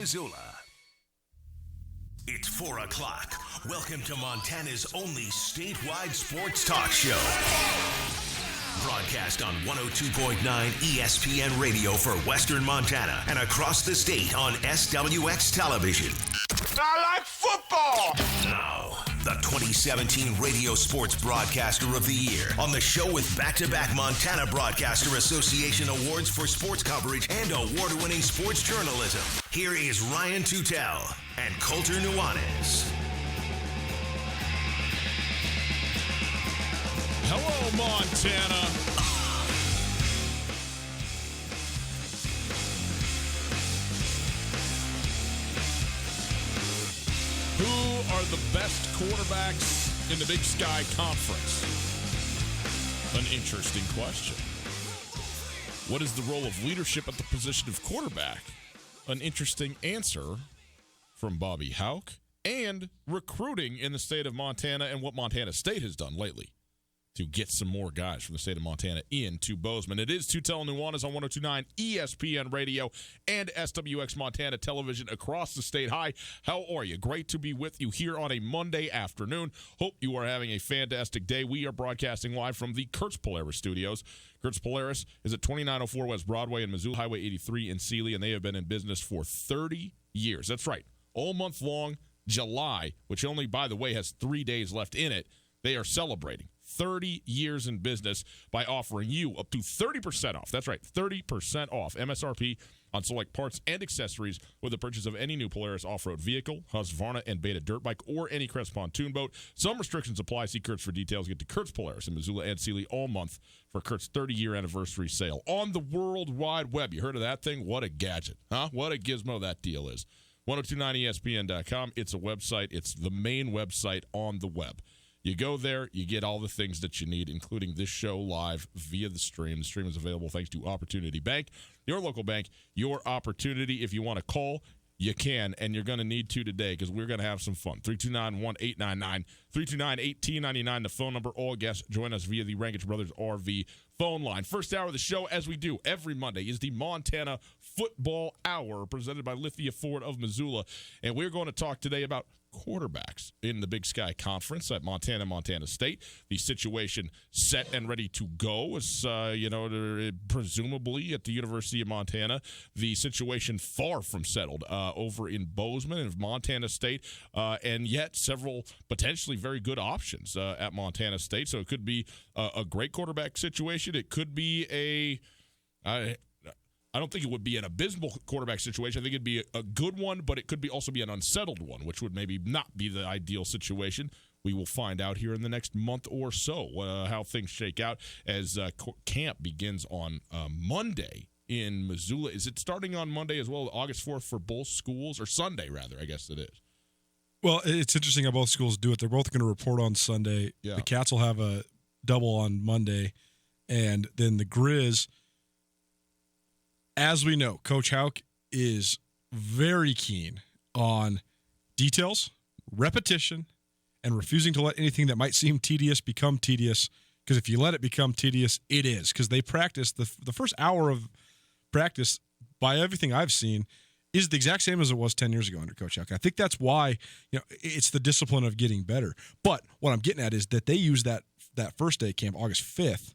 Missoula. It's 4 o'clock. Welcome to Montana's only statewide sports talk show. Broadcast on 102.9 ESPN Radio for Western Montana and across the state on SWX Television. I like football! Now, the 2017 Radio Sports Broadcaster of the Year on the show with back-to-back Montana Broadcaster Association awards for sports coverage and award-winning sports journalism. Here is Ryan Tutel and Colter Nuanez. Hello, Montana. Who are the best quarterbacks in the Big Sky Conference? An interesting question. What is the role of leadership at the position of quarterback? An interesting answer from Bobby Hauck. And recruiting in the state of Montana and what Montana State has done lately to get some more guys from the state of Montana into Bozeman. It is Tutel and Nuanez on 102.9 ESPN Radio and SWX Montana Television across the state. Hi, how are you? Great to be with you here on a Monday afternoon. Hope you are having a fantastic day. We are broadcasting live from the Kurtz Polaris studios. Kurtz Polaris is at 2904 West Broadway in Missoula, Highway 83 in Sealy, and they have been in business for 30 years. That's right, all month long. July, which only, by the way, has 3 days left in it, they are celebrating 30 years in business by offering you up to 30% off. That's right, 30% off MSRP on select parts and accessories with the purchase of any new Polaris off-road vehicle, Husqvarna and Beta dirt bike, or any Crest pontoon boat. Some restrictions apply. See Kurtz for details. Get to Kurtz Polaris in Missoula and Sealy all month for Kurt's 30-year anniversary sale on the World Wide Web. You heard of that thing? What a gadget, huh? What a gizmo that deal is. 1029ESPN.com. It's a website. It's the main website on the web. You go there, you get all the things that you need, including this show live via the stream. The stream is available thanks to Opportunity Bank, your local bank, your opportunity. If you want to call, you can, and you're going to need to today because we're going to have some fun. 329-1899, 329-1899, the phone number. All guests join us via the Rangich Brothers RV phone line. First hour of the show, as we do every Monday, is the Montana Football Hour presented by Lithia Ford of Missoula, and we're going to talk today about quarterbacks in the Big Sky Conference at Montana State. The situation set and ready to go is, presumably at the University of Montana. The situation far from settled over in Bozeman and Montana State, and yet several potentially very good options at Montana State. So it could be a great quarterback situation. It could be I don't think it would be an abysmal quarterback situation. I think it'd be a good one, but it could also be an unsettled one, which would maybe not be the ideal situation. We will find out here in the next month or so how things shake out as camp begins on Monday in Missoula. Is it starting on Monday as well, August 4th for both schools, or Sunday rather, I guess it is? Well, it's interesting how both schools do it. They're both going to report on Sunday. Yeah. The Cats will have a double on Monday, and then the Grizz, as we know, Coach Hauck is very keen on details, repetition, and refusing to let anything that might seem tedious become tedious, because if you let it become tedious, it is. Because they practice, the first hour of practice, by everything I've seen, is the exact same as it was 10 years ago under Coach Hauck. I think that's why it's the discipline of getting better. But what I'm getting at is that they use that first day camp, August 5th,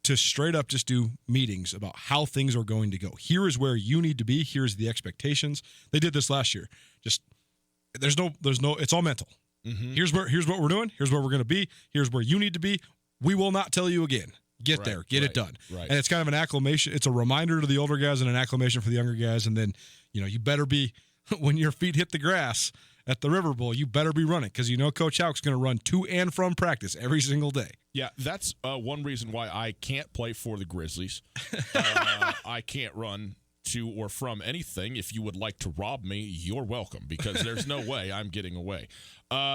to straight up just do meetings about how things are going to go. Here is where you need to be. Here's the expectations. They did this last year. Just there's no. It's all mental. Mm-hmm. Here's what we're doing. Here's where we're going to be. Here's where you need to be. We will not tell you again. Get there. Get it done. Right. And it's kind of an acclamation. It's a reminder to the older guys and an acclamation for the younger guys. And then you better be, when your feet hit the grass at the River Bowl, you better be running, because Coach Hauck's going to run to and from practice every single day. Yeah, that's one reason why I can't play for the Grizzlies. I can't run to or from anything. If you would like to rob me, you're welcome, because there's no way I'm getting away.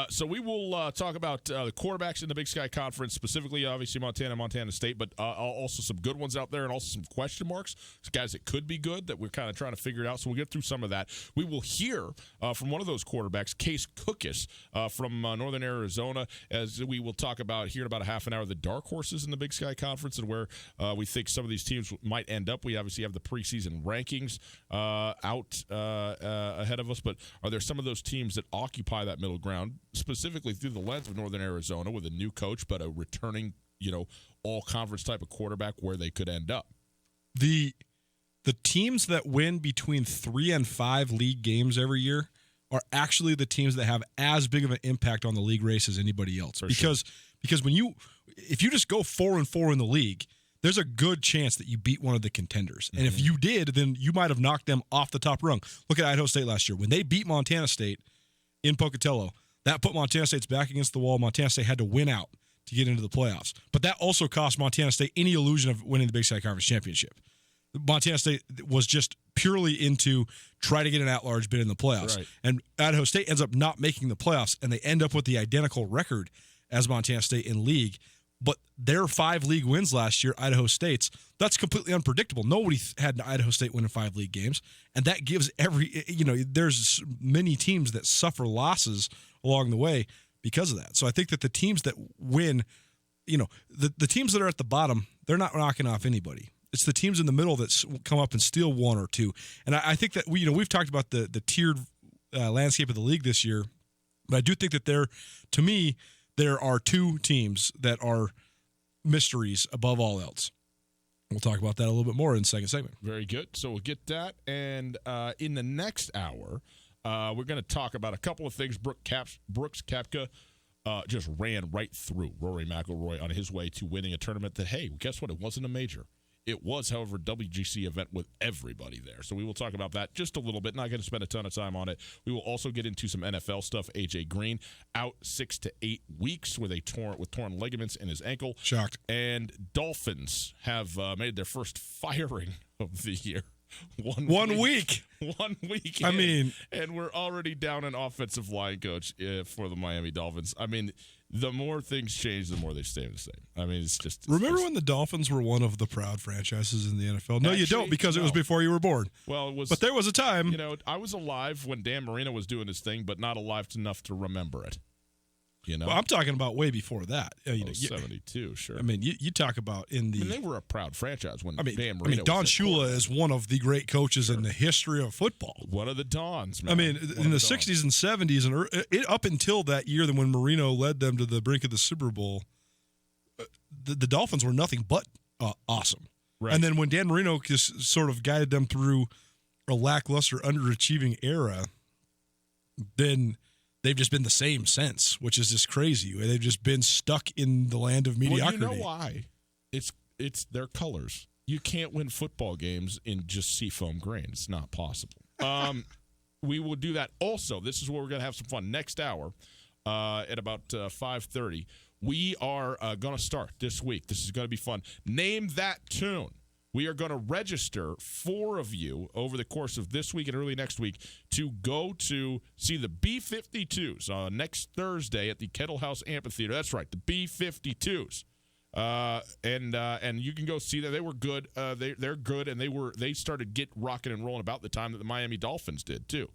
So we will talk about the quarterbacks in the Big Sky Conference, specifically, obviously, Montana State, but also some good ones out there and also some question marks, some guys that could be good that we're kind of trying to figure it out. So we'll get through some of that. We will hear from one of those quarterbacks, Case Cookus from Northern Arizona, as we will talk about here in about a half an hour the dark horses in the Big Sky Conference and where we think some of these teams might end up. We obviously have the preseason rankings out ahead of us, but are there some of those teams that occupy that middle ground, specifically through the lens of Northern Arizona with a new coach but a returning, all-conference type of quarterback, where they could end up? The teams that win between 3 and 5 league games every year are actually the teams that have as big of an impact on the league race as anybody else. Because if you just go 4-4 in the league, there's a good chance that you beat one of the contenders. And if you did, then you might have knocked them off the top rung. Look at Idaho State last year. When they beat Montana State in Pocatello, that put Montana State's back against the wall. Montana State had to win out to get into the playoffs. But that also cost Montana State any illusion of winning the Big Sky Conference Championship. Montana State was just purely into try to get an at-large bid in the playoffs. Right. And Idaho State ends up not making the playoffs, and they end up with the identical record as Montana State in league. But their 5 league wins last year, Idaho State's, that's completely unpredictable. Nobody had an Idaho State winning 5 league games, and that gives there's many teams that suffer losses along the way because of that. So I think that the teams that win, the teams that are at the bottom, they're not knocking off anybody. It's the teams in the middle that come up and steal 1 or 2. And I think that we've talked about the tiered landscape of the league this year, but I do think that there are 2 teams that are mysteries above all else. We'll talk about that a little bit more in the second segment. Very good. So we'll get that. And in the next hour, we're going to talk about a couple of things. Brooks Koepka just ran right through Rory McIlroy on his way to winning a tournament that, hey, guess what? It wasn't a major. It was, however, a WGC event with everybody there. So we will talk about that just a little bit. Not going to spend a ton of time on it. We will also get into some NFL stuff. A.J. Green out 6 to 8 weeks with torn ligaments in his ankle. Shocked. And Dolphins have made their first firing of the year. One week. 1 week. And we're already down an offensive line coach for the Miami Dolphins. The more things change, the more they stay the same. It's just. Remember when the Dolphins were one of the proud franchises in the NFL? No, you don't, because it was before you were born. Well, it was. But there was a time. I was alive when Dan Marino was doing his thing, but not alive enough to remember it. Well, I'm talking about way before that. 72, sure. You talk about in the. They were a proud franchise when Dan Don Marino. Shula is one of the great coaches in the history of football. One of the Dons, man. In the 60s and 70s, and up until that year, when Marino led them to the brink of the Super Bowl, the Dolphins were nothing but awesome. Right. And then when Dan Marino just sort of guided them through a lackluster, underachieving era, then they've just been the same since, which is just crazy. They've just been stuck in the land of mediocrity. Well, you know why? It's their colors. You can't win football games in just seafoam green. It's not possible. We will do that. Also, this is where we're going to have some fun. Next hour at about 5:30, we are going to start this week. This is going to be fun. Name that tune. We are going to register 4 of you over the course of this week and early next week to go to see the B-52s next Thursday at the Kettle House Amphitheater. That's right, the B-52s. And you can go see that. They were good. They're good, and they started rocking and rolling about the time that the Miami Dolphins did too.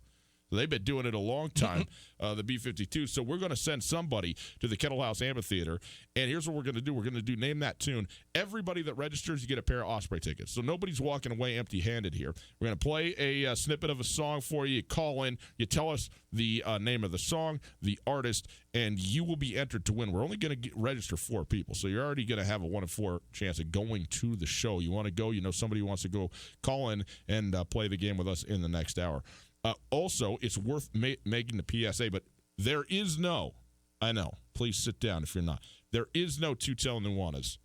So they've been doing it a long time, the B-52. So we're going to send somebody to the Kettle House Amphitheater, and here's what we're going to do. We're going to do Name That Tune. Everybody that registers, you get a pair of Osprey tickets. So nobody's walking away empty-handed here. We're going to play a snippet of a song for you. You call in. You tell us the name of the song, the artist, and you will be entered to win. We're only going to register 4 people, so you're already going to have a 1 in 4 chance of going to the show. You want to go, somebody who wants to go, call in and play the game with us in the next hour. Also, it's worth making the PSA, but there is no, I know, please sit down if you're not, there is no Tutel Nuanez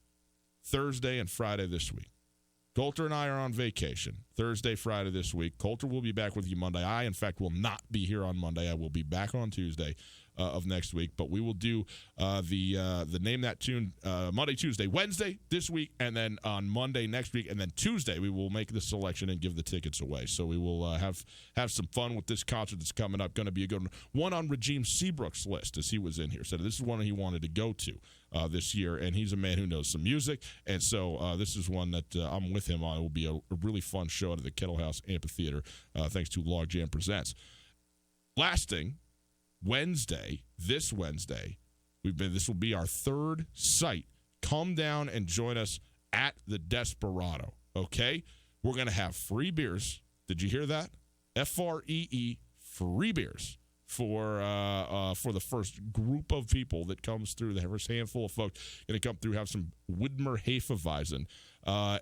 Thursday and Friday this week. Coulter and I are on vacation Thursday, Friday this week. Coulter will be back with you Monday. I, in fact, will not be here on Monday. I will be back on Tuesday of next week. But we will do the Name That Tune Monday, Tuesday, Wednesday this week, and then on Monday next week. And then Tuesday we will make the selection and give the tickets away. So we will have some fun with this concert that's coming up. Going to be a good one on Regime Seabrook's list, as he was in here. So this is one he wanted to go to this year, and he's a man who knows some music. And so this is one that I'm with him on. It will be a really fun show at the Kettle House Amphitheater, thanks to Logjam Presents. Last thing, this Wednesday, this will be our 3rd site. Come down and join us at the Desperado, okay? we're going to have free beers. Did you hear that? FREE, free beers for the first group of people that comes through. The first handful of folks going to come through, have some Widmer Hefeweizen,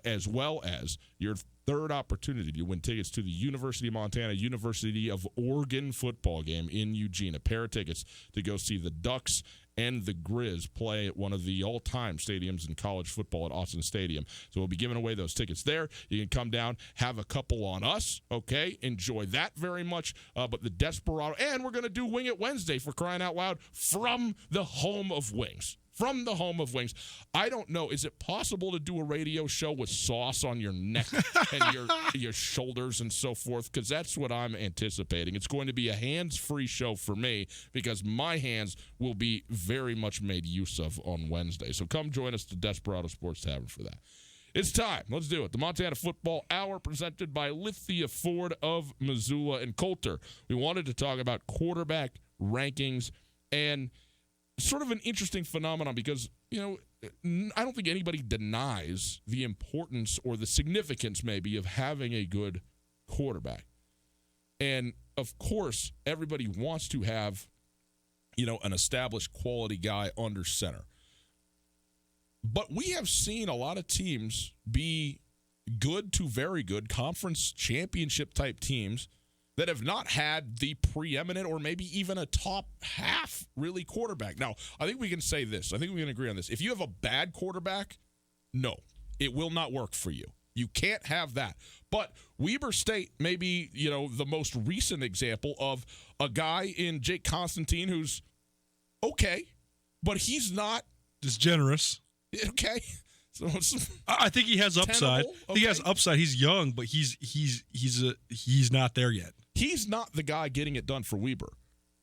as well as your third opportunity to win tickets to the University of Montana, University of Oregon football game in Eugene. A pair of tickets to go see the Ducks and the Grizz play at one of the all-time stadiums in college football at Austin Stadium. So we'll be giving away those tickets there. You can come down, have a couple on us, okay? Enjoy that very much. But the Desperado, and we're going to do Wing It Wednesday, for crying out loud, from the home of wings. From the home of wings. I don't know. Is it possible to do a radio show with sauce on your neck and your shoulders and so forth? Because that's what I'm anticipating. It's going to be a hands-free show for me because my hands will be very much made use of on Wednesday. So come join us at the Desperado Sports Tavern for that. It's time. Let's do it. The Montana Football Hour presented by Lithia Ford of Missoula and Coulter. We wanted to talk about quarterback rankings and sort of an interesting phenomenon because, I don't think anybody denies the importance or the significance maybe of having a good quarterback. And, of course, everybody wants to have, an established quality guy under center. But we have seen a lot of teams be good to very good conference championship type teams that have not had the preeminent or maybe even a top half really quarterback. Now, I think we can say this. I think we can agree on this. If you have a bad quarterback, no, it will not work for you. You can't have that. But Weber State may be, the most recent example of a guy in Jake Constantine who's okay, but he's not just generous. Okay. So I think he has upside. Okay. He has upside. He's young, but he's not there yet. He's not the guy getting it done for Weber.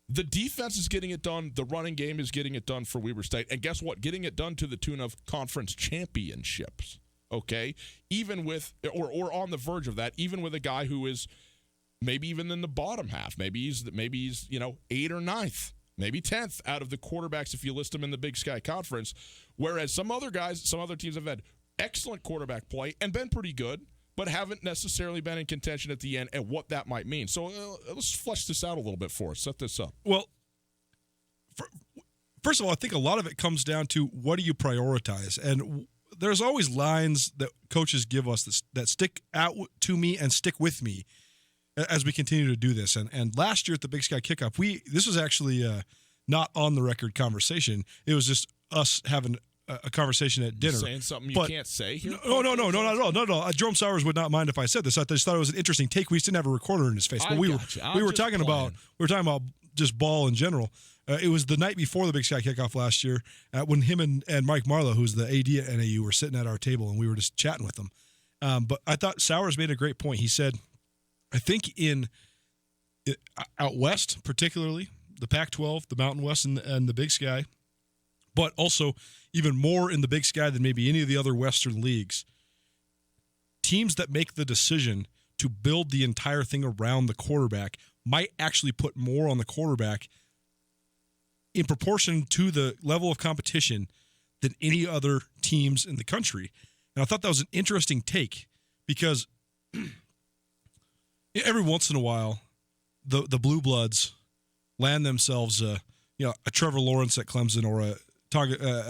The defense is getting it done. The running game is getting it done for Weber State. And guess what? Getting it done to the tune of conference championships. Okay? Even with, or on the verge of that, even with a guy who is maybe even in the bottom half. Maybe he's 8th or 9th. Maybe 10th out of the quarterbacks if you list them in the Big Sky Conference. Whereas some other teams have had excellent quarterback play and been pretty good, but haven't necessarily been in contention at the end and what that might mean. So let's flesh this out a little bit for us. Set this up. Well, first of all, I think a lot of it comes down to what do you prioritize? And there's always lines that coaches give us that stick out to me and stick with me as we continue to do this. And last year at the Big Sky Kickoff, this was actually not on the record conversation. It was just us having a conversation at dinner. Saying something you can't say here? No, not at all. No. Jerome Sowers would not mind if I said this. I just thought it was an interesting take. We just didn't have a recorder in his face. But we were talking about just ball in general. It was the night before the Big Sky Kickoff last year when him and Mike Marlowe, who's the AD at NAU, were sitting at our table and we were just chatting with them. But I thought Sowers made a great point. He said, I think out west, particularly the Pac-12, the Mountain West, and the Big Sky, but also even more in the Big Sky than maybe any of the other Western leagues, teams that make the decision to build the entire thing around the quarterback might actually put more on the quarterback in proportion to the level of competition than any other teams in the country. And I thought that was an interesting take because every once in a while, the Blue Bloods land themselves a Trevor Lawrence at Clemson or a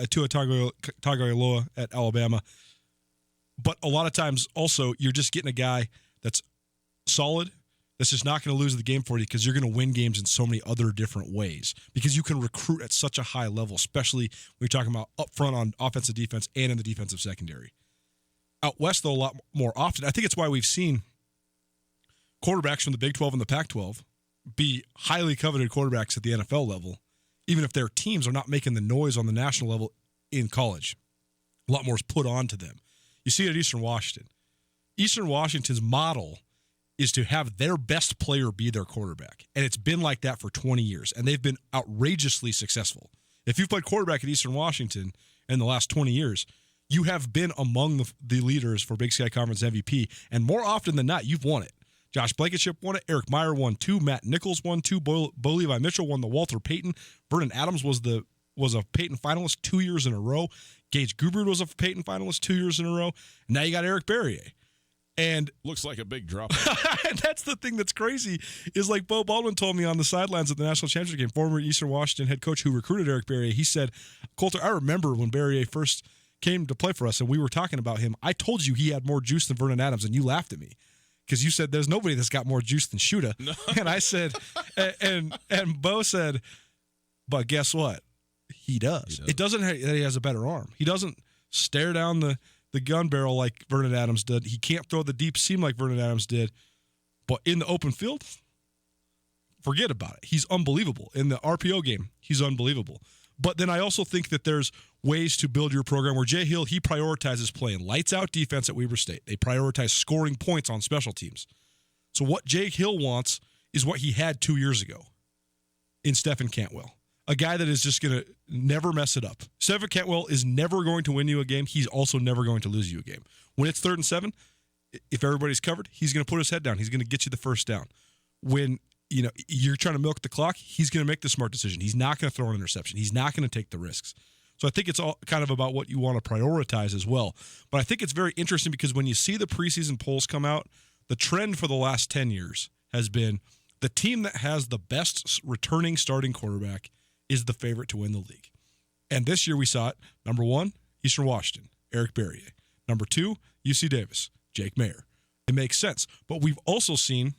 Tua Tagovailoa at Alabama. But a lot of times also you're just getting a guy that's solid, that's just not going to lose the game for you because you're going to win games in so many other different ways because you can recruit at such a high level, especially when you're talking about up front on offensive defense and in the defensive secondary. Out west, though, a lot more often. I think it's why we've seen quarterbacks from the Big 12 and the Pac-12 be highly coveted quarterbacks at the NFL level, even if their teams are not making the noise on the national level in college. A lot more is put on to them. You see it at Eastern Washington. Eastern Washington's model is to have their best player be their quarterback, and it's been like that for 20 years, and they've been outrageously successful. If you've played quarterback at Eastern Washington in the last 20 years, you have been among the leaders for Big Sky Conference MVP, and more often than not, you've won it. Josh Blankenship won it. Eric Meyer won 2. Matt Nichols won 2. Bo Levi Mitchell won the Walter Payton. Vernon Adams was a Payton finalist 2 years in a row. Gage Gubrud was a Payton finalist 2 years in a row. And now you got Eric Barrier. And looks like a big drop. and that's the thing that's crazy is like Bo Baldwin told me on the sidelines at the National Championship game, former Eastern Washington head coach who recruited Eric Barriere. He said, Colter, I remember when Barriere first came to play for us and we were talking about him. I told you he had more juice than Vernon Adams, and you laughed at me because you said there's nobody that's got more juice than Shuta. No. And I said, and Bo said, but guess what? He does. It doesn't that he has a better arm. He doesn't stare down the gun barrel like Vernon Adams did. He can't throw the deep seam like Vernon Adams did. But in the open field, forget about it. He's unbelievable. In the RPO game, he's unbelievable. But then I also think that there's ways to build your program where Jay Hill, he prioritizes playing lights-out defense at Weber State. They prioritize scoring points on special teams. So what Jay Hill wants is what he had 2 years ago in Stephen Cantwell. A guy that is just going to never mess it up. Stephen Cantwell is never going to win you a game. He's also never going to lose you a game. When it's 3rd and 7, if everybody's covered, he's going to put his head down. He's going to get you the first down. When you're trying to milk the clock, he's going to make the smart decision. He's not going to throw an interception. He's not going to take the risks. So I think it's all kind of about what you want to prioritize as well. But I think it's very interesting because when you see the preseason polls come out, the trend for the last 10 years has been the team that has the best returning starting quarterback is the favorite to win the league. And this year we saw it. Number 1, Eastern Washington, Eric Barriere. Number 2, UC Davis, Jake Mayer. It makes sense. But we've also seen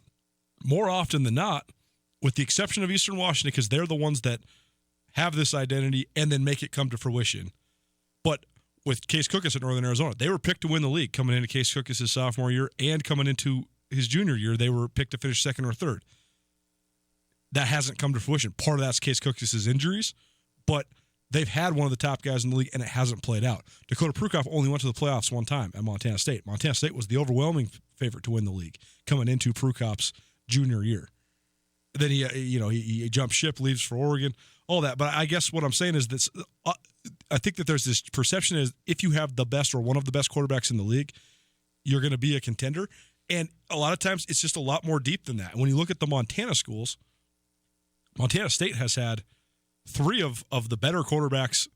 more often than not, with the exception of Eastern Washington, because they're the ones that have this identity and then make it come to fruition. But with Case Cookus at Northern Arizona, they were picked to win the league coming into Case Cookus' sophomore year and coming into his junior year. They were picked to finish 2nd or 3rd. That hasn't come to fruition. Part of that's Case Cookus' injuries, but they've had one of the top guys in the league, and it hasn't played out. Dakota Prukop only went to the playoffs one time at Montana State. Montana State was the overwhelming favorite to win the league coming into Prukop's junior year. Then he jumped ship, leaves for Oregon, all that. But I guess what I'm saying is this: I think that there's this perception is if you have the best or one of the best quarterbacks in the league, you're going to be a contender. And a lot of times it's just a lot more deep than that. And when you look at the Montana schools, Montana State has had 3 of the better quarterbacks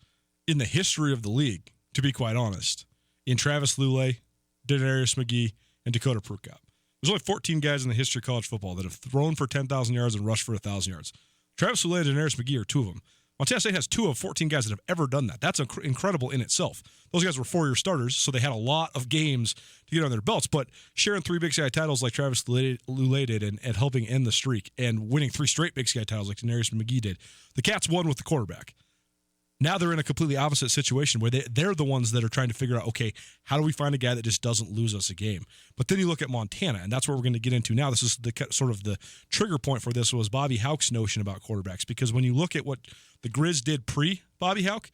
in the history of the league, to be quite honest, in Travis Lulay, Denarius McGee, and Dakota Prukop. There's only 14 guys in the history of college football that have thrown for 10,000 yards and rushed for 1,000 yards. Travis Lulay and Denarius McGee are 2 of them. Montana State has 2 of 14 guys that have ever done that. That's incredible in itself. Those guys were 4-year starters, so they had a lot of games to get on their belts. But sharing 3 Big Sky titles like Travis Lulay did and helping end the streak and winning 3 straight Big Sky titles like Denarius McGee did, the Cats won with the quarterback. Now they're in a completely opposite situation where they're the ones that are trying to figure out, okay, how do we find a guy that just doesn't lose us a game? But then you look at Montana, and that's where we're going to get into now. This is the sort of the trigger point for this was Bobby Hauck's notion about quarterbacks. Because when you look at what the Grizz did pre-Bobby Hauck,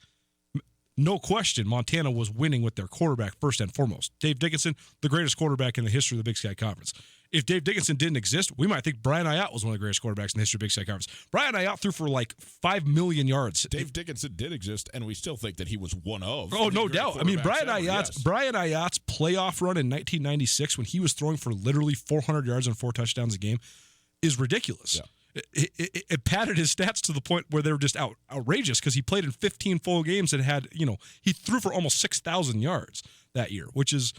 no question, Montana was winning with their quarterback first and foremost. Dave Dickinson, the greatest quarterback in the history of the Big Sky Conference. If Dave Dickinson didn't exist, we might think Brian Ayotte was one of the greatest quarterbacks in the history of Big Sky Conference. Brian Ayotte threw for like 5 million yards. Dave Dickinson did exist, and we still think that he was one of. Oh, no doubt. I mean, Brian Ayotte's playoff run in 1996 when he was throwing for literally 400 yards and 4 touchdowns a game is ridiculous. Yeah. It padded his stats to the point where they were just outrageous because he played in 15 full games and had, he threw for almost 6,000 yards that year, which is,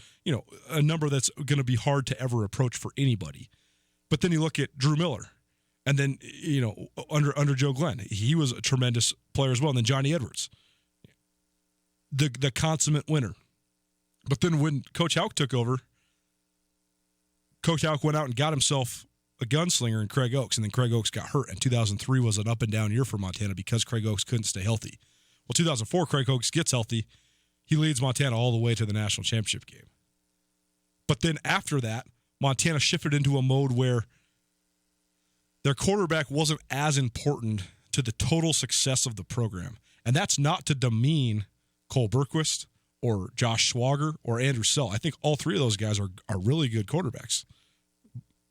a number that's going to be hard to ever approach for anybody. But then you look at Drew Miller, and then, under Joe Glenn, he was a tremendous player as well. And then Johnny Edwards, the consummate winner. But then when Coach Hauck took over, Coach Hauck went out and got himself a gunslinger in Craig Oaks, and then Craig Oaks got hurt, and 2003 was an up-and-down year for Montana because Craig Oaks couldn't stay healthy. Well, 2004, Craig Oaks gets healthy. He leads Montana all the way to the national championship game. But then after that, Montana shifted into a mode where their quarterback wasn't as important to the total success of the program. And that's not to demean Cole Berquist or Josh Schwager or Andrew Sell. I think all 3 of those guys are really good quarterbacks.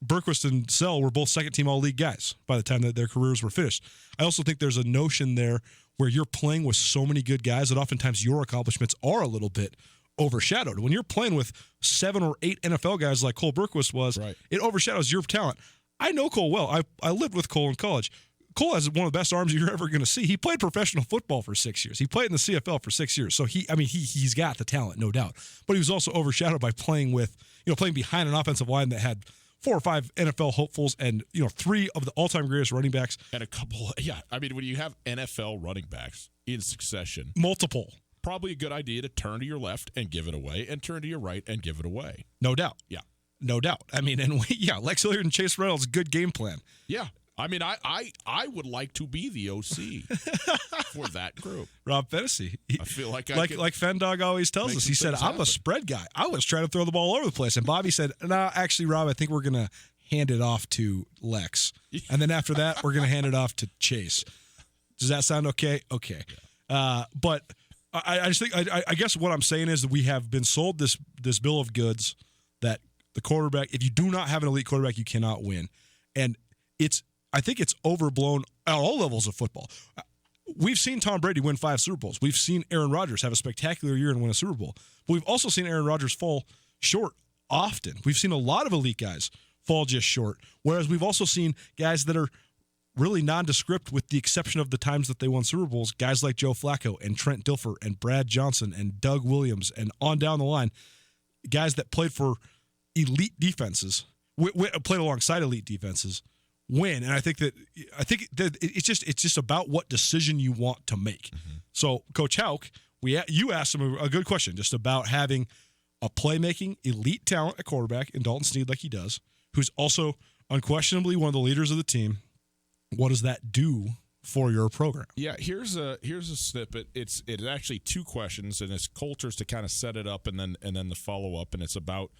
Berquist and Sell were both second-team all-league guys by the time that their careers were finished. I also think there's a notion there where you're playing with so many good guys that oftentimes your accomplishments are a little bit overshadowed. When you're playing with 7 or 8 NFL guys like Cole Berquist was, right, it overshadows your talent. I know Cole well. I lived with Cole in college. Cole has one of the best arms you're ever going to see. He played professional football for 6 years. He played in the CFL for 6 years. So he's got the talent, no doubt. But he was also overshadowed by playing with, playing behind an offensive line that had 4 or 5 NFL hopefuls and 3 of the all-time greatest running backs. And a couple, when you have NFL running backs in succession. Multiple. Probably a good idea to turn to your left and give it away and turn to your right and give it away. No doubt. Yeah. No doubt. Lex Hilliard and Chase Reynolds, good game plan. Yeah. I would like to be the OC for that group. Rob Fennessy. I feel like like Fendog always tells us. He said, "I'm a spread guy. I was trying to throw the ball all over the place." And Bobby said, "No, actually, Rob, I think we're going to hand it off to Lex, and then after that, we're going to hand it off to Chase." Does that sound okay? Okay. But I just think I guess what I'm saying is that we have been sold this bill of goods that the quarterback, if you do not have an elite quarterback, you cannot win, and I think it's overblown at all levels of football. We've seen Tom Brady win 5 Super Bowls. We've seen Aaron Rodgers have a spectacular year and win a Super Bowl. But we've also seen Aaron Rodgers fall short often. We've seen a lot of elite guys fall just short, whereas we've also seen guys that are really nondescript with the exception of the times that they won Super Bowls, guys like Joe Flacco and Trent Dilfer and Brad Johnson and Doug Williams and on down the line, guys that played for elite defenses, played alongside elite defenses, win. And I think that it's just about what decision you want to make. Mm-hmm. So Coach Houck, you asked him a good question just about having a playmaking elite talent at quarterback in Dalton Snead like he does, who's also unquestionably one of the leaders of the team. What does that do for your program? Yeah, here's a snippet. It's actually 2 questions, and it's Coulter's to kind of set it up and then the follow up, and it's about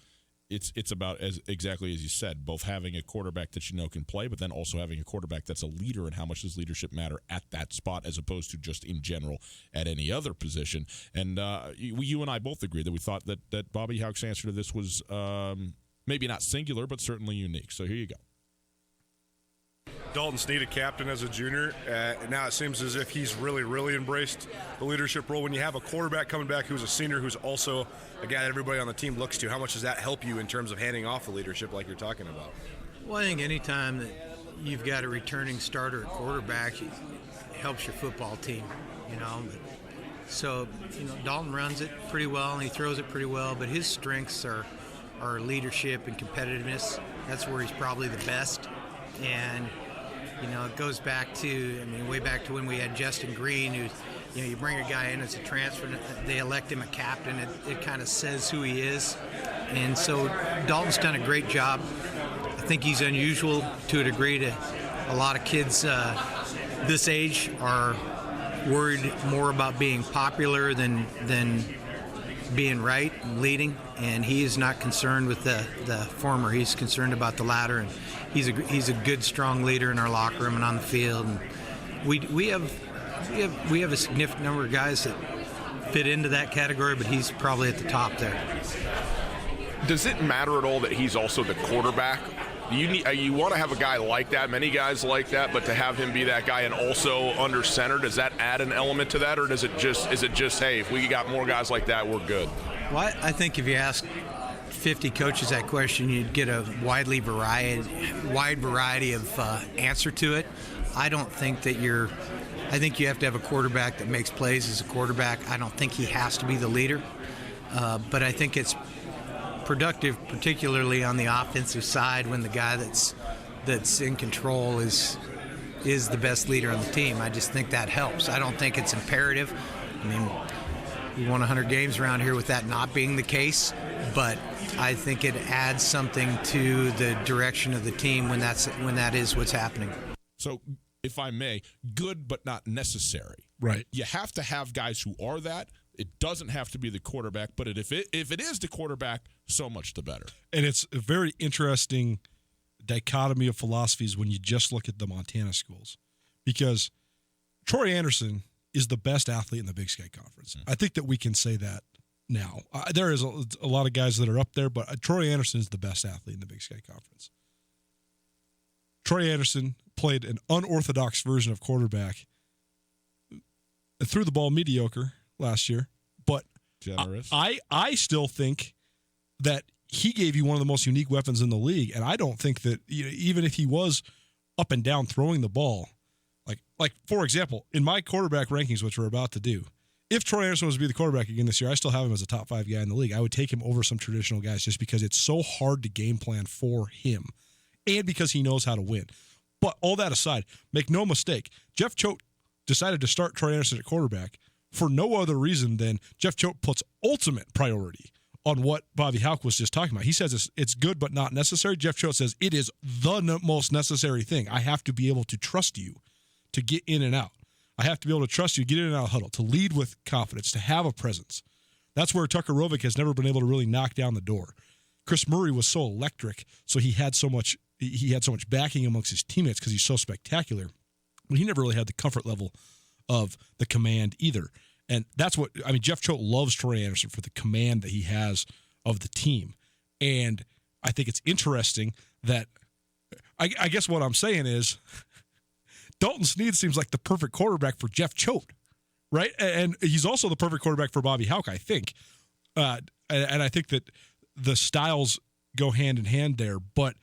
as exactly as you said, both having a quarterback that can play, but then also having a quarterback that's a leader, and how much does leadership matter at that spot as opposed to just in general at any other position. And you and I both agree that we thought that Bobby Houck's answer to this was maybe not singular, but certainly unique. So here you go. Dalton Snead, a captain as a junior. Now it seems as if he's really, really embraced the leadership role. When you have a quarterback coming back who's a senior, who's also a guy that everybody on the team looks to, how much does that help you in terms of handing off the leadership like you're talking about? Well, I think anytime that you've got a returning starter at quarterback, it helps your football team, So, Dalton runs it pretty well and he throws it pretty well, but his strengths are leadership and competitiveness. That's where he's probably the best. And it goes back to, way back to when we had Justin Green, who, you bring a guy in as a transfer, they elect him a captain, it kind of says who he is. And so Dalton's done a great job. I think he's unusual to a degree to a lot of kids this age are worried more about being popular than being right and leading, and he is not concerned with the former. He's concerned about the latter, and he's a good, strong leader in our locker room and on the field. And we have a significant number of guys that fit into that category, but he's probably at the top there. Does it matter at all that he's also the quarterback? You want to have a guy like that, many guys like that, but to have him be that guy and also under center, does that add an element to that, or is it just hey, if we got more guys like that, we're good? Well, I think if you ask 50 coaches that question, you'd get a wide variety of answer to it. I don't think that I think you have to have a quarterback that makes plays as a quarterback. I don't think he has to be the leader, but I think it's productive, particularly on the offensive side, when the guy that's in control is the best leader on the team. I just think that helps. I don't think it's imperative. We won 100 games around here with that not being the case, but I think it adds something to the direction of the team when that is what's happening. So, if I may, good but not necessary. Right. You have to have guys who are that. It doesn't have to be the quarterback, but if it is the quarterback, so much the better. And it's a very interesting dichotomy of philosophies when you just look at the Montana schools, because Troy Anderson is the best athlete in the Big Sky Conference. I think that we can say that now. There is a lot of guys that are up there, but Troy Anderson is the best athlete in the Big Sky Conference. Troy Anderson played an unorthodox version of quarterback, threw the ball mediocre last year, but generous. I still think that he gave you one of the most unique weapons in the league, and I don't think that even if he was up and down throwing the ball, like for example, in my quarterback rankings, which we're about to do, if Troy Anderson was to be the quarterback again this year, I still have him as a top 5 guy in the league. I would take him over some traditional guys just because it's so hard to game plan for him and because he knows how to win. But all that aside, make no mistake, Jeff Choate decided to start Troy Anderson at quarterback for no other reason than Jeff Choate puts ultimate priority on what Bobby Hauck was just talking about. He says it's good but not necessary. Jeff Choate says it is the most necessary thing. I have to be able to trust you to get in and out. I have to be able to trust you to get in and out of huddle, to lead with confidence, to have a presence. That's where Tucker Rovig has never been able to really knock down the door. Chris Murray was so electric, so he had so much backing amongst his teammates because he's so spectacular. But he never really had the comfort level of the command either. And that's what, I mean, Jeff Choate loves Troy Anderson for the command that he has of the team. And I think it's interesting that, I guess what I'm saying is, Dalton Snead seems like the perfect quarterback for Jeff Choate, right? And he's also the perfect quarterback for Bobby Hauck, I think. And I think that the styles go hand in hand there. But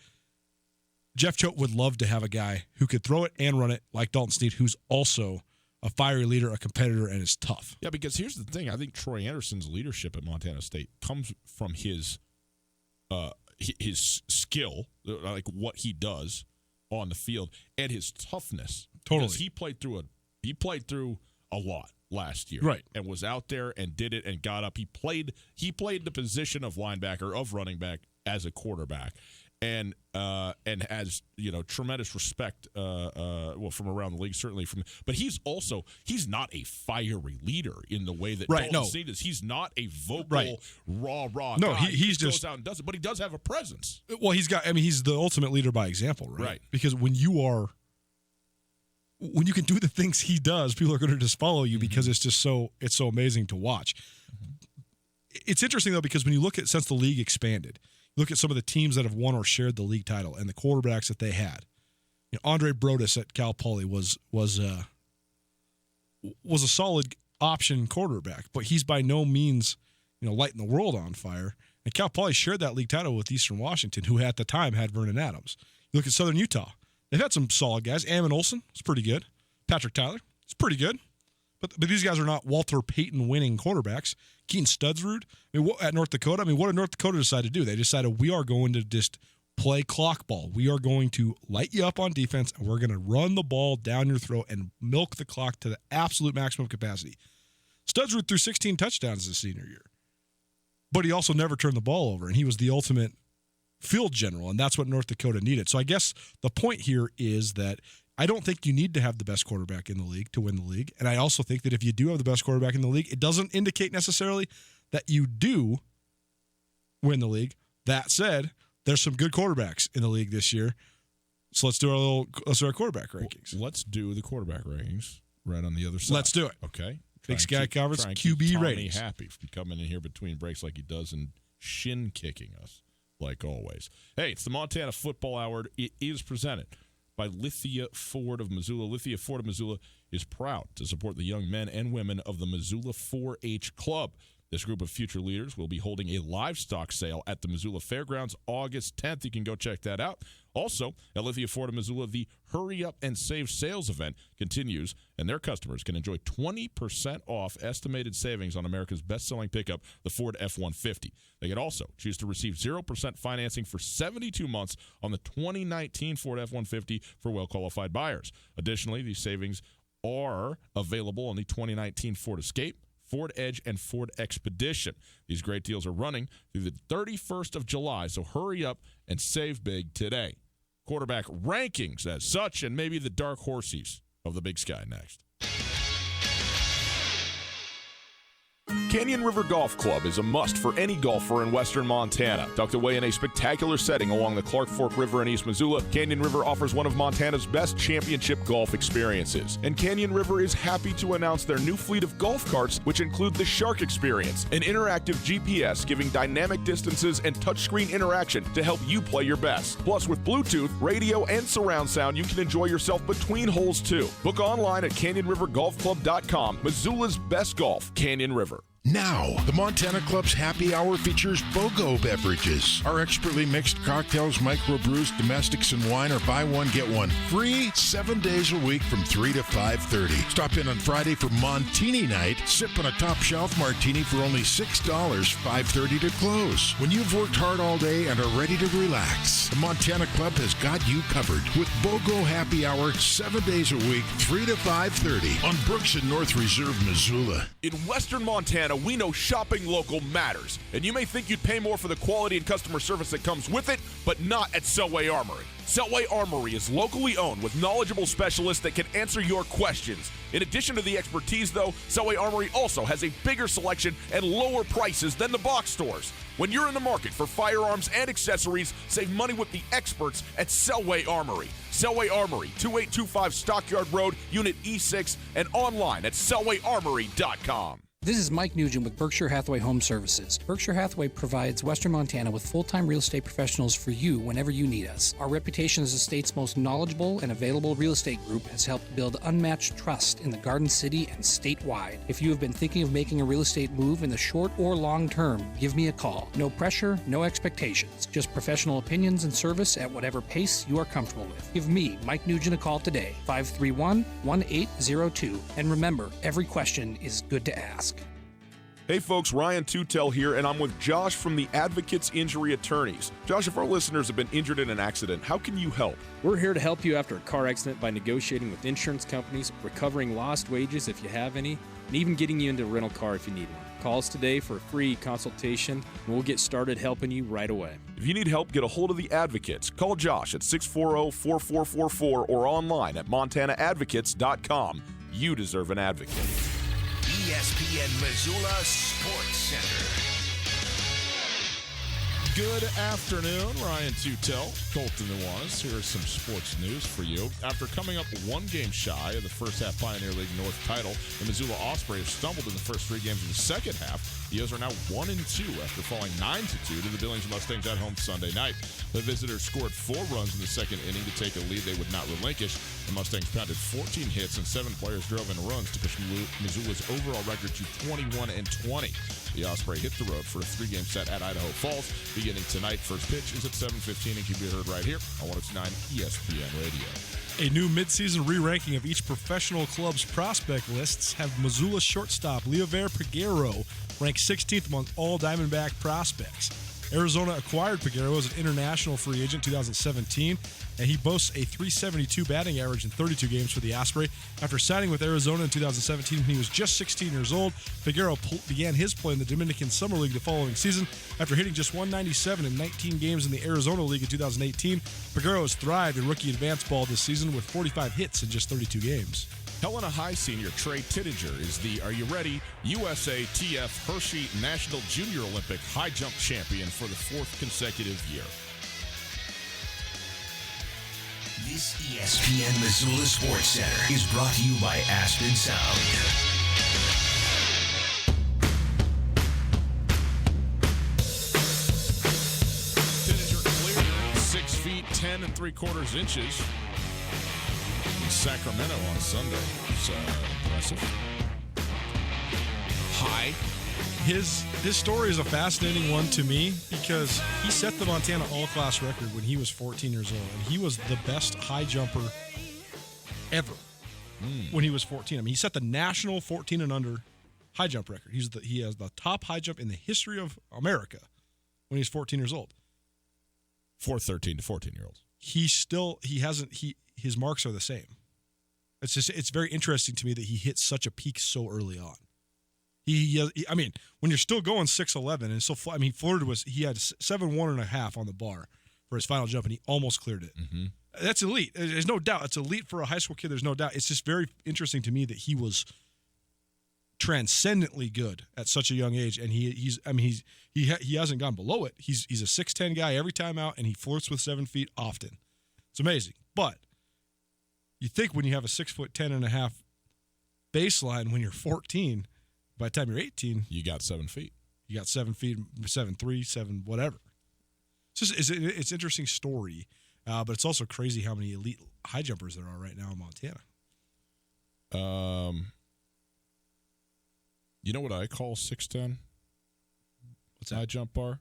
Jeff Choate would love to have a guy who could throw it and run it like Dalton Snead, who's also a fiery leader, a competitor, and is tough. Yeah, because here's the thing. I think Troy Anderson's leadership at Montana State comes from his skill, like what he does on the field, and his toughness. Totally. Because he played through a lot last year. Right. And was out there and did it and got up. He played the position of linebacker, of running back as a quarterback. And has, tremendous respect from around the league, certainly but he's not a fiery leader in the way that Dalton Snead is. He's not a vocal raw no, guy. He's goes just out and does it, but he does have a presence. Well, he's the ultimate leader by example, right? Right. Because when you can do the things he does, people are going to just follow you because it's so amazing to watch. It's interesting though, because when you look at, since the league expanded, look at some of the teams that have won or shared the league title and the quarterbacks that they had. Andre Brodus at Cal Poly was a solid option quarterback, but he's by no means lighting the world on fire. And Cal Poly shared that league title with Eastern Washington, who at the time had Vernon Adams. You look at Southern Utah; they've had some solid guys. Ammon Olsen is pretty good. Patrick Tyler is pretty good. But these guys are not Walter Payton winning quarterbacks. Keaton Studsrud, at North Dakota, what did North Dakota decide to do? They decided we are going to just play clock ball. We are going to light you up on defense, and we're going to run the ball down your throat and milk the clock to the absolute maximum capacity. Studsrud threw 16 touchdowns his senior year. But he also never turned the ball over, and he was the ultimate field general, and that's what North Dakota needed. So I guess the point here is that I don't think you need to have the best quarterback in the league to win the league. And I also think that if you do have the best quarterback in the league, it doesn't indicate necessarily that you do win the league. That said, there's some good quarterbacks in the league this year. So let's do our quarterback rankings. Let's do the quarterback rankings right on the other side. Let's do it. Okay. Big Sky Conference QB ratings. Happy from coming in here between breaks like he does and shin kicking us like always. Hey, it's the Montana Football Hour. It is presented by Lithia Ford of Missoula. Lithia Ford of Missoula is proud to support the young men and women of the Missoula 4-H Club. This group of future leaders will be holding a livestock sale at the Missoula Fairgrounds August 10th. You can go check that out. Also, at Lithia Ford of Missoula, the Hurry Up and Save sales event continues, and their customers can enjoy 20% off estimated savings on America's best-selling pickup, the Ford F-150. They can also choose to receive 0% financing for 72 months on the 2019 Ford F-150 for well-qualified buyers. Additionally, these savings are available on the 2019 Ford Escape, Ford Edge, and Ford Expedition. These great deals are running through the 31st of July, so hurry up and save big today. Quarterback rankings as such, and maybe the dark horses of the Big Sky next. Canyon River Golf Club is a must for any golfer in western Montana. Tucked away in a spectacular setting along the Clark Fork River in East Missoula, Canyon River offers one of Montana's best championship golf experiences. And Canyon River is happy to announce their new fleet of golf carts, which include the Shark Experience, an interactive GPS giving dynamic distances and touchscreen interaction to help you play your best. Plus, with Bluetooth, radio, and surround sound, you can enjoy yourself between holes too. Book online at CanyonRiverGolfClub.com. Missoula's best golf, Canyon River. Now, the Montana Club's happy hour features BOGO beverages. Our expertly mixed cocktails, microbrews, domestics, and wine are buy one, get one free 7 days a week from 3 to 5:30. Stop in on Friday for Montini night. Sip on a top shelf martini for only $6, 5:30 to close. When you've worked hard all day and are ready to relax, the Montana Club has got you covered with BOGO happy hour 7 days a week, 3 to 5:30 on Brooks and North Reserve, Missoula. In Western Montana, we know shopping local matters, and you may think you'd pay more for the quality and customer service that comes with it, but not at Selway Armory. Selway Armory is locally owned with knowledgeable specialists that can answer your questions. In addition to the expertise, though, Selway Armory also has a bigger selection and lower prices than the box stores. When you're in the market for firearms and accessories, save money with the experts at Selway Armory. Selway Armory, 2825 Stockyard Road, Unit E6, and online at selwayarmory.com. This is Mike Nugent with Berkshire Hathaway Home Services. Berkshire Hathaway provides Western Montana with full-time real estate professionals for you whenever you need us. Our reputation as the state's most knowledgeable and available real estate group has helped build unmatched trust in the Garden City and statewide. If you have been thinking of making a real estate move in the short or long term, give me a call. No pressure, no expectations. Just professional opinions and service at whatever pace you are comfortable with. Give me, Mike Nugent, a call today, 531-1802. And remember, every question is good to ask. Hey folks, Ryan Tutel here, and I'm with Josh from the Advocates Injury Attorneys. Josh, if our listeners have been injured in an accident, how can you help? We're here to help you after a car accident by negotiating with insurance companies, recovering lost wages if you have any, and even getting you into a rental car if you need one. Call us today for a free consultation, and we'll get started helping you right away. If you need help, get a hold of the Advocates. Call Josh at 640-4444 or online at montanaadvocates.com. You deserve an advocate. ESPN Missoula Sports Center. Good afternoon, Ryan Tutel, Colton Nuanez. Here is some sports news for you. After coming up one game shy of the first half Pioneer League North title, the Missoula Ospreys stumbled in the first three games of the second half. The O's are now 1-2 after falling 9-2 to the Billings Mustangs at home Sunday night. The visitors scored 4 runs in the second inning to take a lead they would not relinquish. The Mustangs pounded 14 hits and 7 players drove in runs to push Missoula's overall record to 21-20. The Osprey hit the road for a 3-game set at Idaho Falls beginning tonight. First pitch is at 7:15 and can be heard right here on 102.9 ESPN Radio. A new midseason re-ranking of each professional club's prospect lists have Missoula shortstop Leover Peguero ranked 16th among all Diamondback prospects. Arizona acquired Peguero as an international free agent in 2017, and he boasts a .372 batting average in 32 games for the Osprey. After signing with Arizona in 2017 when he was just 16 years old, Peguero began his play in the Dominican Summer League the following season. After hitting just .197 in 19 games in the Arizona League in 2018, Peguero has thrived in rookie advanced ball this season with 45 hits in just 32 games. Helena High senior Trey Tittinger is the, are you ready, USATF Hershey National Junior Olympic high jump champion for the 4th consecutive year. This ESPN Missoula Sports Center is brought to you by Aspen Sound. Tittinger cleared 6 feet 10 3/4 in Sacramento on Sunday. It's impressive. High. His story is a fascinating one to me because he set the Montana all-class record when he was 14 years old, and he was the best high jumper ever when he was 14. I mean, he set the national 14 and under high jump record. He has the top high jump in the history of America when he's 14 years old. For 13 to 14-year-olds. His marks are the same. It's very interesting to me that he hit such a peak so early on. I mean, when you're still going 6'11" and so far, I mean, he had 7.1.5 on the bar for his final jump, and he almost cleared it. Mm-hmm. That's elite. There's no doubt. It's elite for a high school kid. There's no doubt. It's just very interesting to me that he was transcendently good at such a young age, and he hasn't gone below it. He's a 6'10" guy every time out, and he flirts with 7 feet often. It's amazing. But you think when you have a 6'10.5" baseline when you're 14, by the time you're 18, you got 7 feet. You got 7 feet, 7'3", 7 whatever. It's interesting story, but it's also crazy how many elite high jumpers there are right now in Montana. You know what I call 6'10"? What's that? High jump bar?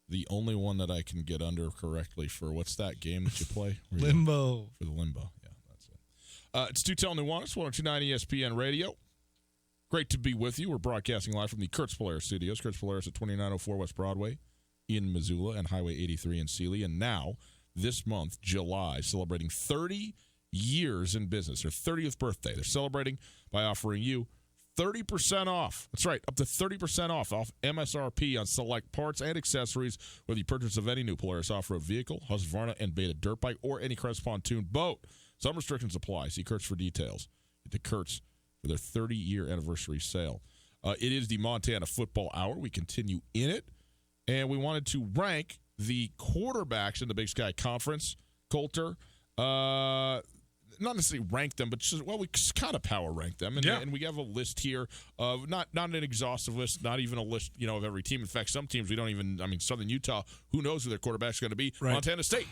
The only one that I can get under correctly for what's that game that you play? Limbo. For the limbo. Yeah, that's it. It's Tutel Nuanez, 102.9 ESPN Radio. Great to be with you. We're broadcasting live from the Kurtz Polaris Studios. Kurtz Polaris at 2904 West Broadway in Missoula and Highway 83 in Sealy. And now, this month, July, celebrating 30 years in business, their 30th birthday. They're celebrating by offering you 30% off. That's right, up to 30% off MSRP on select parts and accessories, whether you purchase of any new Polaris off-road vehicle, Husqvarna and Beta dirt bike, or any Crest pontoon boat. Some restrictions apply. See Kurtz for details. Get to Kurtz for their 30-year anniversary sale. It is the Montana Football Hour. We continue in it, and we wanted to rank the quarterbacks in the Big Sky Conference. Coulter, not necessarily rank them, but just, we kind of power rank them. And we have a list here of not an exhaustive list, not even a list, of every team. In fact, some teams we don't even, Southern Utah, who knows who their quarterback's going to be? Right. Montana State.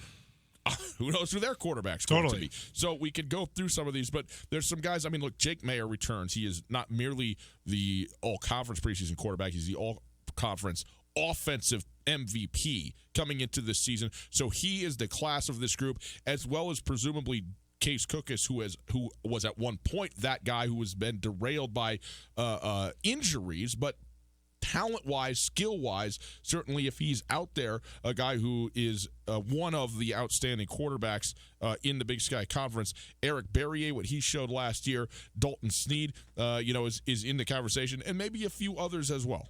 Who knows who their quarterback's going to be? So we could go through some of these, but there's some guys. Look, Jake Mayer returns. He is not merely the all-conference preseason quarterback. He's the all-conference offensive MVP coming into this season. So he is the class of this group, as well as presumably Case Cookus, who was at one point that guy who has been derailed by injuries, but talent-wise, skill-wise, certainly if he's out there, a guy who is one of the outstanding quarterbacks in the Big Sky Conference. Eric Barrier, what he showed last year, Dalton Sneed, is in the conversation, and maybe a few others as well.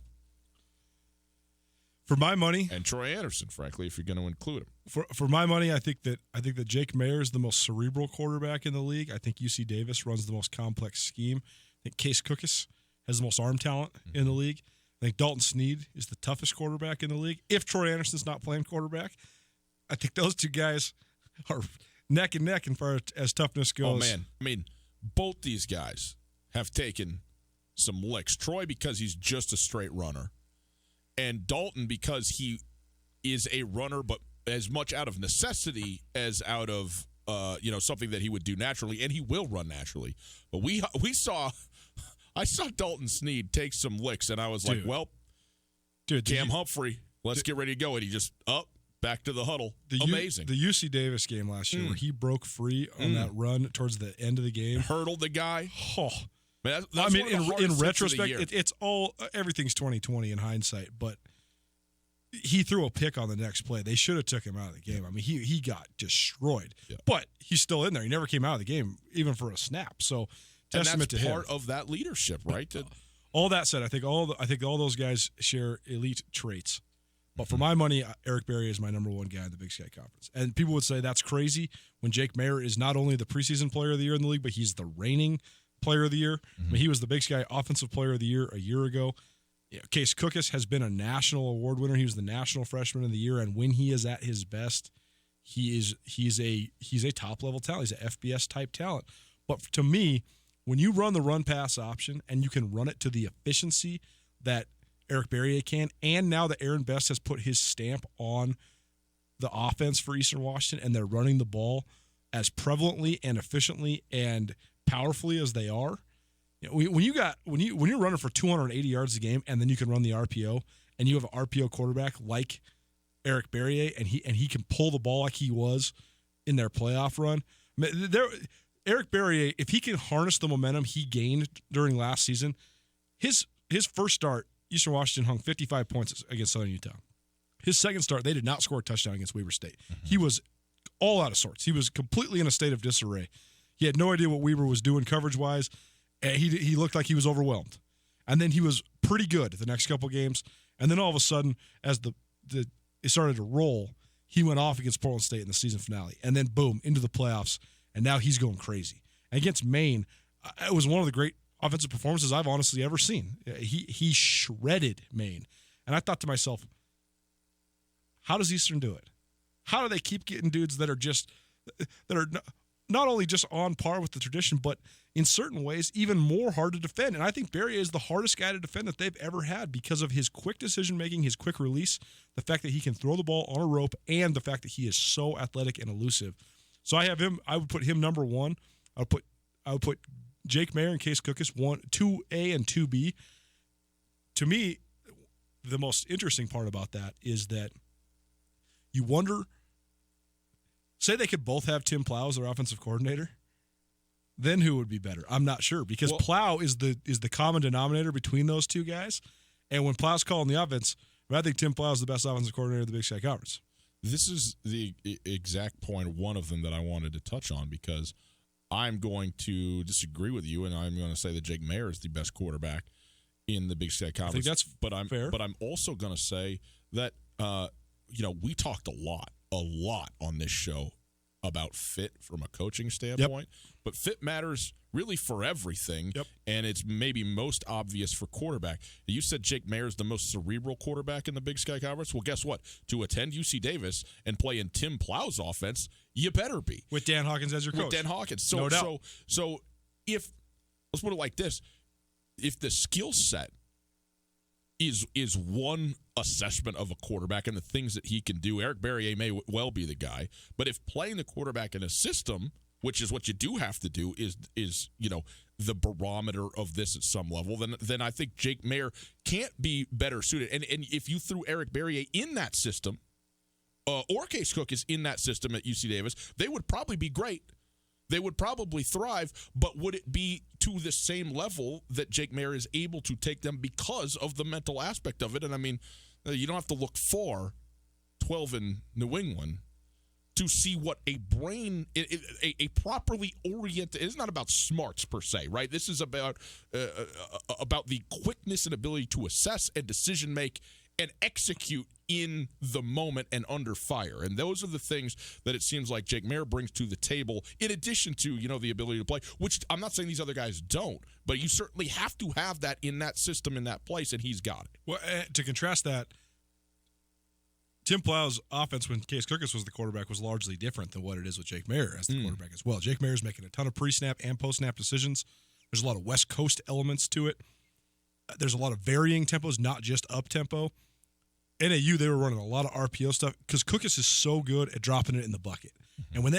For my money, and Troy Anderson, frankly, if you're going to include him. For my money, I think that Jake Mayer is the most cerebral quarterback in the league. I think UC Davis runs the most complex scheme. I think Case Cookus has the most arm talent in the league. I think Dalton Sneed is the toughest quarterback in the league. If Troy Anderson's not playing quarterback, I think those two guys are neck and neck as far as toughness goes. Oh, man. Both these guys have taken some licks. Troy because he's just a straight runner. And Dalton because he is a runner, but as much out of necessity as out of something that he would do naturally, and he will run naturally. But I saw Dalton Sneed take some licks, and I was like, Cam Humphrey, let's get ready to go. And he just back to the huddle. Amazing. The UC Davis game last year where he broke free on that run towards the end of the game. Hurdled the guy. Oh. Man, that's in retrospect, it's all everything's 20/20 in hindsight. But he threw a pick on the next play. They should have took him out of the game. He got destroyed. Yeah. But he's still in there. He never came out of the game, even for a snap. So testament to him. And that's part of that leadership, right? All that said, I think all those guys share elite traits. But for my money, Eric Barrier is my number one guy in the Big Sky Conference. And people would say that's crazy when Jake Mayer is not only the preseason player of the year in the league, but he's the reigning player of the year. He was the Big Sky Offensive Player of the Year a year ago. Case Cookus has been a national award winner. He was the National Freshman of the Year, and when he is at his best, he's a top level talent. He's an FBS type talent. But to me, when you run the run pass option and you can run it to the efficiency that Eric Barrier can, and now that Aaron Best has put his stamp on the offense for Eastern Washington, and they're running the ball as prevalently and efficiently and powerfully as they are, when you're running for 280 yards a game, and then you can run the RPO, and you have an RPO quarterback like Eric Barrier, and he can pull the ball like he was in their playoff run. Eric Barrier, if he can harness the momentum he gained during last season, his first start, Eastern Washington hung 55 points against Southern Utah. His second start, they did not score a touchdown against Weber State. He was all out of sorts. He was completely in a state of disarray. He had no idea what Weber was doing coverage-wise. He looked like he was overwhelmed. And then he was pretty good the next couple games. And then all of a sudden, as it started to roll, he went off against Portland State in the season finale. And then, boom, into the playoffs. And now he's going crazy. And against Maine, it was one of the great offensive performances I've honestly ever seen. He shredded Maine. And I thought to myself, how does Eastern do it? How do they keep getting dudes that are not only just on par with the tradition, but in certain ways even more hard to defend? And I think Barrier is the hardest guy to defend that they've ever had because of his quick decision-making, his quick release, the fact that he can throw the ball on a rope, and the fact that he is so athletic and elusive. So I would put him number one. I would put Jake Mayer and Case Cookus 2A and 2B. to me, the most interesting part about that is that you wonder, say they could both have Tim Plow as their offensive coordinator, then who would be better? I'm not sure, because Plow is the common denominator between those two guys. And when Plow's calling the offense, I think Tim Plow is the best offensive coordinator of the Big Sky Conference. This is the exact point, one of them, that I wanted to touch on, because I'm going to disagree with you, and I'm going to say that Jake Mayer is the best quarterback in the Big Sky Conference. I think that's fair. But I'm also going to say that we talked a lot on this show about fit from a coaching standpoint, but fit matters really for everything, and it's maybe most obvious for quarterback. You said Jake Mayer is the most cerebral quarterback in the Big Sky Conference. Well, guess what? To attend UC Davis and play in Tim Plow's offense, you better be. With Dan Hawkins as your coach. With Dan Hawkins. No doubt. So if, let's put it like this, if the skill set is one assessment of a quarterback and the things that he can do, Eric Barriere may well be the guy. But if playing the quarterback in a system, which is what you do have to do, is the barometer of this at some level, then I think Jake Mayer can't be better suited. And if you threw Eric Barriere in that system, or Case Cook is in that system at UC Davis, they would probably be great. They would probably thrive, but would it be to the same level that Jake Mayer is able to take them because of the mental aspect of it? And I mean, you don't have to look far, 12 in New England, to see what a brain, a properly oriented, it's not about smarts per se, right? This is about the quickness and ability to assess and decision make and execute in the moment and under fire. And those are the things that it seems like Jake Mayer brings to the table, in addition to, the ability to play, which I'm not saying these other guys don't, but you certainly have to have that in that system, in that place, and he's got it. Well, to contrast that, Tim Plow's offense when Case Cook was the quarterback was largely different than what it is with Jake Mayer as the quarterback as well. Jake Mayer's making a ton of pre-snap and post-snap decisions. There's a lot of West Coast elements to it. There's a lot of varying tempos, not just up-tempo. NAU, they were running a lot of RPO stuff because Cookus is so good at dropping it in the bucket. And when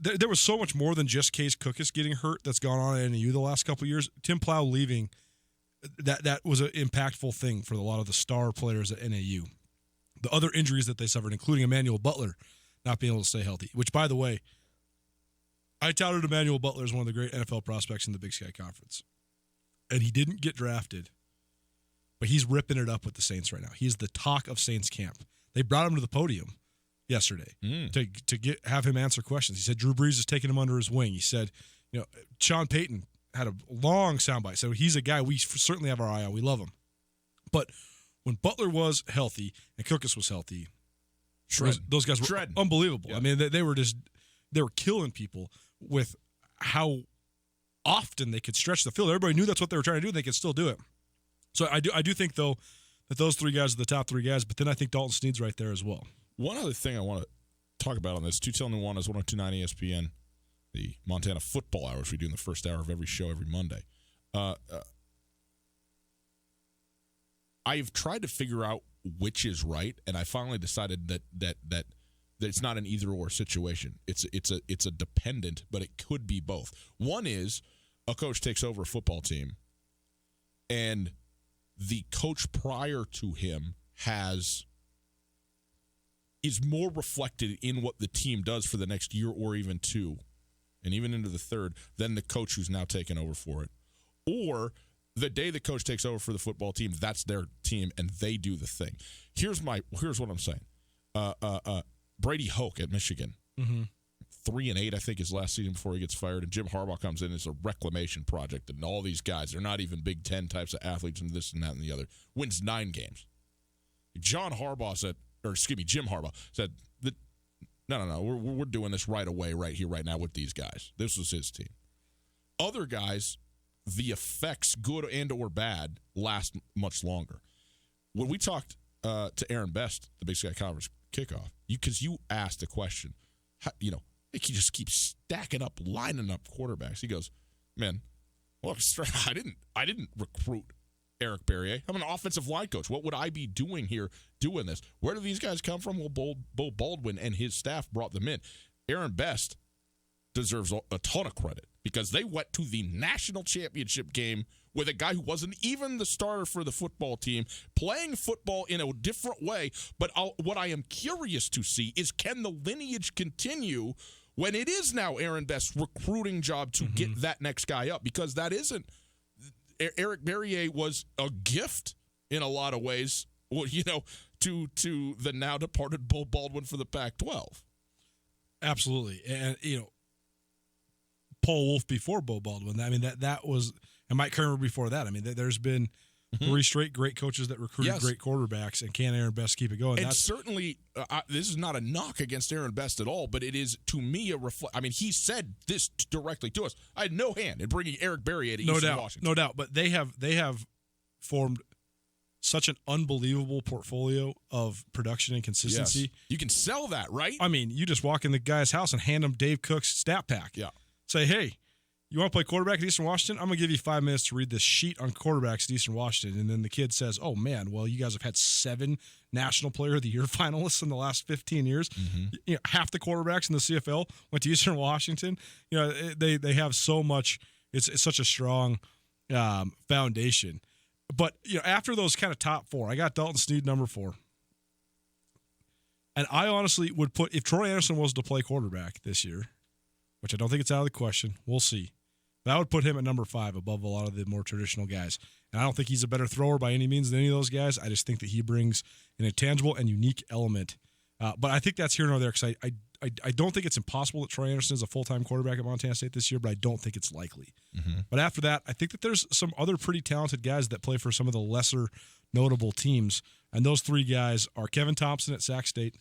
there was so much more than just Case Cookus getting hurt that's gone on at NAU the last couple of years. Tim Plow leaving, that was an impactful thing for a lot of the star players at NAU. The other injuries that they suffered, including Emmanuel Butler not being able to stay healthy, which, by the way, I touted Emmanuel Butler as one of the great NFL prospects in the Big Sky Conference. And he didn't get drafted, but he's ripping it up with the Saints right now. He's the talk of Saints camp. They brought him to the podium yesterday to have him answer questions. He said Drew Brees is taking him under his wing. He said, Sean Payton had a long soundbite. So he's a guy we certainly have our eye on. We love him. But when Butler was healthy and Cookus was healthy, those guys were unbelievable. Yeah. I mean, they were killing people with how often they could stretch the field. Everybody knew that's what they were trying to do, and they could still do it. So I do think, though, that those three guys are the top three guys, but then I think Dalton Snead's right there as well. One other thing I want to talk about on this, 210 is 102.9 ESPN, the Montana Football Hour, which we do in the first hour of every show every Monday. I've tried to figure out which is right, and I finally decided that it's not an either-or situation. It's a dependent, but it could be both. One is a coach takes over a football team, and the coach prior to him is more reflected in what the team does for the next year or even two, and even into the third, than the coach who's now taken over for it. Or the day the coach takes over for the football team, that's their team, and they do the thing. Here's what I'm saying. Brady Hoke at Michigan, 3-8, I think, his last season before he gets fired, and Jim Harbaugh comes in as a reclamation project, and all these guys, they're not even Big Ten types of athletes and this and that and the other, wins 9 games. Jim Harbaugh said, no, we're doing this right away, right here, right now with these guys. This was his team. Other guys, the effects, good and or bad, last much longer. When we talked to Aaron Best, the Big Sky Conference kickoff, because you asked the question, he just keeps stacking up, lining up quarterbacks. He goes, man, look, I didn't recruit Eric Barriere. I'm an offensive line coach. What would I be doing here doing this? Where do these guys come from? Well, Bo Baldwin and his staff brought them in. Aaron Best deserves a ton of credit because they went to the national championship game with a guy who wasn't even the starter for the football team, playing football in a different way. But what I am curious to see is, can the lineage continue when it is now Aaron Best's recruiting job to get that next guy up? Because that isn't. Eric Barriere was a gift in a lot of ways, to the now departed Beau Baldwin for the Pac-12. Absolutely. And, Paul Wolf before Beau Baldwin. I mean, that was, and Mike Kramer before that. I mean, there's been 3 straight great coaches that recruited great quarterbacks, and can Aaron Best keep it going? And certainly, this is not a knock against Aaron Best at all, but it is, to me, a reflect. I mean, he said this directly to us. I had no hand in bringing Eric Barriere to Eastern Washington. No doubt. But they have formed such an unbelievable portfolio of production and consistency. Yes. You can sell that, right? I mean, you just walk in the guy's house and hand him Dave Cook's stat pack. Yeah. Say, hey, you want to play quarterback at Eastern Washington? I'm going to give you 5 minutes to read this sheet on quarterbacks at Eastern Washington. And then the kid says, oh, man, well, you guys have had 7 National Player of the Year finalists in the last 15 years. Half the quarterbacks in the CFL went to Eastern Washington. They have so much. It's such a strong foundation. But, after those kind of top 4, I got Dalton Snead number 4. And I honestly would put, if Troy Anderson was to play quarterback this year, which I don't think it's out of the question, we'll see, but I would put him at number 5 above a lot of the more traditional guys. And I don't think he's a better thrower by any means than any of those guys. I just think that he brings an intangible and unique element. But I think that's here nor there, because I don't think it's impossible that Troy Anderson is a full-time quarterback at Montana State this year, but I don't think it's likely. But after that, I think that there's some other pretty talented guys that play for some of the lesser notable teams, and those 3 guys are Kevin Thompson at Sac State.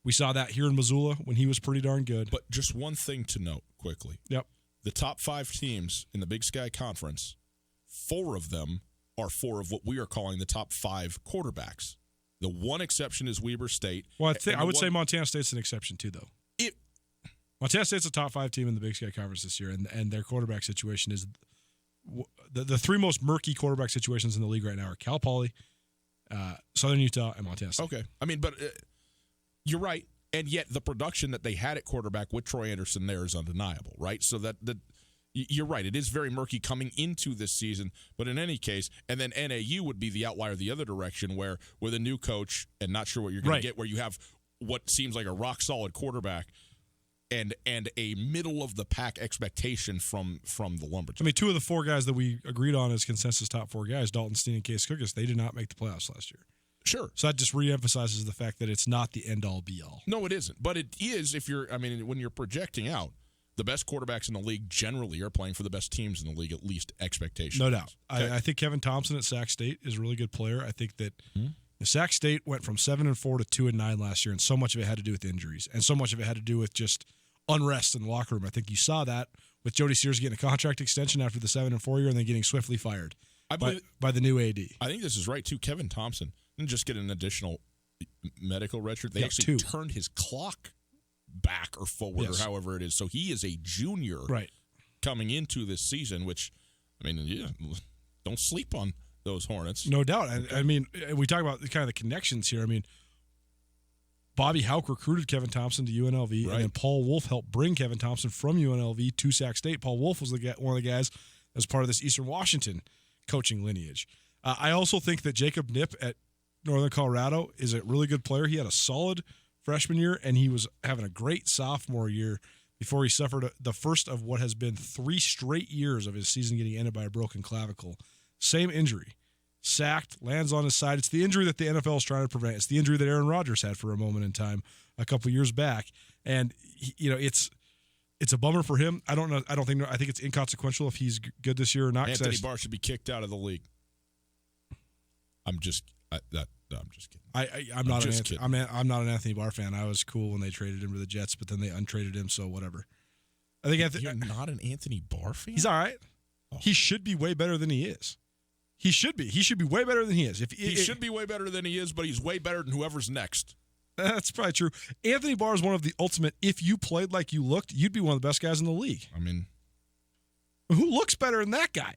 We saw that here in Missoula when he was pretty darn good. But just one thing to note quickly. Yep. The top 5 teams in the Big Sky Conference, 4 of them are 4 of what we are calling the top 5 quarterbacks. The one exception is Weber State. Well, I would say Montana State's an exception too, though. Montana State's a top 5 team in the Big Sky Conference this year, and their quarterback situation is the 3 most murky quarterback situations in the league right now are Cal Poly, Southern Utah, and Montana State. Okay. I mean, but you're right, and yet the production that they had at quarterback with Troy Anderson there is undeniable, right? So that you're right. It is very murky coming into this season, but in any case, and then NAU would be the outlier the other direction, where with a new coach and not sure what you're going to get, where you have what seems like a rock-solid quarterback and a middle-of-the-pack expectation from the Lumberjacks. I mean, 2 of the 4 guys that we agreed on as consensus top 4 guys, Dalton Steen and Case Cookus, they did not make the playoffs last year. Sure. So that just reemphasizes the fact that it's not the end-all, be-all. No, it isn't. But it is when you're projecting out, the best quarterbacks in the league generally are playing for the best teams in the league, at least expectations. No doubt. Okay. I think Kevin Thompson at Sac State is a really good player. I think that Sac State went from 7-4 to 2-9 last year, and so much of it had to do with injuries, and so much of it had to do with just unrest in the locker room. I think you saw that with Jody Sears getting a contract extension after the 7-4 year and then getting swiftly fired by the new AD. I think this is right, too. Kevin Thompson didn't just get an additional medical redshirt. They actually turned his clock back or forward or however it is. So he is a junior coming into this season, which, I mean, don't sleep on those Hornets. No doubt. I mean, we talk about kind of the connections here. I mean, Bobby Hauck recruited Kevin Thompson to UNLV, and then Paul Wolf helped bring Kevin Thompson from UNLV to Sac State. Paul Wolf was one of the guys as part of this Eastern Washington coaching lineage. I also think that Jacob Knipp at Northern Colorado is a really good player. He had a solid freshman year, and he was having a great sophomore year before he suffered the first of what has been 3 straight years of his season getting ended by a broken clavicle. Same injury. Sacked, lands on his side. It's the injury that the NFL is trying to prevent. It's the injury that Aaron Rodgers had for a moment in time a couple years back. And, it's a bummer for him. I think it's inconsequential if he's good this year or not. Anthony Barr should be kicked out of the league. I'm just kidding. I'm not an Anthony Barr fan. I was cool when they traded him to the Jets, but then they untraded him, so whatever. I think you're not an Anthony Barr fan? He's all right. Oh. He should be way better than he is. He should be. He should be way better than he is. He should be way better than he is, but he's way better than whoever's next. That's probably true. Anthony Barr is one of the ultimate, if you played like you looked, you'd be one of the best guys in the league. I mean, who looks better than that guy?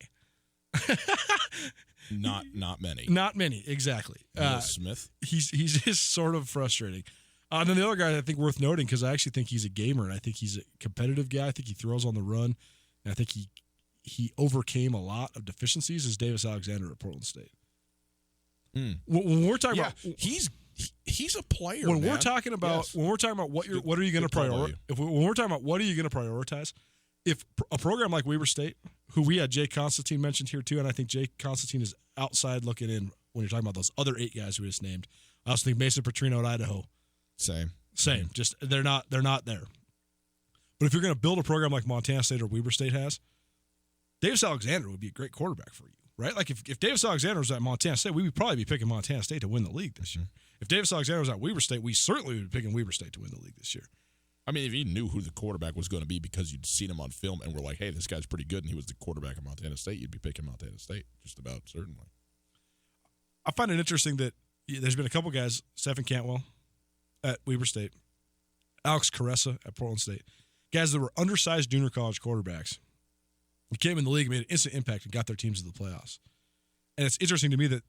Not many. Not many, exactly. Will Smith? He's just sort of frustrating. And then the other guy I think worth noting, because I actually think he's a gamer, and I think he's a competitive guy. I think he throws on the run. and I think he overcame a lot of deficiencies, is Davis Alexander at Portland State. When we're talking about he's a player. When we're talking about what are you going to prioritize? When we're talking about what are you going to prioritize? If a program like Weber State, who we had Jay Constantine mentioned here too, and I think Jay Constantine is outside looking in when you're talking about those other 8 guys we just named. I also think Mason Petrino at Idaho. Same. Just they're not there. But if you're going to build a program like Montana State or Weber State has, Davis Alexander would be a great quarterback for you, right? Like if Davis Alexander was at Montana State, we would probably be picking Montana State to win the league this year. If Davis Alexander was at Weber State, we certainly would be picking Weber State to win the league this year. I mean, if you knew who the quarterback was going to be because you'd seen him on film and were like, hey, this guy's pretty good, and he was the quarterback of Montana State, you'd be picking Montana State, just about certainly. I find it interesting that there's been a couple guys, Stephen Cantwell at Weber State, Alex Caressa at Portland State, guys that were undersized junior college quarterbacks who came in the league, made an instant impact, and got their teams to the playoffs. And it's interesting to me that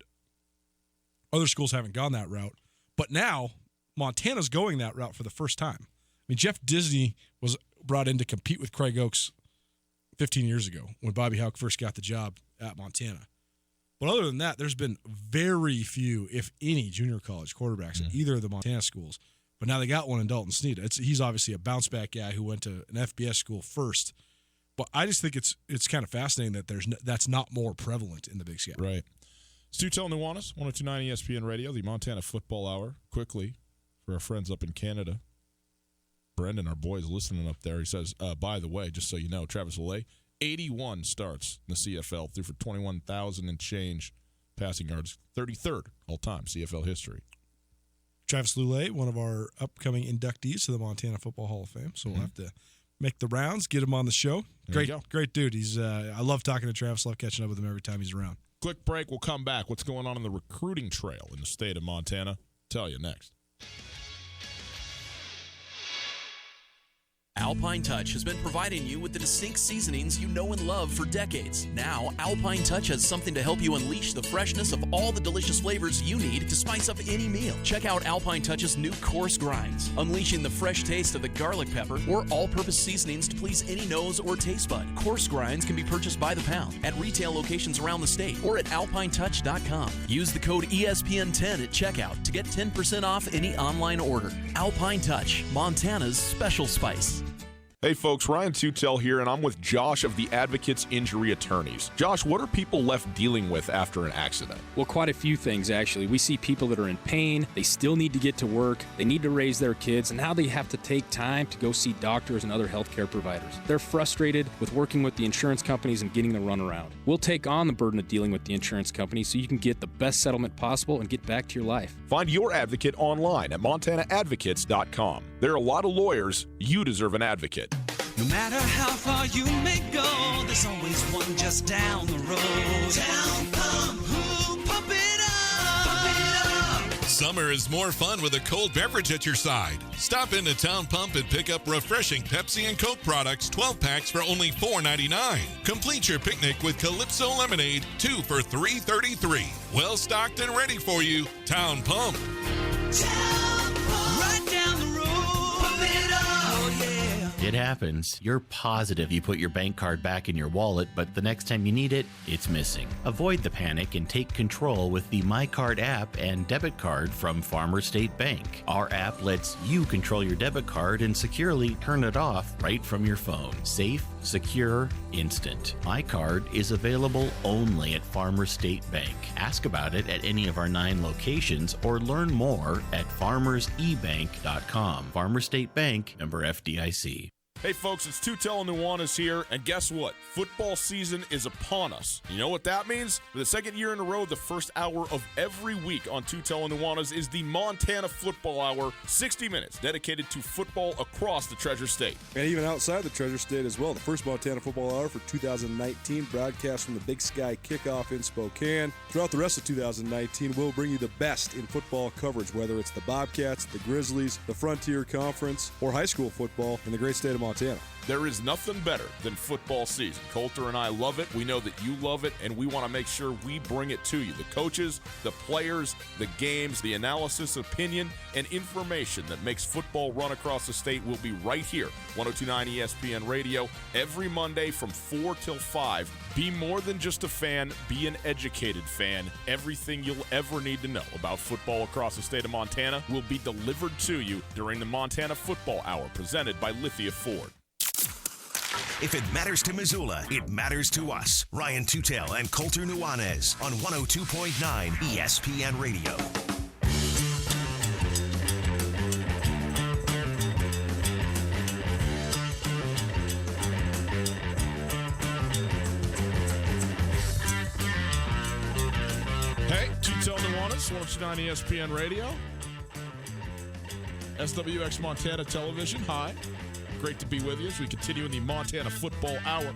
other schools haven't gone that route, but now Montana's going that route for the first time. I mean, Jeff Disney was brought in to compete with Craig Oaks 15 years ago when Bobby Hauck first got the job at Montana. But other than that, there's been very few, if any, junior college quarterbacks at either of the Montana schools. But now they got one in Dalton Sneed. He's obviously a bounce-back guy who went to an FBS school first. But I just think it's kind of fascinating that that's not more prevalent in the Big Sky. Right. Stu Tell Nuanez, 102.9 ESPN Radio, the Montana Football Hour. Quickly, for our friends up in Canada, Brendan, our boy, is listening up there. He says, by the way, just so you know, Travis Lulay, 81 starts in the CFL, threw for 21,000 and change passing yards, 33rd all-time CFL history. Travis Lulay, one of our upcoming inductees to the Montana Football Hall of Fame, so we'll have to make the rounds, get him on the show. Great dude. He's I love talking to Travis, love catching up with him every time he's around. Quick break, we'll come back. What's going on in the recruiting trail in the state of Montana? Tell you next. Alpine Touch has been providing you with the distinct seasonings you know and love for decades. Now, Alpine Touch has something to help you unleash the freshness of all the delicious flavors you need to spice up any meal. Check out Alpine Touch's new coarse grinds, unleashing the fresh taste of the garlic pepper or all-purpose seasonings to please any nose or taste bud. Coarse grinds can be purchased by the pound at retail locations around the state or at alpinetouch.com. Use the code ESPN10 at checkout to get 10% off any online order. Alpine Touch, Montana's special spice. Hey folks, Ryan Tutel here, and I'm with Josh of the Advocates Injury Attorneys. Josh, what are people left dealing with after an accident? Well, quite a few things, actually. We see people that are in pain, they still need to get to work, they need to raise their kids, and now they have to take time to go see doctors and other healthcare providers. They're frustrated with working with the insurance companies and getting the runaround. We'll take on the burden of dealing with the insurance companies so you can get the best settlement possible and get back to your life. Find your advocate online at montanaadvocates.com. There are a lot of lawyers. You deserve an advocate. No matter how far you may go, there's always one just down the road. Town Pump, ooh, pump it up, pump it up. Summer is more fun with a cold beverage at your side. Stop into Town Pump and pick up refreshing Pepsi and Coke products, 12 packs for only $4.99. Complete your picnic with Calypso Lemonade, 2 for $3.33. Well stocked and ready for you. Town Pump. Town Pump, right down the road. Pump it up, oh yeah. It happens. You're positive you put your bank card back in your wallet, but the next time you need it, it's missing. Avoid the panic and take control with the MyCard app and debit card from Farmers State Bank. Our app lets you control your debit card and securely turn it off right from your phone. Safe, secure, instant. MyCard is available only at Farmers State Bank. Ask about it at any of our 9 locations or learn more at farmersebank.com. Farmers State Bank, member FDIC. Hey folks, it's Tutel Nuanez here, and guess what? Football season is upon us. You know what that means? For the second year in a row, the first hour of every week on Tutel Nuanez is the Montana Football Hour, 60 minutes dedicated to football across the Treasure State. And even outside the Treasure State as well. The first Montana Football Hour for 2019 broadcast from the Big Sky Kickoff in Spokane. Throughout the rest of 2019, we'll bring you the best in football coverage, whether it's the Bobcats, the Grizzlies, the Frontier Conference, or high school football in the great state of Montana. There is nothing better than football season. Coulter and I love it. We know that you love it, and we want to make sure we bring it to you. The coaches, the players, the games, the analysis, opinion, and information that makes football run across the state will be right here. 102.9 ESPN Radio every Monday from 4 till 5. Be more than just a fan. Be an educated fan. Everything you'll ever need to know about football across the state of Montana will be delivered to you during the Montana Football Hour presented by Lithia Ford. If it matters to Missoula, it matters to us. Ryan Tutel and Coulter Nuanez on 102.9 ESPN Radio. Hey, Tutel Nuanez, 102.9 ESPN Radio. SWX Montana Television, hi. Great to be with you as we continue in the Montana Football Hour.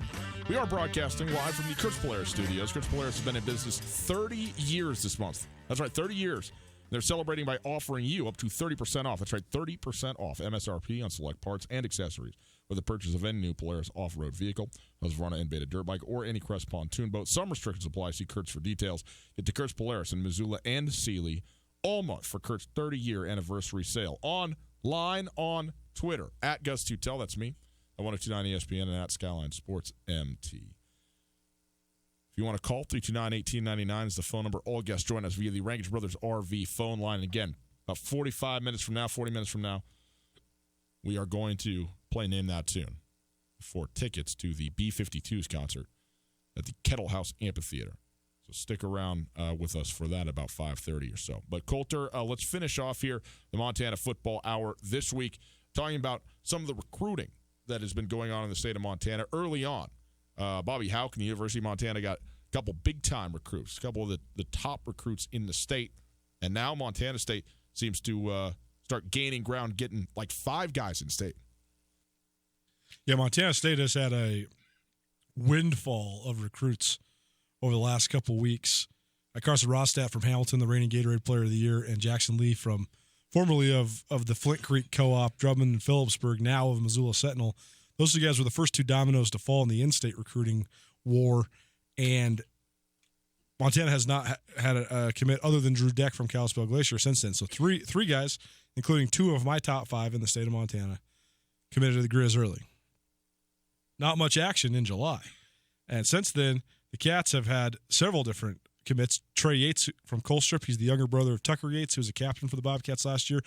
We are broadcasting live from the Kurtz Polaris studios. Kurtz Polaris has been in business 30 years this month. That's right, 30 years. They're celebrating by offering you up to 30% off. That's right, 30% off MSRP on select parts and accessories with the purchase of any new Polaris off-road vehicle, Husqvarna and Beta dirt bike, or any Crest pontoon boat. Some restrictions apply. See Kurtz for details. Get to Kurtz Polaris in Missoula and Sealy all month for Kurt's 30-year anniversary sale. Online on Twitter, at Gus Tutel, that's me, at 102.9 ESPN and at Skyline Sports MT. If you want to call, 329-1899 is the phone number. All guests join us via the Rankage Brothers RV phone line. Again, about 40 minutes from now, we are going to play Name That Tune for tickets to the B-52s concert at the Kettle House Amphitheater. So stick around with us for that about 5:30 or so. But Coulter, let's finish off here the Montana Football Hour this week, talking about some of the recruiting that has been going on in the state of Montana early on. Bobby Houck and the University of Montana got a couple big-time recruits, a couple of the top recruits in the state. And now Montana State seems to start gaining ground, getting like 5 guys in state. Yeah, Montana State has had a windfall of recruits over the last couple of weeks. Carson Rostat from Hamilton, the reigning Gatorade Player of the Year, and Jackson Lee from formerly of the Flint Creek Co-op, Drummond and Phillipsburg, now of Missoula Sentinel. Those 2 guys were the first 2 dominoes to fall in the in-state recruiting war, and Montana has not had a commit other than Drew Deck from Kalispell Glacier since then. So three guys, including 2 of my top 5 in the state of Montana, committed to the Grizz early. Not much action in July. And since then, the Cats have had several different commits. Trey Yates from Colstrip, he's the younger brother of Tucker Yates, who was a captain for the Bobcats last year.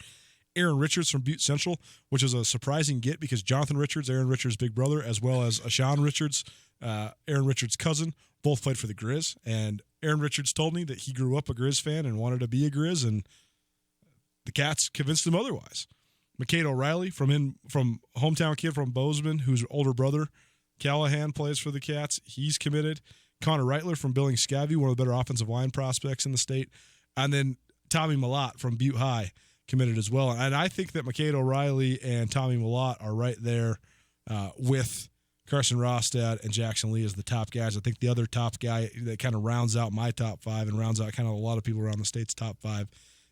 Aaron Richards from Butte Central, which is a surprising get because Jonathan Richards, Aaron Richards' big brother, as well as Ashawn Richards, Aaron Richards' cousin, both played for the Grizz. And Aaron Richards told me that he grew up a Grizz fan and wanted to be a Grizz, and the Cats convinced him otherwise. McCade O'Reilly from hometown kid from Bozeman, whose older brother Callahan plays for the Cats. He's committed. Connor Reitler from Billings Scivey, one of the better offensive line prospects in the state. And then Tommy Malott from Butte High committed as well. And I think that McCade O'Reilly and Tommy Malott are right there with Carson Rostad and Jackson Lee as the top guys. I think the other top guy that kind of rounds out my top 5 and rounds out kind of a lot of people around the state's top 5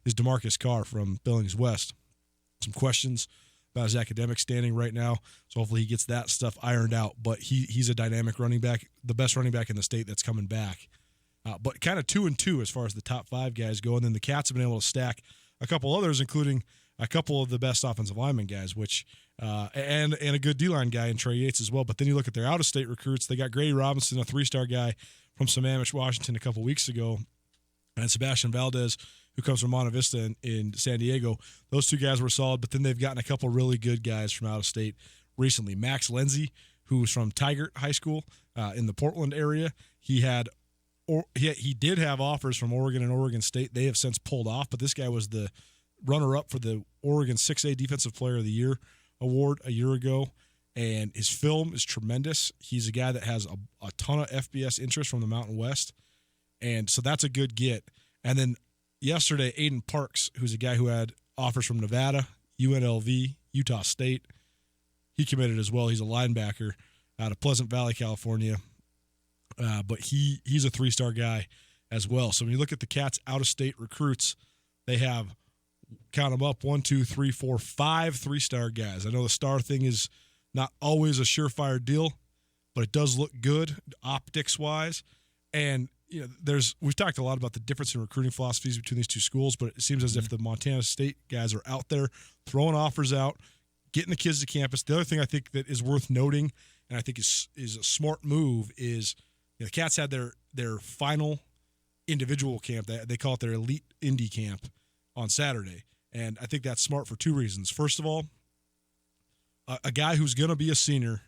is DeMarcus Carr from Billings West. Some questions about his academic standing right now, so hopefully he gets that stuff ironed out. But he's a dynamic running back, the best running back in the state that's coming back. But kind of 2-2 as far as the top 5 guys go. And then the Cats have been able to stack a couple others, including a couple of the best offensive lineman guys, which and a good D-line guy in Trey Yates as well. But then you look at their out-of-state recruits. They got Grady Robinson, a 3-star guy from Sammamish, Washington, a couple weeks ago, and Sebastian Valdez, who comes from Monte Vista in San Diego. Those 2 guys were solid, but then they've gotten a couple really good guys from out of state recently. Max Lindsay, who's from Tigert High School in the Portland area. He did have offers from Oregon and Oregon State. They have since pulled off, but this guy was the runner-up for the Oregon 6A Defensive Player of the Year award a year ago, and his film is tremendous. He's a guy that has a ton of FBS interest from the Mountain West, and so that's a good get. And then yesterday, Aiden Parks, who's a guy who had offers from Nevada, UNLV, Utah State, he committed as well. He's a linebacker out of Pleasant Valley, California, but he's a 3-star guy as well. So when you look at the Cats out-of-state recruits, they have, count them up, 1, 2, 3, 4, 5 3-star guys. I know the star thing is Not always a surefire deal, but it does look good optics-wise. And we've talked a lot about the difference in recruiting philosophies between these two schools, but it seems as if the Montana State guys are out there throwing offers out, getting the kids to campus. The other thing I think that is worth noting, and I think is a smart move, is the Cats had their final individual camp. They call it their Elite Indy Camp on Saturday. And I think that's smart for two reasons. First of all, a guy who's going to be a senior,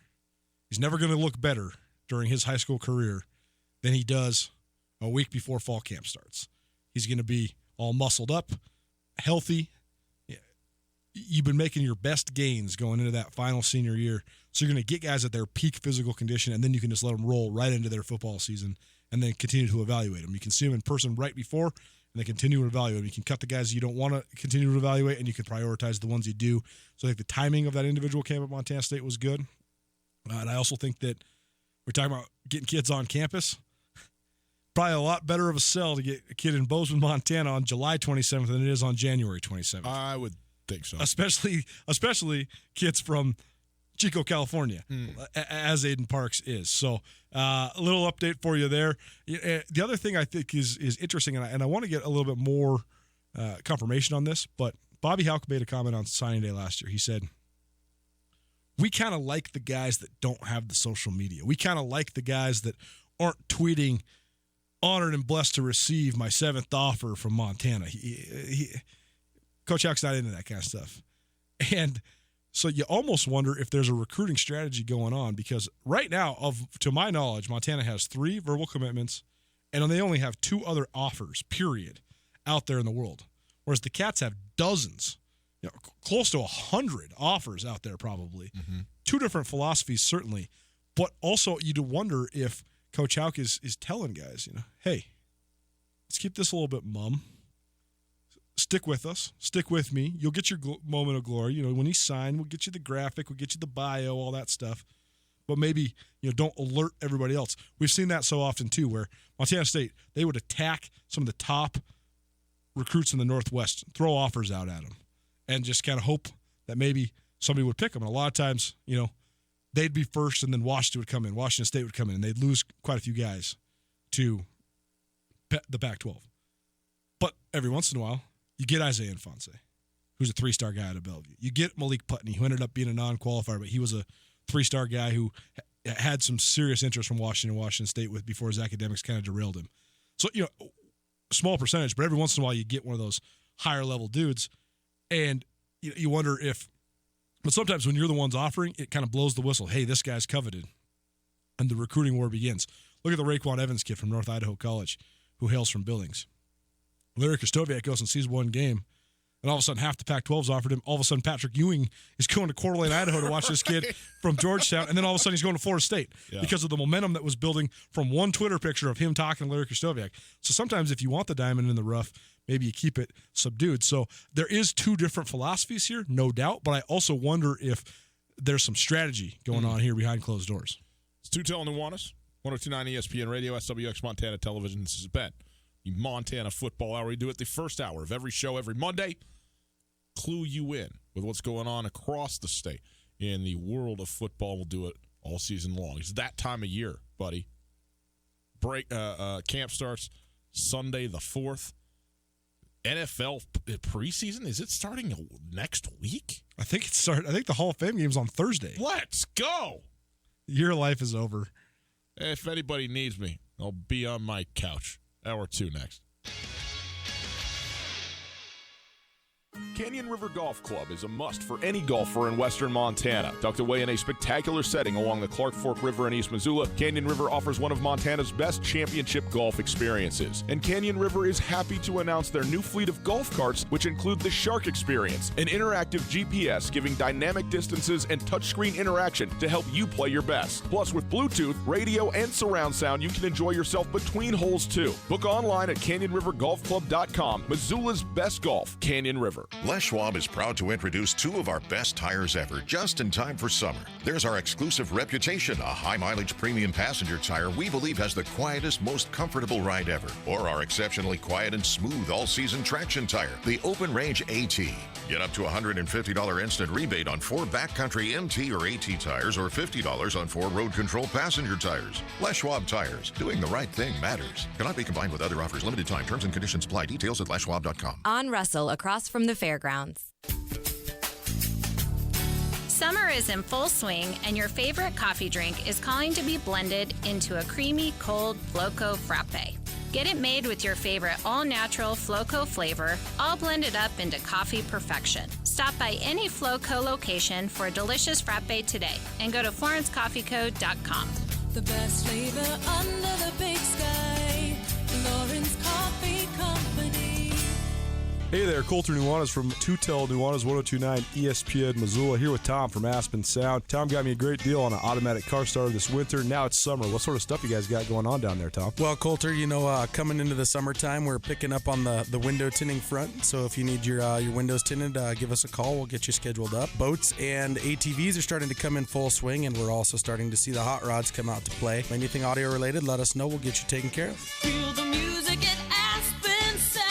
he's never going to look better during his high school career than he does a week before fall camp starts. He's going to be all muscled up, healthy. You've been making your best gains going into that final senior year. So you're going to get guys at their peak physical condition, and then you can just let them roll right into their football season and then continue to evaluate them. You can see them in person right before, and then continue to evaluate them. You can cut the guys you don't want to continue to evaluate, and you can prioritize the ones you do. So I think the timing of that individual camp at Montana State was good. And I also think that we're talking about getting kids on campus. Probably a lot better of a sell to get a kid in Bozeman, Montana on July 27th than it is on January 27th. I would think so. Especially kids from Chico, California, as Aiden Parks is. So a little update for you there. The other thing I think is interesting, and I want to get a little bit more confirmation on this, but Bobby Hauck made a comment on signing day last year. He said, we kind of like the guys that don't have the social media. We kind of like the guys that aren't tweeting, honored and blessed to receive my 7th offer from Montana. Coach Hauck's not into that kind of stuff. And so you almost wonder if there's a recruiting strategy going on, because right now, to my knowledge, Montana has 3 verbal commitments, and they only have 2 other offers, period, out there in the world. Whereas the Cats have dozens, close to 100 offers out there probably. Mm-hmm. 2 different philosophies, certainly. But also you do wonder if Coach Hauck is telling guys, hey, let's keep this a little bit mum. Stick with us. Stick with me. You'll get your moment of glory. When you sign, we'll get you the graphic, we'll get you the bio, all that stuff. But maybe, don't alert everybody else. We've seen that so often, too, where Montana State, they would attack some of the top recruits in the Northwest, throw offers out at them, and just kind of hope that maybe somebody would pick them. And a lot of times, they'd be first, and then Washington State would come in, and they'd lose quite a few guys to the Pac-12. But every once in a while, you get Isaiah Infante, who's a 3-star guy out of Bellevue. You get Malik Putney, who ended up being a non-qualifier, but he was a 3-star guy who had some serious interest from Washington State before his academics kind of derailed him. So, small percentage, but every once in a while you get one of those higher-level dudes, and you wonder if – but sometimes when you're the ones offering, it kind of blows the whistle. Hey, this guy's coveted, and the recruiting war begins. Look at the Raekwon Evans kid from North Idaho College who hails from Billings. Larry Kristoviak goes and sees one game, and all of a sudden half the Pac-12's offered him. All of a sudden Patrick Ewing is going to Coeur d'Alene, Idaho to watch this kid from Georgetown, and then all of a sudden he's going to Florida State because of the momentum that was building from one Twitter picture of him talking to Larry Kristoviak. So sometimes if you want the diamond in the rough, maybe you keep it subdued. So there is 2 different philosophies here, no doubt, but I also wonder if there's some strategy going on here behind closed doors. It's Tutel Nuanez, 102.9 ESPN Radio, SWX Montana Television. This is Ben. The Montana Football Hour. We do it the first hour of every show every Monday. Clue you in with what's going on across the state in the world of football. We'll do it all season long. It's that time of year, buddy. Camp starts Sunday the 4th. NFL preseason, is it starting next week? I think the Hall of Fame game's on Thursday. Let's go. Your life is over. If anybody needs me, I'll be on my couch. Hour 2 next. Canyon River Golf Club is a must for any golfer in western Montana. Tucked away in a spectacular setting along the Clark Fork River in East Missoula, Canyon River offers one of Montana's best championship golf experiences. And Canyon River is happy to announce their new fleet of golf carts, which include the Shark Experience, an interactive GPS giving dynamic distances and touchscreen interaction to help you play your best. Plus, with Bluetooth, radio, and surround sound, you can enjoy yourself between holes too. Book online at CanyonRiverGolfClub.com. Missoula's best golf, Canyon River. Les Schwab is proud to introduce two of our best tires ever, just in time for summer. There's our exclusive Reputation, a high-mileage premium passenger tire we believe has the quietest, most comfortable ride ever. Or our exceptionally quiet and smooth all-season traction tire, the Open Range AT. Get up to $150 instant rebate on 4 backcountry MT or AT tires, or $50 on 4 road control passenger tires. Les Schwab Tires. Doing the right thing matters. Cannot be combined with other offers. Limited time. Terms and conditions apply. Details at leschwab.com. On Russell, across from the fairgrounds. Summer is in full swing, and your favorite coffee drink is calling to be blended into a creamy, cold Floco Frappe. Get it made with your favorite all-natural Floco flavor, all blended up into coffee perfection. Stop by any Floco location for a delicious frappe today, and go to FlorenceCoffeeCo.com. The best flavor under the big sky. Lawrence Coffee Company. Hey there, Colter Nuanez from Tutel Nuanez 1029 ESPN Missoula, here with Tom from Aspen Sound. Tom got me a great deal on an automatic car starter this winter. Now it's summer. What sort of stuff you guys got going on down there, Tom? Well, Colter, coming into the summertime, we're picking up on the window tinting front. So if you need your windows tinted, give us a call. We'll get you scheduled up. Boats and ATVs are starting to come in full swing, and we're also starting to see the hot rods come out to play. Anything audio related, let us know. We'll get you taken care of. Feel the music at Aspen Sound.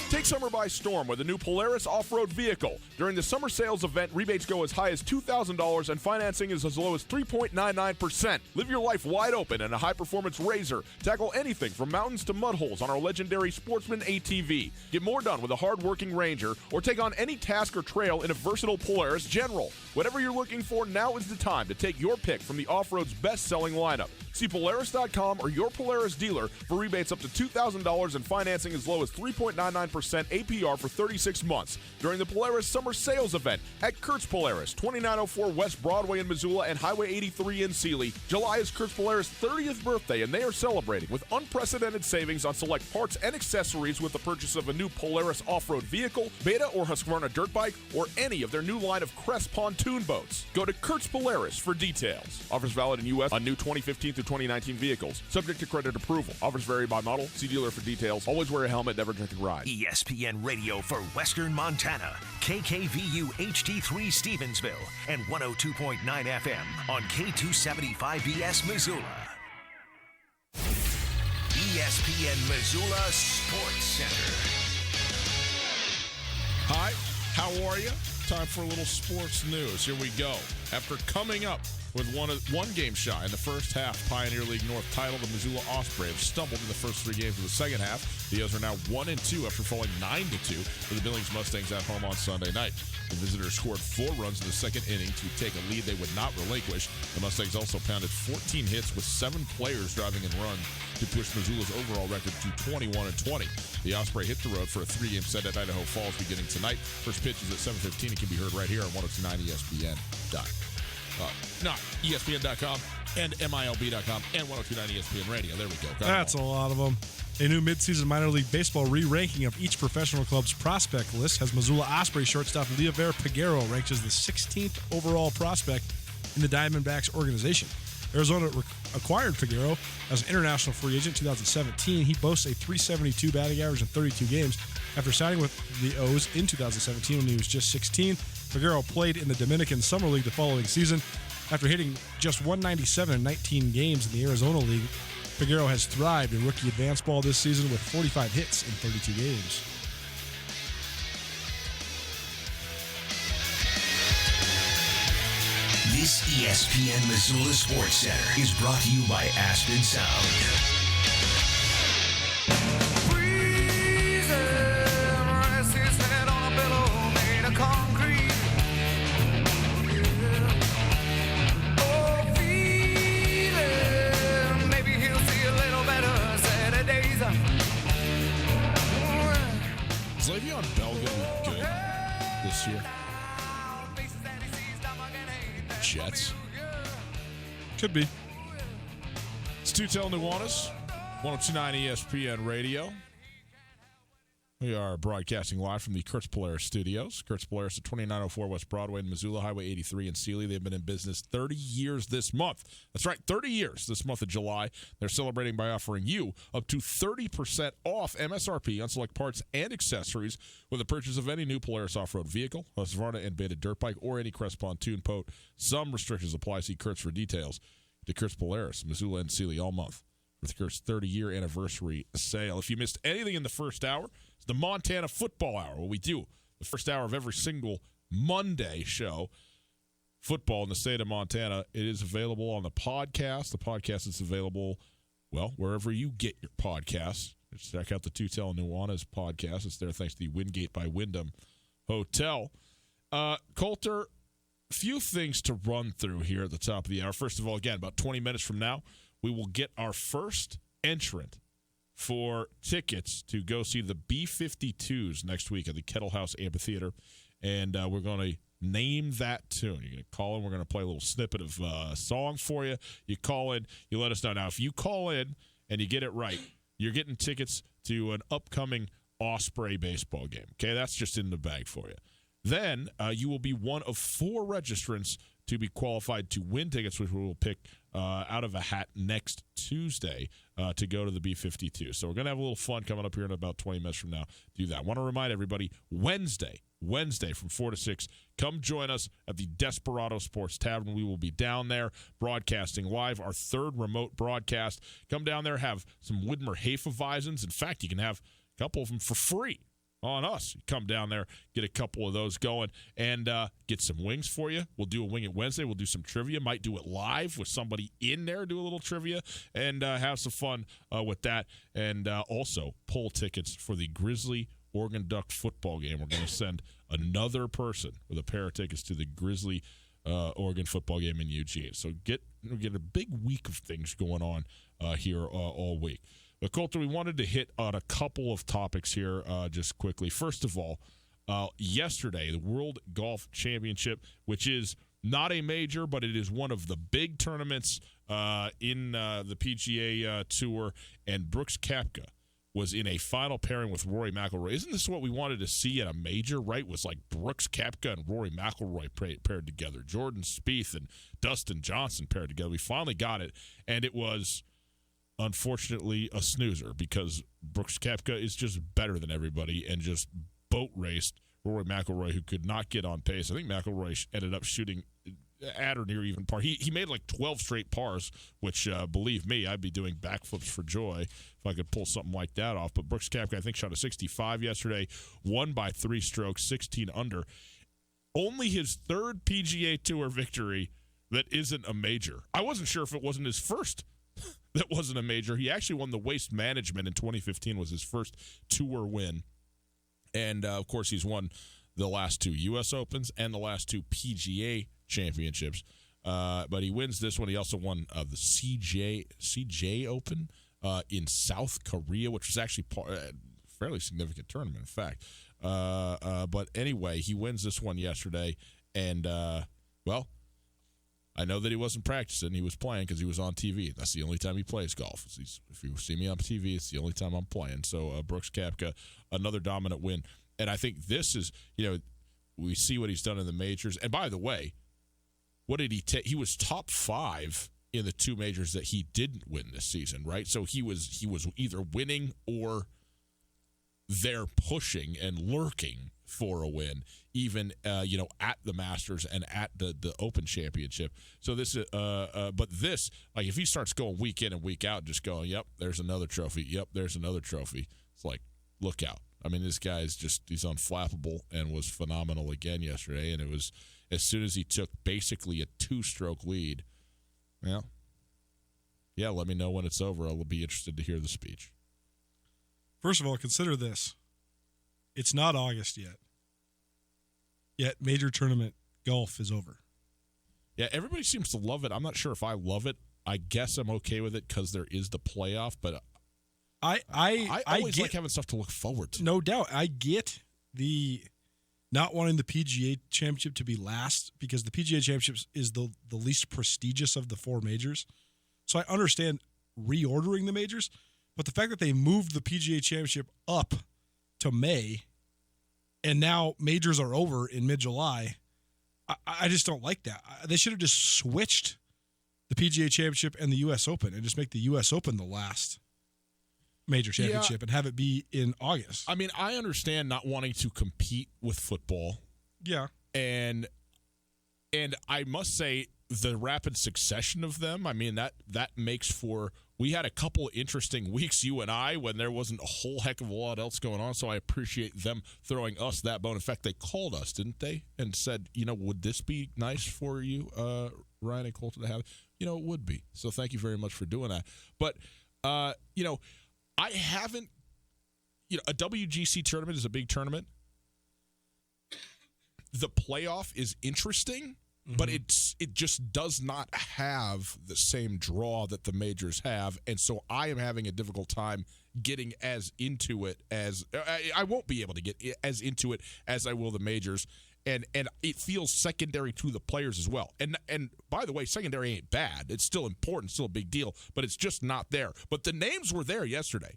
Take summer by storm with a new Polaris off-road vehicle. During the summer sales event, rebates go as high as $2,000 and financing is as low as 3.99%. Live your life wide open in a high-performance RZR. Tackle anything from mountains to mud holes on our legendary Sportsman ATV. Get more done with a hard-working Ranger, or take on any task or trail in a versatile Polaris General. Whatever you're looking for, now is the time to take your pick from the off-road's best-selling lineup. See Polaris.com or your Polaris dealer for rebates up to $2,000 and financing as low as 3.99% APR for 36 months during the Polaris Summer Sales Event at Kurtz Polaris, 2904 West Broadway in Missoula and Highway 83 in Sealy. July is Kurtz Polaris' 30th birthday, and they are celebrating with unprecedented savings on select parts and accessories with the purchase of a new Polaris off-road vehicle, Beta or Husqvarna dirt bike, or any of their new line of Crest pontoon boats. Go to Kurtz Polaris for details. Offers valid in U.S. on new 2015 through 2019 vehicles. Subject to credit approval. Offers vary by model. See dealer for details. Always wear a helmet, never drink and ride. ESPN Radio for Western Montana. KKVU HD3 Stevensville and 102.9 FM on K275BS Missoula. ESPN Missoula Sports Center. Hi, how are you? Time for a little sports news. Here we go. After coming up with one game shy in the first half Pioneer League North title, the Missoula Ospreys stumbled in the first 3 games of the second half. The O's are now 1-2 after falling 9-2 for the Billings Mustangs at home on Sunday night. The visitors scored 4 runs in the second inning to take a lead they would not relinquish. The Mustangs also pounded 14 hits with 7 players driving in runs to push Missoula's overall record to 21-20. The Osprey hit the road for a 3-game set at Idaho Falls beginning tonight. First pitch is at 7:15. It can be heard right here on 102.9 ESPN. Not ESPN.com and MILB.com and 102.9 ESPN Radio. There we go. That's a lot of them. A new midseason minor league baseball re-ranking of each professional club's prospect list has Missoula Osprey shortstop Leover Peguero ranked as the 16th overall prospect in the Diamondbacks organization. Arizona acquired Peguero as an international free agent in 2017. He boasts a .372 batting average in 32 games. After signing with the O's in 2017 when he was just 16, Peguero played in the Dominican Summer League the following season. After hitting just .197 in 19 games in the Arizona League, Peguero has thrived in rookie advanced ball this season with 45 hits in 32 games. This ESPN Missoula Sports Center is brought to you by Aspen Sound. Is Le'Veon Bell going to be good this year? Jets? Could be. It's Tutel Nuanez, 102.9 ESPN Radio. We are broadcasting live from the Kurtz Polaris studios. Kurtz Polaris at 2904 West Broadway in Missoula, Highway 83 in Sealy. They've been in business 30 years this month. That's right, 30 years this month of July. They're celebrating by offering you up to 30% off MSRP on select parts and accessories with the purchase of any new Polaris off-road vehicle, Husqvarna and Beta dirt bike, or any Crest pontoon boat. Some restrictions apply. See Kurtz for details. To Kurtz Polaris, Missoula and Sealy all month with Kurt's 30-year anniversary sale. If you missed anything in the first hour, it's the Montana Football Hour, what we do the first hour of every single Monday show. Football in the state of Montana. It is available on the podcast. The podcast is available, well, wherever you get your podcasts. Just check out the Tutel Nuanez podcast. It's there thanks to the Wingate by Wyndham Hotel. Coulter, few things to run through here at the top of the hour. First of all, again, about 20 minutes from now, we will get our first entrant for tickets to go see the B-52s next week at the Kettle House Amphitheater, and we're going to name that tune. You're going to call in. We're going to play a little snippet of a song for you. You call in. You let us know. Now, if you call in and you get it right, you're getting tickets to an upcoming Osprey baseball game. Okay, that's just in the bag for you. Then you will be one of 4 registrants to be qualified to win tickets, which we will pick out of a hat next Tuesday to go to the B-52. So we're going to have a little fun coming up here in about 20 minutes from now. Do that. I want to remind everybody, Wednesday from 4 to 6, come join us at the Desperado Sports Tavern. We will be down there broadcasting live, our 3rd remote broadcast. Come down there, have some Widmer Hefeweizens. In fact, you can have a couple of them for free on us. Come down there, get a couple of those going, and get some wings for you. We'll do a Wing It Wednesday. We'll do some trivia. Might do it live with somebody in there, do a little trivia, and have some fun with that. And also pull tickets for the Grizzly Oregon Duck football game. We're going to send another person with a pair of tickets to the Grizzly Oregon football game in Eugene. So get a big week of things going on here all week. But Coulter, we wanted to hit on a couple of topics here just quickly. First of all, yesterday, the World Golf Championship, which is not a major, but it is one of the big tournaments in the PGA Tour, and Brooks Koepka was in a final pairing with Rory McIlroy. Isn't this what we wanted to see at a major, right? Was like Brooks Koepka and Rory McIlroy paired together. Jordan Spieth and Dustin Johnson paired together. We finally got it, and it was unfortunately a snoozer because Brooks Koepka is just better than everybody and just boat raced Rory McIlroy, who could not get on pace. I think McIlroy ended up shooting at or near even par. He made like 12 straight pars, which, believe me, I'd be doing backflips for joy if I could pull something like that off. But Brooks Koepka, I think, shot a 65 yesterday, won by 3 strokes, 16 under. Only his 3rd PGA Tour victory that isn't a major. I wasn't sure if it wasn't his first that wasn't a major. He actually won the Waste Management in 2015, was his first tour win. And, of course, he's won the last 2 U.S. Opens and the last 2 PGA championships. But he wins this one. He also won the CJ Open in South Korea, which was actually a fairly significant tournament, in fact. But anyway, he wins this one yesterday. And, well, I know that he wasn't practicing. He was playing because he was on TV. That's the only time he plays golf. If you see me on TV, it's the only time I'm playing. So Brooks Koepka, another dominant win. And I think this is, we see what he's done in the majors. And by the way, what did he take? He was top 5 in the 2 majors that he didn't win this season, right? So he was either winning or there pushing and lurking for a win, even at the Masters and at the Open Championship. So this but this, like, if he starts going week in and week out, just going, yep, there's another trophy, yep, there's another trophy, it's like, look out. I mean, this guy's he's unflappable and was phenomenal again yesterday. And it was as soon as he took basically a 2-stroke lead. Well, yeah, let me know when it's over. I'll be interested to hear the speech. First of all, consider this. It's not August yet. Yet major tournament golf is over. Yeah, everybody seems to love it. I'm not sure if I love it. I guess I'm okay with it because there is the playoff, but I always like having stuff to look forward to. No doubt. I get the not wanting the PGA Championship to be last because the PGA Championship is the least prestigious of the 4 majors. So I understand reordering the majors, but the fact that they moved the PGA Championship up to May, and now majors are over in mid-July. I just don't like that. They should have just switched the PGA Championship and the U.S. Open and just make the U.S. Open the last major championship and have it be in August. I mean, I understand not wanting to compete with football. Yeah. And I must say, the rapid succession of them, I mean, that makes for – we had a couple of interesting weeks, you and I, when there wasn't a whole heck of a lot else going on, so I appreciate them throwing us that bone. In fact, they called us, didn't they, and said, would this be nice for you, Ryan and Colton, to have? It would be. So thank you very much for doing that. But, I haven't – a WGC tournament is a big tournament. The playoff is interesting. But it just does not have the same draw that the majors have, and so I am having a difficult time getting as into it as I won't be able to get as into it as I will the majors, and it feels secondary to the players as well. And by the way, secondary ain't bad; it's still important, still a big deal, but it's just not there. But the names were there yesterday.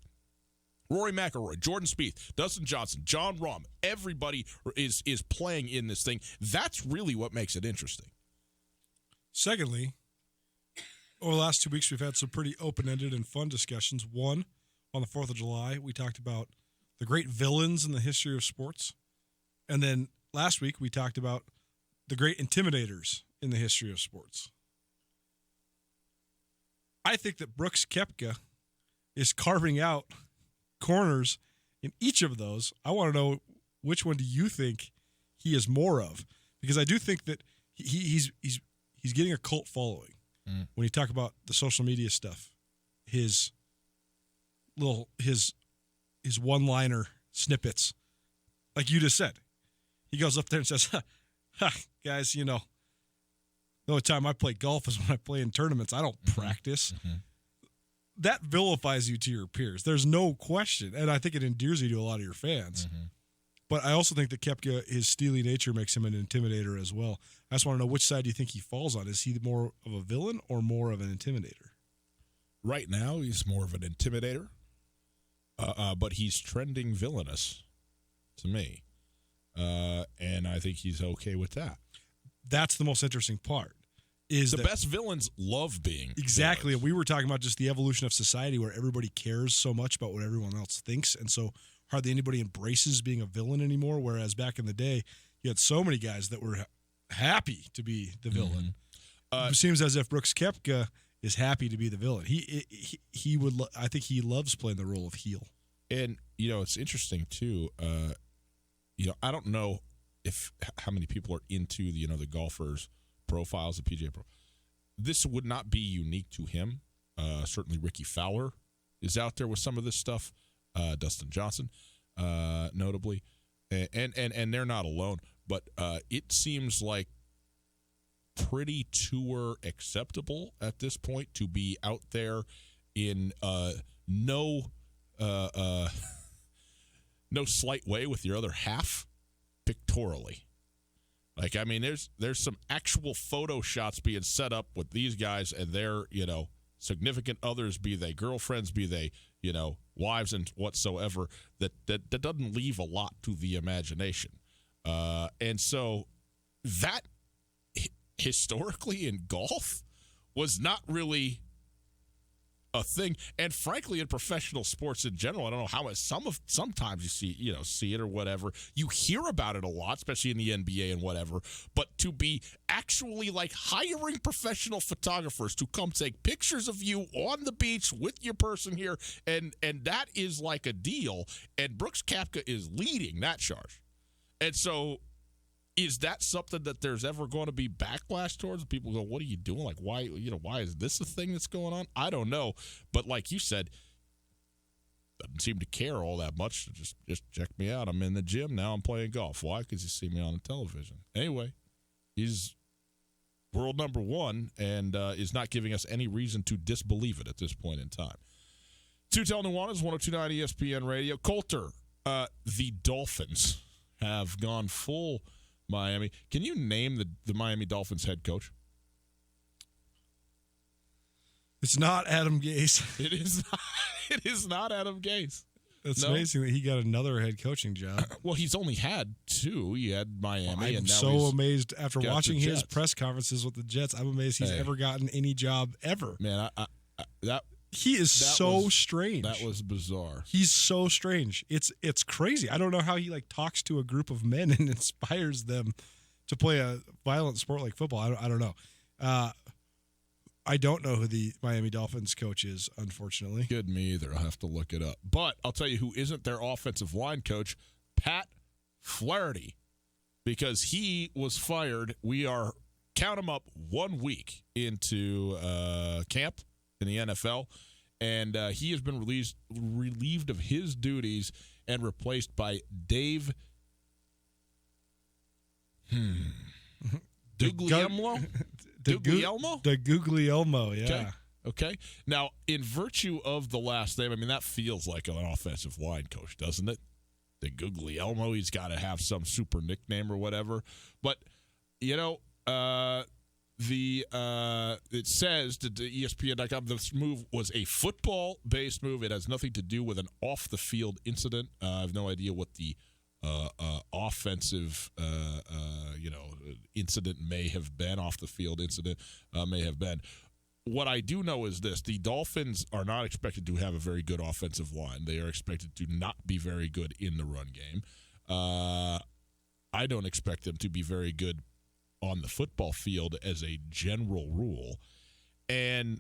Rory McIlroy, Jordan Spieth, Dustin Johnson, Jon Rahm, everybody is playing in this thing. That's really what makes it interesting. Secondly, over the last 2 weeks, we've had some pretty open-ended and fun discussions. One, on the 4th of July, we talked about the great villains in the history of sports. And then last week, we talked about the great intimidators in the history of sports. I think that Brooks Koepka is carving out corners in each of those. I want to know, which one do you think he is more of? Because I do think that he's getting a cult following. When you talk about the social media stuff, his one-liner snippets, like you just said, he goes up there and says, guys, the only time I play golf is when I play in tournaments. I don't practice. That vilifies you to your peers. There's no question. And I think it endears you to a lot of your fans. But I also think that Koepka, his steely nature makes him an intimidator as well. I just want to know, which side do you think he falls on? Is he more of a villain or more of an intimidator? Right now, he's more of an intimidator, but he's trending villainous to me. And I think he's okay with that. That's the most interesting part. Is the best villains love being exactly. villains. We were talking about just the evolution of society, where everybody cares so much about what everyone else thinks, and so hardly anybody embraces being a villain anymore. Whereas back in the day, you had so many guys that were happy to be the villain. It seems as if Brooks Koepka is happy to be the villain. He would. I think he loves playing the role of heel. And it's interesting too. I don't know how many people are into the golfers' profiles of PGA Pro. This would not be unique to him. Certainly Ricky Fowler is out there with some of this stuff. Dustin Johnson, notably. And they're not alone. But it seems like pretty tour acceptable at this point to be out there in no slight way with your other half pictorially. Like, I mean, there's some actual photo shots being set up with these guys and their, significant others, be they girlfriends, be they, wives and whatsoever, that doesn't leave a lot to the imagination. And so that historically in golf was not really a thing, and frankly in professional sports in general, I don't know how much sometimes you see it or whatever, you hear about it a lot, especially in the NBA and whatever, but to be actually like hiring professional photographers to come take pictures of you on the beach with your person here, and that is like a deal, and Brooks Koepka is leading that charge. And so is that something that there's ever going to be backlash towards? People go, what are you doing? Like, why is this a thing that's going on? I don't know. But like you said, doesn't seem to care all that much. Just check me out. I'm in the gym. Now I'm playing golf. Why? Because you see me on the television. Anyway, he's world number one and is not giving us any reason to disbelieve it at this point in time. Tutel Nuanez, 102.9 ESPN Radio. Coulter, the Dolphins have gone full Miami. Can you name the Miami Dolphins head coach? It's not Adam Gase. It is not Adam Gase. It's No. amazing that he got another head coaching job. Well, he's only had 2. He had Miami, I'm and now so he's amazed after got watching the his Jets. press conferences with the Jets. I'm amazed he's Hey. ever gotten any job ever. Man, He is that so was- strange. That was bizarre. He's so strange. It's crazy. I don't know how he talks to a group of men and inspires them to play a violent sport like football. I don't know. I don't know who the Miami Dolphins coach is, unfortunately. Good, me either. I'll have to look it up. But I'll tell you who isn't their offensive line coach, Pat Flaherty, because he was fired. We are, count him up, 1 week into camp in the NFL, and he has been relieved of his duties and replaced by Dave Guglielmo? Guglielmo? The Guglielmo, yeah. Okay. Now, in virtue of the last name, I mean, that feels like an offensive line coach, doesn't it? The Guglielmo, he's got to have some super nickname or whatever. But, you know, it says to ESPN.com this move was a football-based move. It has nothing to do with an off-the-field incident. I have no idea what the offensive incident may have been, off-the-field incident may have been. What I do know is this: the Dolphins are not expected to have a very good offensive line. They are expected to not be very good in the run game. I don't expect them to be very good on the football field as a general rule. And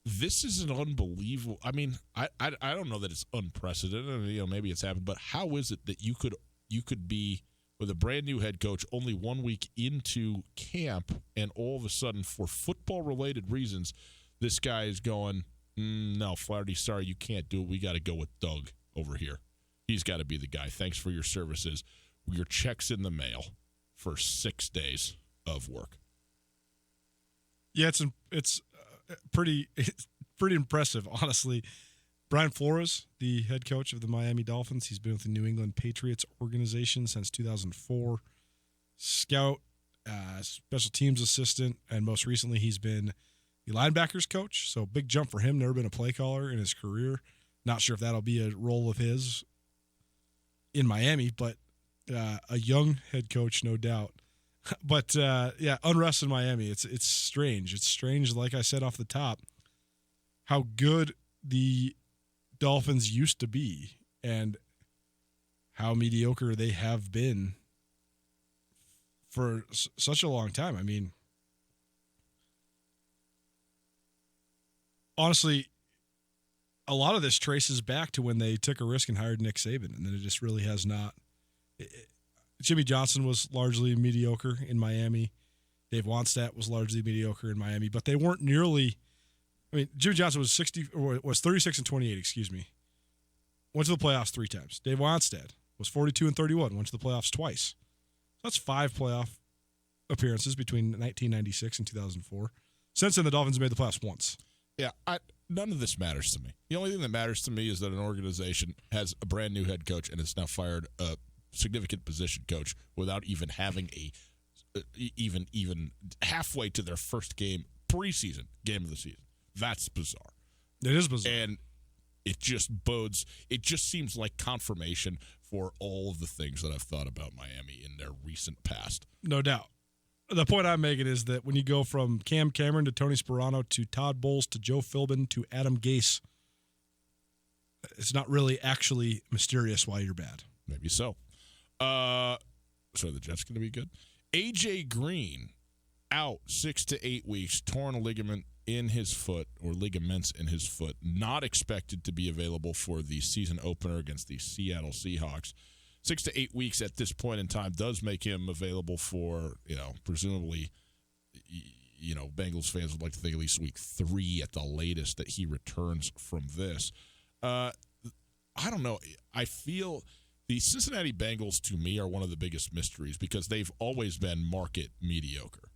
this is an unbelievable. I mean, I don't know that it's unprecedented. You know, maybe it's happened, but how is it that you could be with a brand new head coach only 1 week into camp, and all of a sudden, for football related reasons, this guy is going, no, Flaherty, sorry, you can't do it. We got to go with Doug over here. He's got to be the guy. Thanks for your services. Your check's in the mail for 6 days of work. Yeah, it's pretty impressive, honestly. Brian Flores, the head coach of the Miami Dolphins, he's been with the New England Patriots organization since 2004. Scout, special teams assistant, and most recently he's been the linebackers coach. So big jump for him. Never been a play caller in his career. Not sure if that'll be a role of his in Miami, but a young head coach, no doubt. But yeah, unrest in Miami. It's strange. It's strange, like I said off the top, how good the Dolphins used to be and how mediocre they have been for such a long time. I mean, honestly, a lot of this traces back to when they took a risk and hired Nick Saban, and then it just really has not. Jimmy Johnson was largely mediocre in Miami. Dave Wannstedt was largely mediocre in Miami, but they weren't nearly. I mean, Jimmy Johnson was 36-28. Excuse me. Went to the playoffs 3 times. Dave Wannstedt was 42-31. Went to the playoffs twice. So that's 5 playoff appearances between 1996 and 2004. Since then, the Dolphins made the playoffs once. Yeah, none of this matters to me. The only thing that matters to me is that an organization has a brand new head coach and has now fired a significant position coach without even having even halfway to their first preseason game of the season. That's bizarre. It is bizarre. And it just seems like confirmation for all of the things that I've thought about Miami in their recent past. No doubt. The point I'm making is that when you go from Cam Cameron to Tony Sperano to Todd Bowles to Joe Philbin to Adam Gase, it's not really actually mysterious why you're bad. Maybe so. So the Jets going to be good? A.J. Green out 6 to 8 weeks, torn a ligament in his foot or ligaments in his foot, not expected to be available for the season opener against the Seattle Seahawks. 6 to 8 weeks at this point in time does make him available for, presumably, Bengals fans would like to think at least week 3 at the latest that he returns from this. I don't know. I feel the Cincinnati Bengals, to me, are one of the biggest mysteries because they've always been market mediocre,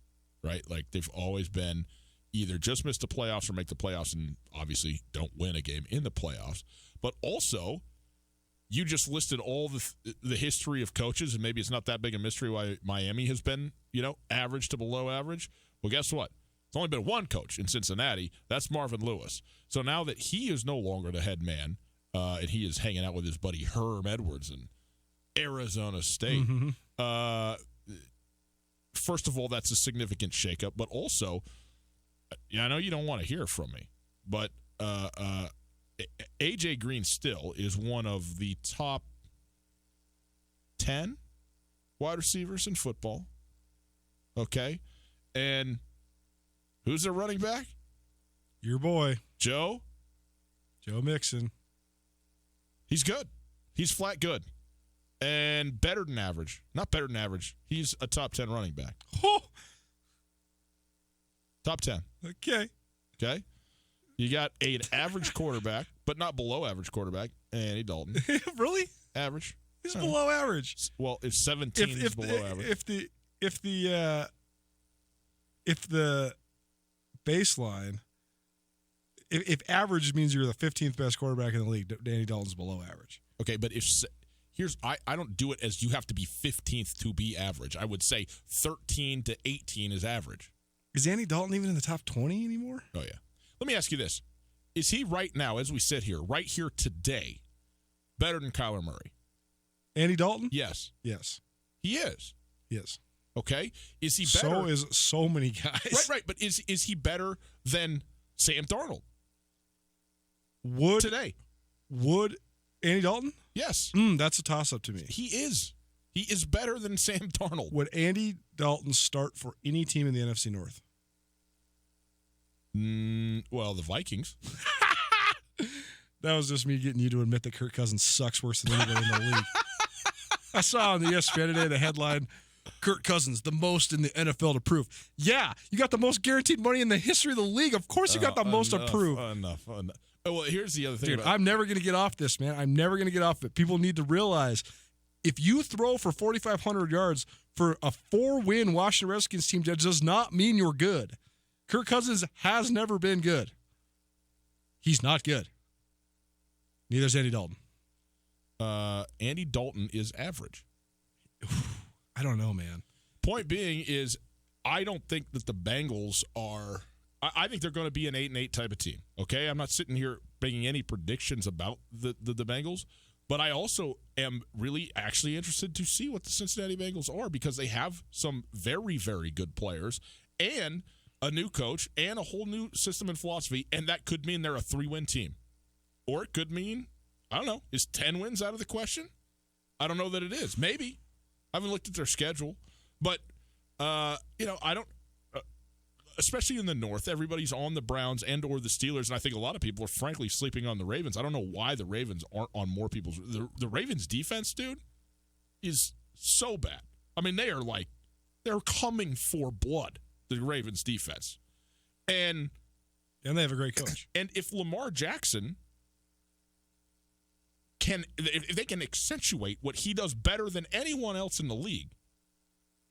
right? Like, they've always been either just miss the playoffs or make the playoffs and obviously don't win a game in the playoffs. But also, you just listed all the history of coaches, and maybe it's not that big a mystery why Miami has been, average to below average. Well, guess what? It's only been one coach in Cincinnati. That's Marvin Lewis. So now that he is no longer the head man, and he is hanging out with his buddy Herm Edwards in Arizona State. Mm-hmm. First of all, that's a significant shakeup, but also, I know you don't want to hear from me, but A.J. Green still is one of the top 10 wide receivers in football. Okay? And who's their running back? Your boy. Joe Mixon. He's good. He's flat good. And better than average. Not better than average. He's a top 10 running back. Oh. Top 10. Okay. Okay? You got an average quarterback, but not below average quarterback, Andy Dalton. Really? Average. He's below average. Well, if 17 is below average. If the baseline, if average means you're the 15th best quarterback in the league, Andy Dalton's below average. Okay, but I don't do it as you have to be 15th to be average. I would say 13 to 18 is average. Is Andy Dalton even in the top 20 anymore? Oh, yeah. Let me ask you this. Is he right now, as we sit here, right here today, better than Kyler Murray? Andy Dalton? Yes. Yes. He is. Yes. Okay? Is he better? So is so many guys. Right. But is he better than Sam Darnold? Today. Would Andy Dalton? Yes. That's a toss-up to me. He is. He is better than Sam Darnold. Would Andy Dalton start for any team in the NFC North? Well, the Vikings. That was just me getting you to admit that Kirk Cousins sucks worse than anybody in the league. I saw on the ESPN today the headline, Kirk Cousins, the most in the NFL to prove. Yeah, you got the most guaranteed money in the history of the league. Of course you got the most to prove. Enough. Oh, well, here's the other thing. Dude, I'm never going to get off this, man. I'm never going to get off it. People need to realize if you throw for 4,500 yards for a 4-win Washington Redskins team, that does not mean you're good. Kirk Cousins has never been good. He's not good. Neither is Andy Dalton. Andy Dalton is average. I don't know, man. Point being is I don't think that the Bengals are – I think they're going to be an 8-8 type of team, okay? I'm not sitting here making any predictions about the Bengals, but I also am really actually interested to see what the Cincinnati Bengals are because they have some very, very good players and a new coach and a whole new system and philosophy, and that could mean they're a 3-win team. Or it could mean, I don't know, is 10 wins out of the question? I don't know that it is. Maybe. I haven't looked at their schedule. But, I don't, especially in the North, everybody's on the Browns and or the Steelers, and I think a lot of people are frankly sleeping on the Ravens. I don't know why the Ravens aren't on more people's. The Ravens defense, dude, is so bad. I mean, they're coming for blood, the Ravens defense. And they have a great coach. And if Lamar Jackson if they can accentuate what he does better than anyone else in the league,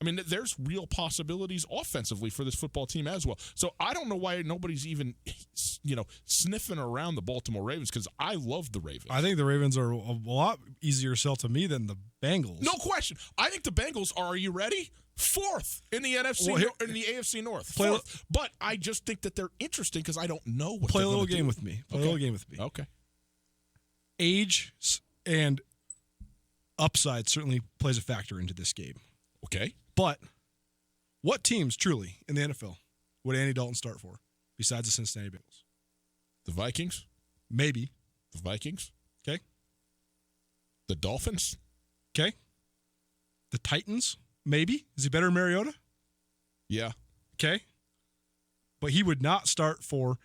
I mean, there's real possibilities offensively for this football team as well. So I don't know why nobody's even, sniffing around the Baltimore Ravens because I love the Ravens. I think the Ravens are a lot easier sell to me than the Bengals. No question. I think the Bengals are you ready? 4th in the in the AFC North. But I just think that they're interesting because I don't know what. Play a little game with me. Play a little game with me. Okay. Age and upside certainly plays a factor into this game. Okay. But what teams truly in the NFL would Andy Dalton start for besides the Cincinnati Bengals? The Vikings? Maybe. The Vikings? Okay. The Dolphins? Okay. The Titans? Maybe. Is he better than Mariota? Yeah. Okay. But he would not start for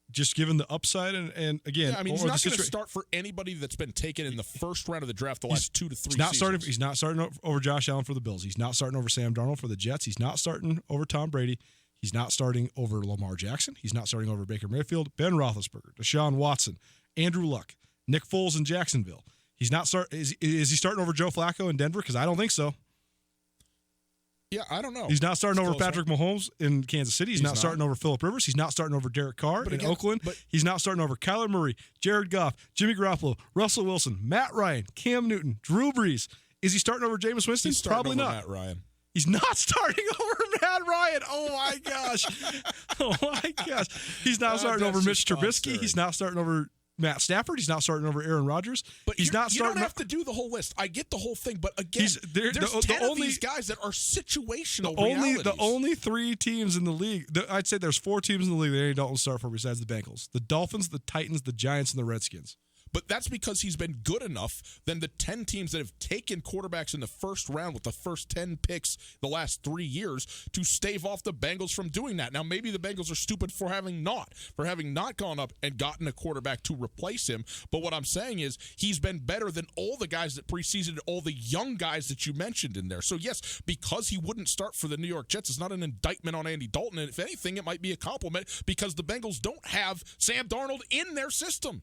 just given the upside and again. Yeah, I mean, he's not going to start for anybody that's been taken in the first round of the draft the last 2 to 3 seasons. He's not starting over Josh Allen for the Bills. He's not starting over Sam Darnold for the Jets. He's not starting over Tom Brady. He's not starting over Lamar Jackson. He's not starting over Baker Mayfield, Ben Roethlisberger, Deshaun Watson, Andrew Luck, Nick Foles in Jacksonville. He's not is he starting over Joe Flacco in Denver? Because I don't think so. Yeah, I don't know. He's not starting over Patrick Mahomes in Kansas City. He's not starting over Phillip Rivers. He's not starting over Derek Carr in Oakland. He's not starting over Kyler Murray, Jared Goff, Jimmy Garoppolo, Russell Wilson, Matt Ryan, Cam Newton, Drew Brees. Is he starting over Jameis Winston? He's Probably not. Matt Ryan. He's not starting over Matt Ryan. Oh, my gosh. Oh, my gosh. He's not starting over Mitch Trubisky. He's not starting over Matt Stafford. He's not starting over Aaron Rodgers. But he's not starting. You don't have to do the whole list. I get the whole thing, but again, there's 10 of these guys that are situational realities. The only 3 teams in the league, I'd say there's 4 teams in the league that Andy Dalton will start for besides the Bengals. The Dolphins, the Titans, the Giants, and the Redskins. But that's because he's been good enough than the 10 teams that have taken quarterbacks in the first round with the first 10 picks the last 3 years to stave off the Bengals from doing that. Now, maybe the Bengals are stupid for having not gone up and gotten a quarterback to replace him. But what I'm saying is he's been better than all the guys that preceded all the young guys that you mentioned in there. So, yes, because he wouldn't start for the New York Jets is not an indictment on Andy Dalton. And if anything, it might be a compliment because the Bengals don't have Sam Darnold in their system.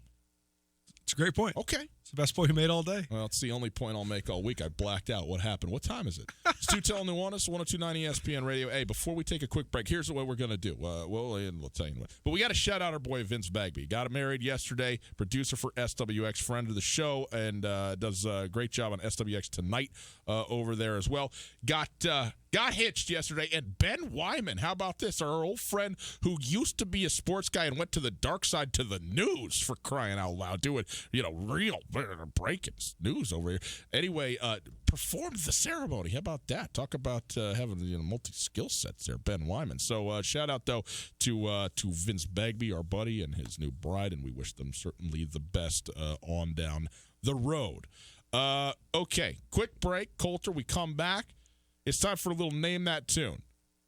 It's a great point. Okay. It's the best point you made all day. Well, it's the only point I'll make all week. I blacked out. What happened? What time is it? It's Tutel Nuanez, 102.9 ESPN Radio. Hey, before we take a quick break, here's what we're going to do. We'll tell you what. But we got to shout out our boy Vince Bagby. Got married yesterday, producer for SWX, friend of the show, and does a great job on SWX Tonight over there as well. Got hitched yesterday, and Ben Wyman, how about this? Our old friend who used to be a sports guy and went to the dark side to the news, for crying out loud, doing, real breaking news over here. Anyway, performed the ceremony. How about that? Talk about having multi-skill sets there, Ben Wyman. So shout out, though, to Vince Bagby, our buddy, and his new bride, and we wish them certainly the best on down the road. Okay, quick break. Coulter, we come back. It's time for a little Name That Tune.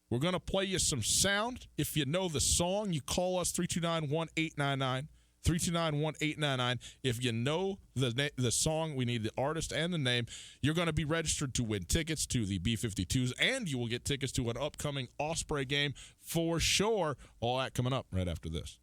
We're going to play you some sound. If you know the song, you call us 329-1899. 329-1899. If you know the song, we need the artist and the name. You're going to be registered to win tickets to the B-52s, and you will get tickets to an upcoming Osprey game for sure. All that coming up right after this.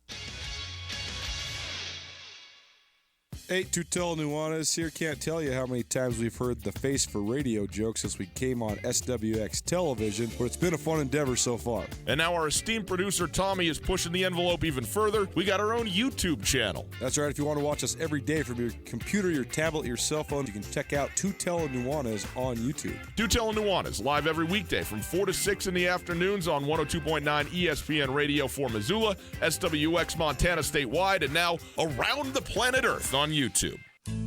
Hey, Tutel Nuanez here. Can't tell you how many times we've heard the face for radio joke since we came on SWX television, but it's been a fun endeavor so far. And now our esteemed producer Tommy is pushing the envelope even further. We got our own YouTube channel. That's right. If you want to watch us every day from your computer, your tablet, your cell phone, you can check out Tutel Nuanez on YouTube. Tutel Nuanez, live every weekday from 4 to 6 in the afternoons on 102.9 ESPN Radio for Missoula, SWX Montana statewide, and now around the planet Earth on YouTube.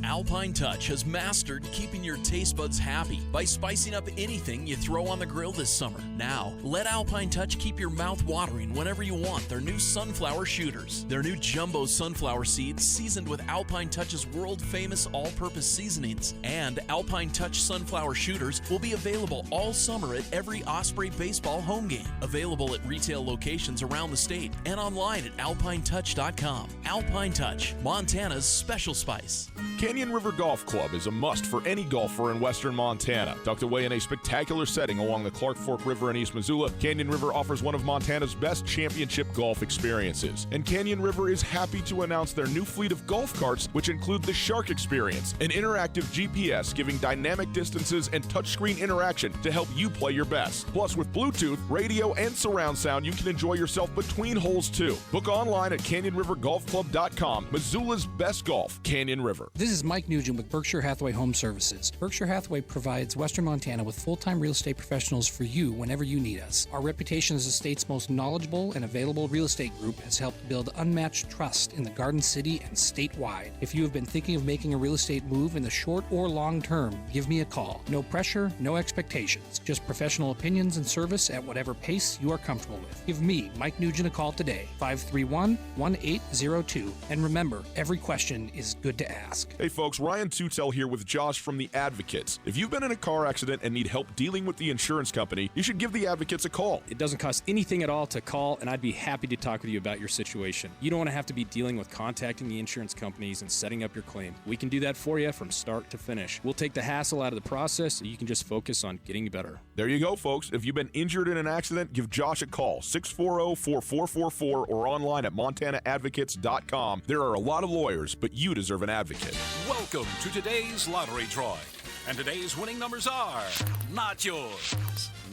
Alpine Touch has mastered keeping your taste buds happy by spicing up anything you throw on the grill this summer. Now, let Alpine Touch keep your mouth watering whenever you want their new sunflower shooters. Their new jumbo sunflower seeds seasoned with Alpine Touch's world-famous all-purpose seasonings. And Alpine Touch sunflower shooters will be available all summer at every Osprey baseball home game. Available at retail locations around the state and online at alpinetouch.com. Alpine Touch, Montana's special spice. Canyon River Golf Club is a must for any golfer in western Montana. Tucked away in a spectacular setting along the Clark Fork River in East Missoula, Canyon River offers one of Montana's best championship golf experiences. And Canyon River is happy to announce their new fleet of golf carts, which include the Shark Experience, an interactive GPS giving dynamic distances and touchscreen interaction to help you play your best. Plus, with Bluetooth, radio, and surround sound, you can enjoy yourself between holes too. Book online at CanyonRiverGolfClub.com. Missoula's best golf, Canyon River. This is Mike Nugent with Berkshire Hathaway Home Services. Berkshire Hathaway provides Western Montana with full-time real estate professionals for you whenever you need us. Our reputation as the state's most knowledgeable and available real estate group has helped build unmatched trust in the Garden City and statewide. If you have been thinking of making a real estate move in the short or long term, give me a call. No pressure, no expectations. Just professional opinions and service at whatever pace you are comfortable with. Give me, Mike Nugent, a call today, 531-1802. And remember, every question is good to ask. Hey folks, Ryan Tutel here with Josh from The Advocates. If you've been in a car accident and need help dealing with the insurance company, you should give The Advocates a call. It doesn't cost anything at all to call, and I'd be happy to talk with you about your situation. You don't want to have to be dealing with contacting the insurance companies and setting up your claim. We can do that for you from start to finish. We'll take the hassle out of the process so you can just focus on getting better. There you go, folks. If you've been injured in an accident, give Josh a call, 640-4444, or online at montanaadvocates.com. There are a lot of lawyers, but you deserve an advocate. Welcome to today's lottery drawing. And today's winning numbers are not yours,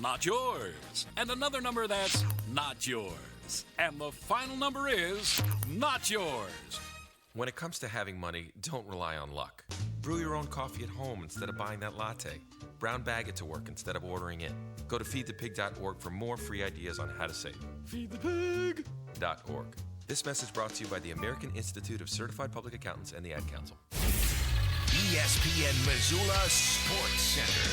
not yours, and another number that's not yours. And the final number is not yours. When it comes to having money, don't rely on luck. Brew your own coffee at home instead of buying that latte. Brown bag it to work instead of ordering it. Go to feedthepig.org for more free ideas on how to save. Feed the pig.org. This message brought to you by the American Institute of Certified Public Accountants and the Ad Council. ESPN Missoula Sports Center.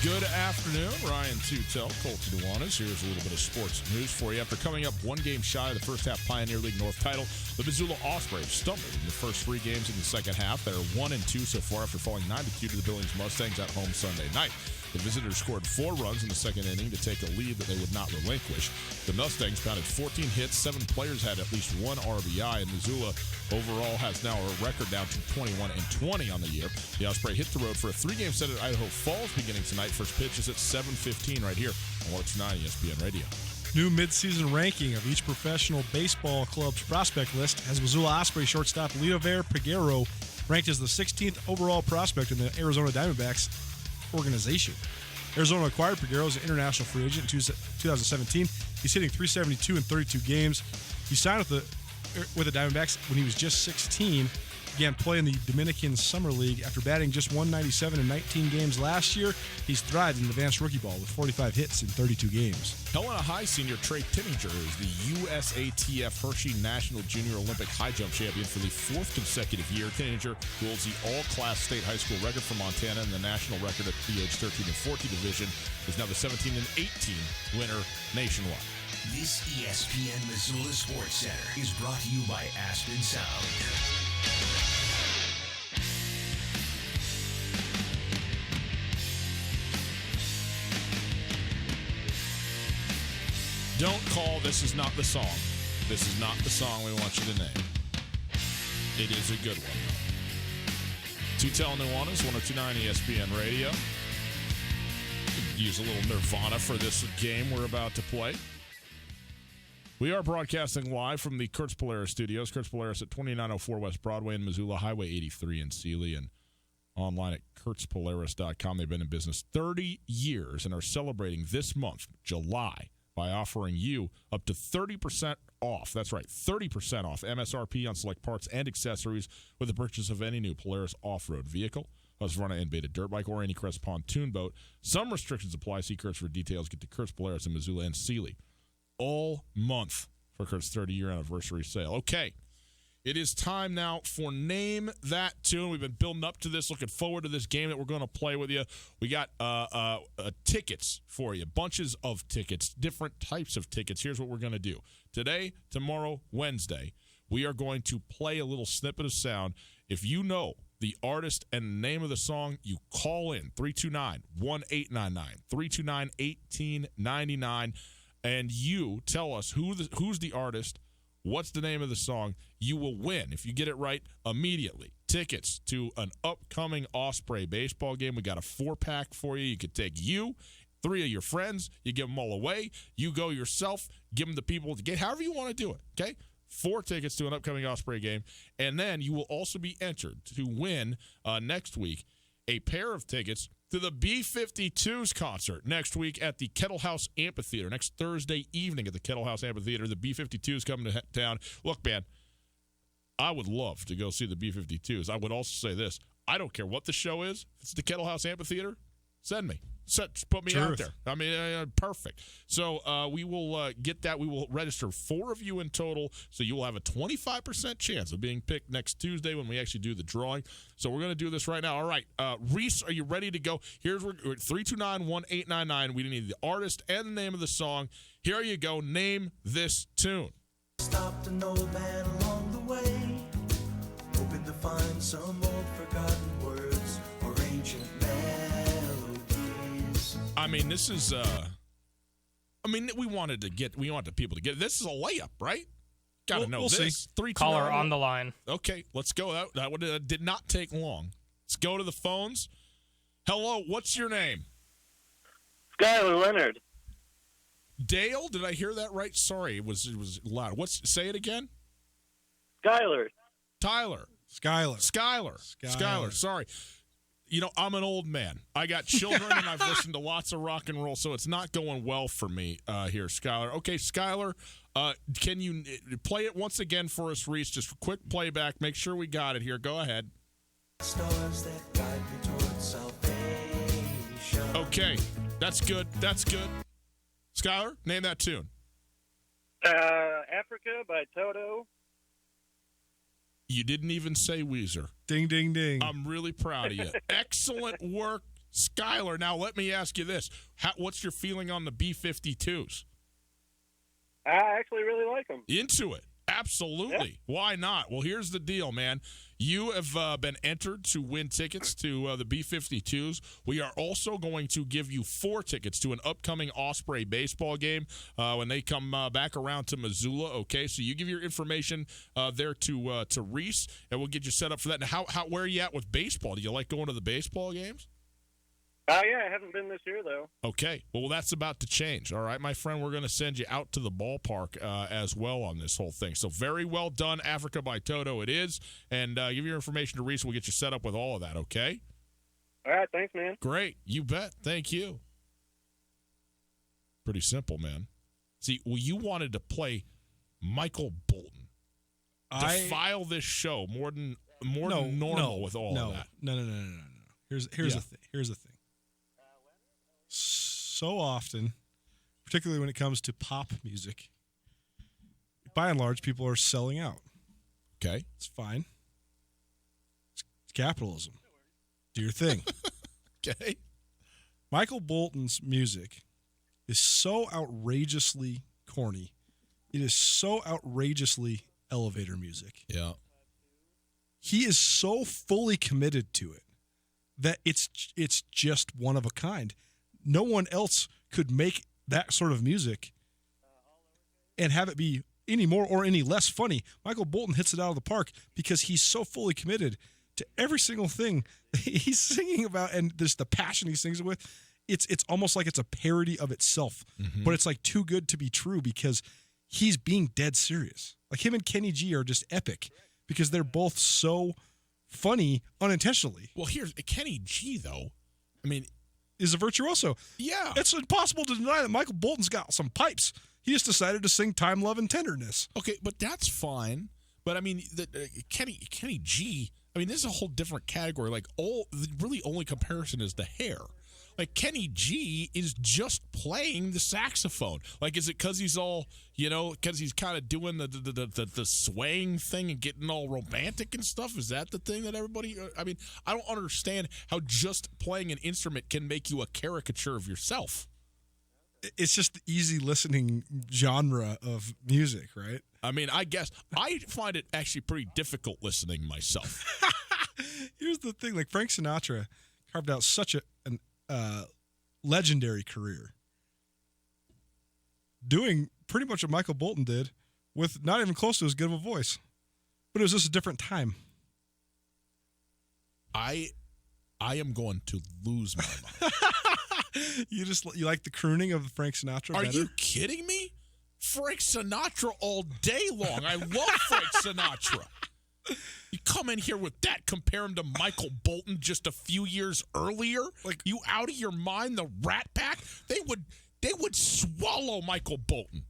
Good afternoon, Ryan Tutel, Colton Nuanez. Here's a little bit of sports news for you. After coming up one game shy of the first half Pioneer League North title, the Missoula Ospreys stumbled in the first three games in the second half. They're 1-2 so far after falling 9-2 to the Billings Mustangs at home Sunday night. The visitors scored 4 runs in the second inning to take a lead that they would not relinquish. The Mustangs pounded 14 hits, 7 players had at least 1 RBI, and Missoula overall has now a record down to 21-20 on the year. The Osprey hit the road for a 3-game set at Idaho Falls beginning tonight. First pitch is at 7:15 right here on 109 ESPN Radio. New midseason ranking of each professional baseball club's prospect list has Missoula Osprey shortstop Leover Peguero ranked as the 16th overall prospect in the Arizona Diamondbacks organization. Arizona acquired Peguero as an international free agent in 2017. He's hitting .372 in 32 games. He signed with the Diamondbacks when he was just 16. Began playing in the Dominican Summer League after batting just .197 in 19 games last year. He's thrived in advanced rookie ball with 45 hits in 32 games. Helena High senior Trey Tinninger is the USATF Hershey National Junior Olympic High Jump Champion for the 4th consecutive year. Tinninger holds the all-class state high school record for Montana, and the national record at the age 13 and 14 division is now the 17 and 18 winner nationwide. This ESPN Missoula Sports Center is brought to you by Aspen Sound. Don't call This Is Not the Song. This is not the song we want you to name. It is a good one, though. Tutel Nuanez, 102.9 ESPN Radio. Use a little Nirvana for this game we're about to play. We are broadcasting live from the Kurtz Polaris studios. Kurtz Polaris at 2904 West Broadway in Missoula, Highway 83 in Sealy, and online at kurtzpolaris.com. They've been in business 30 years and are celebrating this month, July, by offering you up to 30% off. That's right, 30% off MSRP on select parts and accessories with the purchase of any new Polaris off-road vehicle, Husqvarna and Beta dirt bike, or any Crest pontoon boat. Some restrictions apply. See Kurtz for details. Get to Kurtz Polaris in Missoula and Sealy all month for Kurt's 30-year anniversary sale. Okay, it is time now for Name That Tune. We've been building up to this, looking forward to this game that we're going to play with you. We got tickets for you, bunches of tickets, different types of tickets. Here's what we're going to do. Today, tomorrow, Wednesday, we are going to play a little snippet of sound. If you know the artist and the name of the song, you call in 329-1899, 329-1899, and you tell us who's the artist, what's the name of the song. You will win if you get it right immediately. Tickets to an upcoming Osprey baseball game. We got a 4-pack for you. You could take 3 of your friends. You give them all away. You go yourself. Give them to people to get, however you want to do it, okay? 4 tickets to an upcoming Osprey game. And then you will also be entered to win next week a pair of tickets to the B-52s concert next week at the Kettle House Amphitheater. Next Thursday evening at the Kettle House Amphitheater, the B-52s coming to town. Look, man, I would love to go see the B-52s. I would also say this. I don't care what the show is. If it's the Kettle House Amphitheater, send me. Just put me out there. I mean, perfect. So we will get that. We will register 4 of you in total, so you will have a 25% chance of being picked next Tuesday when we actually do the drawing. So we're going to do this right now. All right, Reese, are you ready to go? Here's 329-1899. We need the artist and the name of the song. Here you go. Name this tune. Stopped an old man along the way, hoping to find some old forgotten words or ancient melodies. I mean, this is we wanted people to get it. This is a layup, right? Gotta know this. See. Caller on the line. Okay, let's go. That did not take long. Let's go to the phones. Hello, what's your name? Skylar Leonard. Dale, did I hear that right? Sorry, it was loud. Say it again? Skylar. Tyler. Skylar. Sorry. You know, I'm an old man. I got children, and I've listened to lots of rock and roll, so it's not going well for me here, Skylar. Okay, Skylar, can you play it once again for us, Reese? Just a quick playback. Make sure we got it here. Go ahead. Stars that guide me towards salvation. Okay, that's good. Skylar, name that tune. Africa by Toto. You didn't even say Weezer. Ding, ding, ding. I'm really proud of you. Excellent work, Skyler. Now, let me ask you this. What's your feeling on the B-52s? I actually really like them. Into it. Absolutely. Yeah. Why not? Well, here's the deal, man. You have been entered to win tickets to the B-52s. We are also going to give you 4 tickets to an upcoming Osprey baseball game when they come back around to Missoula. Okay, so you give your information there to Reese, and we'll get you set up for that. Now, where are you at with baseball? Do you like going to the baseball games? Yeah, I haven't been this year, though. Okay. Well, that's about to change. All right, my friend, we're going to send you out to the ballpark as well on this whole thing. So very well done, Africa by Toto it is. And give your information to Reese. We'll get you set up with all of that, okay? All right, thanks, man. Great. You bet. Thank you. Pretty simple, man. See, well, you wanted to play Michael Bolton. Defile this show more than normal with all of that. No. Here's the thing. So often, particularly when it comes to pop music, by and large, people are selling out. Okay. It's fine. It's capitalism. Do your thing. Okay. Michael Bolton's music is so outrageously corny. It is so outrageously elevator music. Yeah. He is so fully committed to it that it's just one of a kind. No one else could make that sort of music and have it be any more or any less funny. Michael Bolton hits it out of the park because he's so fully committed to every single thing he's singing about, and there's the passion he sings it with. It's almost like it's a parody of itself, but it's like too good to be true because he's being dead serious. Like him and Kenny G are just epic because they're both so funny unintentionally. Well, here's Kenny G, though. I mean, is a virtuoso. Yeah. It's impossible to deny that Michael Bolton's got some pipes. He just decided to sing Time, Love, and Tenderness. Okay, but that's fine. But, I mean, Kenny G, I mean, this is a whole different category. Like, the really only comparison is the hair. Like, Kenny G is just playing the saxophone. Like, is it because he's all, because he's kind of doing the swaying thing and getting all romantic and stuff? Is that the thing that everybody, I mean, I don't understand how just playing an instrument can make you a caricature of yourself. It's just the easy listening genre of music, right? I mean, I guess I find it actually pretty difficult listening myself. Here's the thing. Like, Frank Sinatra carved out such an legendary career doing pretty much what Michael Bolton did with not even close to as good of a voice, but it was just a different time. I am going to lose my mind. You like the crooning of Frank Sinatra better? Are you kidding me? Frank Sinatra all day long. I love Frank Sinatra. You come in here with that, compare him to Michael Bolton just a few years earlier? Like, you out of your mind? The Rat Pack? They would swallow Michael Bolton.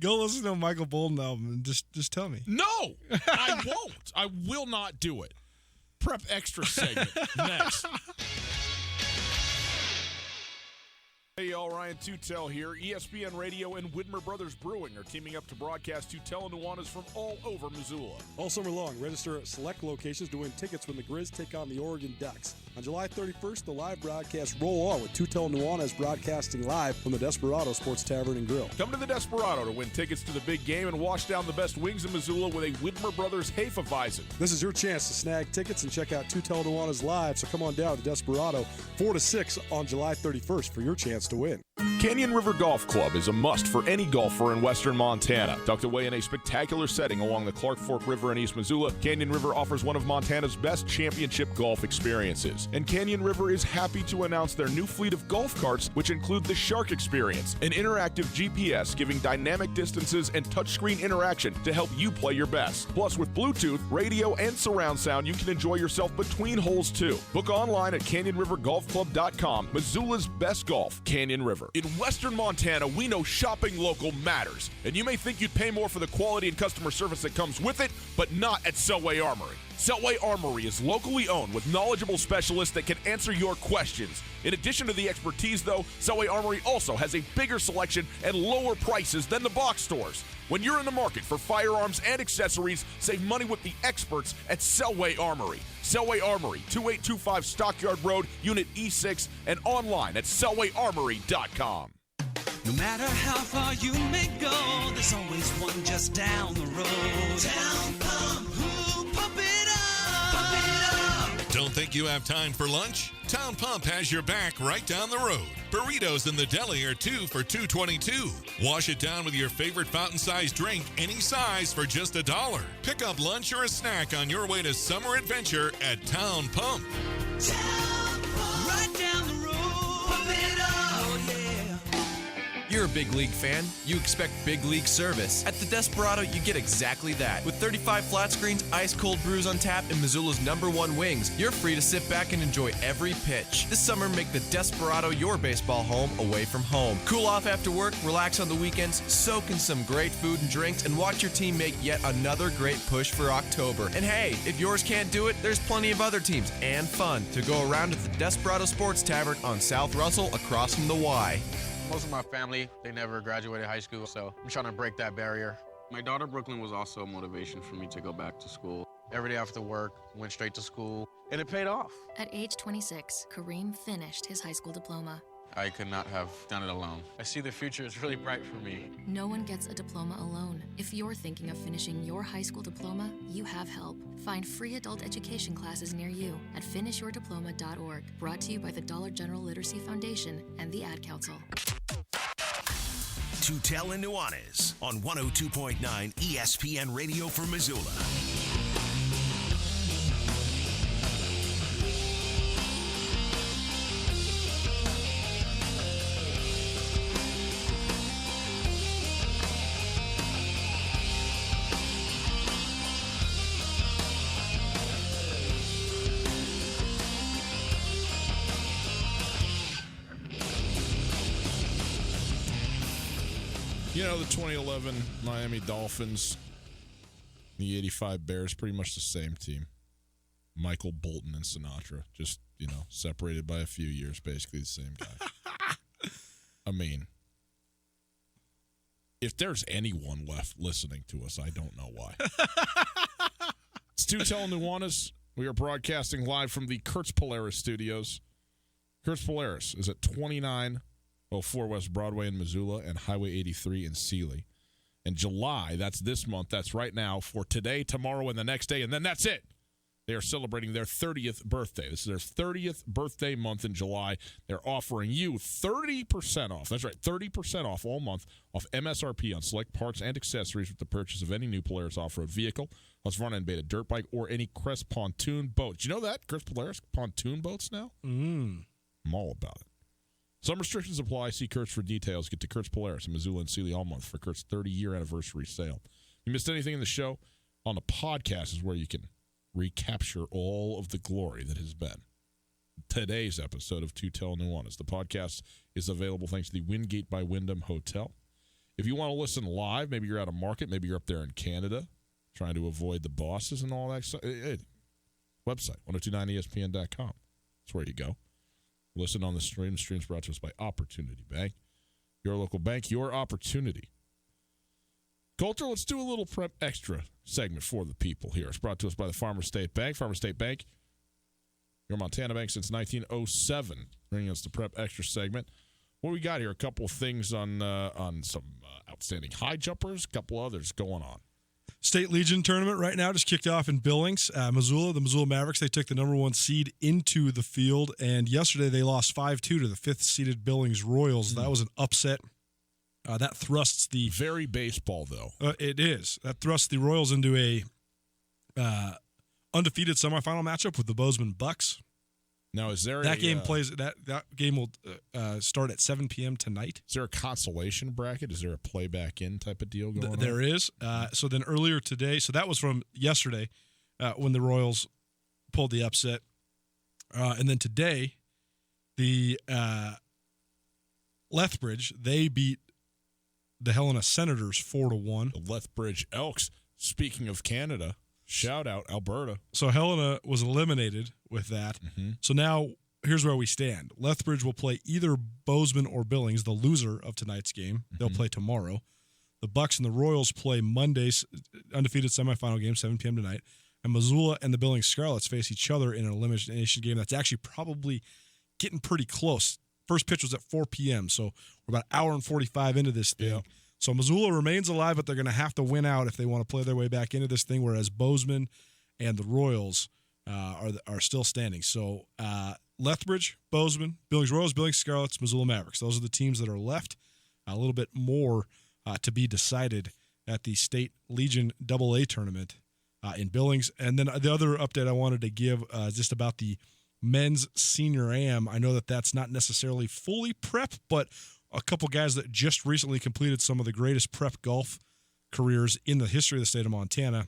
Go listen to a Michael Bolton album and just tell me. No, I won't. I will not do it. Prep Extra segment next. Hey, y'all, Ryan Tutel here. ESPN Radio and Widmer Brothers Brewing are teaming up to broadcast Tutel and Nuanez from all over Missoula. All summer long, register at select locations to win tickets when the Grizz take on the Oregon Ducks. On July 31st, the live broadcasts roll on with Tutel and Nuanez broadcasting live from the Desperado Sports Tavern and Grill. Come to the Desperado to win tickets to the big game and wash down the best wings in Missoula with a Widmer Brothers Hefeweizen. This is your chance to snag tickets and check out Tutel and Nuanez live, so come on down to Desperado 4 to 6 on July 31st for your chance to win. Canyon River Golf Club is a must for any golfer in western Montana. Tucked away in a spectacular setting along the Clark Fork River in East Missoula, Canyon River offers one of Montana's best championship golf experiences. And Canyon River is happy to announce their new fleet of golf carts, which include the Shark Experience, an interactive GPS giving dynamic distances and touchscreen interaction to help you play your best. Plus, with Bluetooth, radio, and surround sound, you can enjoy yourself between holes too. Book online at CanyonRiverGolfClub.com. Missoula's best golf, Canyon River. In western Montana, we know shopping local matters. And you may think you'd pay more for the quality and customer service that comes with it, but not at Selway Armory. Selway Armory is locally owned with knowledgeable specialists that can answer your questions. In addition to the expertise, though, Selway Armory also has a bigger selection and lower prices than the box stores. When you're in the market for firearms and accessories, save money with the experts at Selway Armory. Selway Armory, 2825 Stockyard Road, Unit E6, and online at selwayarmory.com. No matter how far you may go, there's always one just down the road. Town Pump, who pump it up, pump it up. Don't think you have time for lunch? Town Pump has your back right down the road. Burritos in the deli are 2 for $2.22. Wash it down with your favorite fountain-sized drink, any size, for just $1. Pick up lunch or a snack on your way to summer adventure at Town Pump. Town Pump, right down the road, pump it up, oh yeah. You're a big league fan. You expect big league service. At the Desperado, you get exactly that. With 35 flat screens, ice cold brews on tap, and Missoula's #1 wings, you're free to sit back and enjoy every pitch. This summer, make the Desperado your baseball home away from home. Cool off after work, relax on the weekends, soak in some great food and drinks, and watch your team make yet another great push for October. And hey, if yours can't do it, there's plenty of other teams and fun to go around at the Desperado Sports Tavern on South Russell across from the Y. Most of my family, they never graduated high school, so I'm trying to break that barrier. My daughter, Brooklyn, was also a motivation for me to go back to school. Every day after work, went straight to school, and it paid off. At age 26, Kareem finished his high school diploma. I could not have done it alone. I see the future is really bright for me. No one gets a diploma alone. If you're thinking of finishing your high school diploma, you have help. Find free adult education classes near you at finishyourdiploma.org. Brought to you by the Dollar General Literacy Foundation and the Ad Council. Tutel and Nuanez on 102.9 ESPN Radio for Missoula. You know, the 2011 Miami Dolphins, the 85 Bears, pretty much the same team. Michael Bolton and Sinatra, just, separated by a few years, basically the same guy. I mean, if there's anyone left listening to us, I don't know why. It's Tutel and Nuanez. We are broadcasting live from the Kurtz Polaris studios. Kurtz Polaris is at 2904 West Broadway in Missoula and Highway 83 in Sealy. In July, that's this month, that's right now, for today, tomorrow, and the next day, and then that's it. They are celebrating their 30th birthday. This is their 30th birthday month in July. They're offering you 30% off. That's right, 30% off all month off MSRP on select parts and accessories with the purchase of any new Polaris off-road vehicle, plus front-end beta dirt bike, or any Crest pontoon boat. Did you know that? Crest Polaris pontoon boats now? I'm all about it. Some restrictions apply. See Kurtz for details. Get to Kurtz Polaris in Missoula and Sealy all month for Kurt's 30-year anniversary sale. You missed anything in the show? On the podcast is where you can recapture all of the glory that has been today's episode of Tutel and Nuanez. The podcast is available thanks to the Wingate by Wyndham Hotel. If you want to listen live, maybe you're out of market, maybe you're up there in Canada trying to avoid the bosses and all that stuff. Website, 1029ESPN.com. That's where you go. Listen on the stream. The stream's brought to us by Opportunity Bank. Your local bank, your opportunity. Coulter, let's do a little Prep Extra segment for the people here. It's brought to us by the Farmer State Bank. Farmer State Bank, your Montana bank since 1907, bringing us the Prep Extra segment. What we got here? A couple of things on some outstanding high jumpers, a couple others going on. State Legion tournament right now just kicked off in Billings. Missoula, the Missoula Mavericks, they took the #1 seed into the field, and yesterday they lost 5-2 to the 5th-seeded Billings Royals. That was an upset. That thrusts the... Very baseball, though. It is. That thrusts the Royals into a undefeated semifinal matchup with the Bozeman Bucks. Now, is there that game will start at 7 p.m. tonight. Is there a consolation bracket? Is there a play back in type of deal going on? There is. So then earlier today, so that was from yesterday when the Royals pulled the upset. And then today, the Lethbridge, they beat the Helena Senators 4-1. The Lethbridge Elks, speaking of Canada, Shout out Alberta. So Helena was eliminated with that. So now here's where we stand. Lethbridge will play either Bozeman or Billings, the loser of tonight's game. They'll play tomorrow. The Bucks and the Royals play Monday's undefeated semifinal game, 7 p.m. tonight. And Missoula and the Billings Scarlets face each other in an elimination game that's actually probably getting pretty close. First pitch was at 4 p.m., so we're about an hour and 45 into this thing. Yeah. So Missoula remains alive, but they're going to have to win out if they want to play their way back into this thing, whereas Bozeman and the Royals are still standing. So Lethbridge, Bozeman, Billings Royals, Billings Scarlets, Missoula Mavericks. Those are the teams that are left. A little bit more to be decided at the State Legion AA tournament in Billings. And then the other update I wanted to give is just about the men's senior AM. I know that that's not necessarily fully prep, but a couple guys that just recently completed some of the greatest prep golf careers in the history of the state of Montana.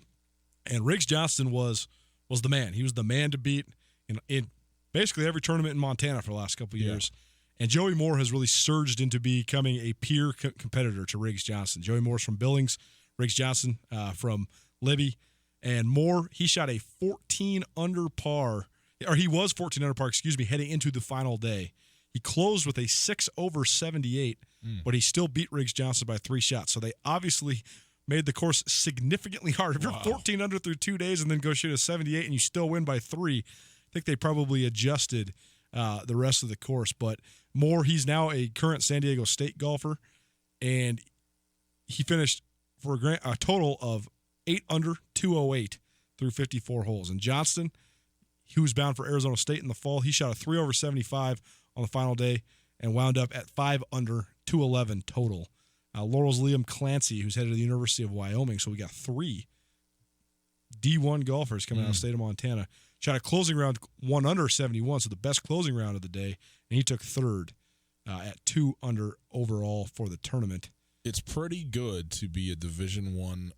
And Riggs Johnston was the man. He was the man to beat in basically every tournament in Montana for the last couple of years. And Joey Moore has really surged into becoming a peer competitor to Riggs Johnston. Joey Moore's from Billings, Riggs Johnston from Libby. And Moore, he shot a 14 under par, or he was 14 under par, heading into the final day. He closed with a 6 over 78, but he still beat Riggs Johnston by 3 shots. So they obviously made the course significantly harder. If you're 14 under through 2 days and then go shoot a 78 and you still win by 3, I think they probably adjusted the rest of the course. But Moore, he's now a current San Diego State golfer, and he finished for a total of 8 under 208 through 54 holes. And Johnston, he was bound for Arizona State in the fall. He shot a 3 over 75 on the final day and wound up at 5 under 211 total. Laurel's Liam Clancy, who's headed to the University of Wyoming. So we got 3 D1 golfers coming out of the state of Montana. Shot a closing round 1 under 71, so the best closing round of the day, and he took 3rd at 2 under overall for the tournament. It's pretty good to be a Division I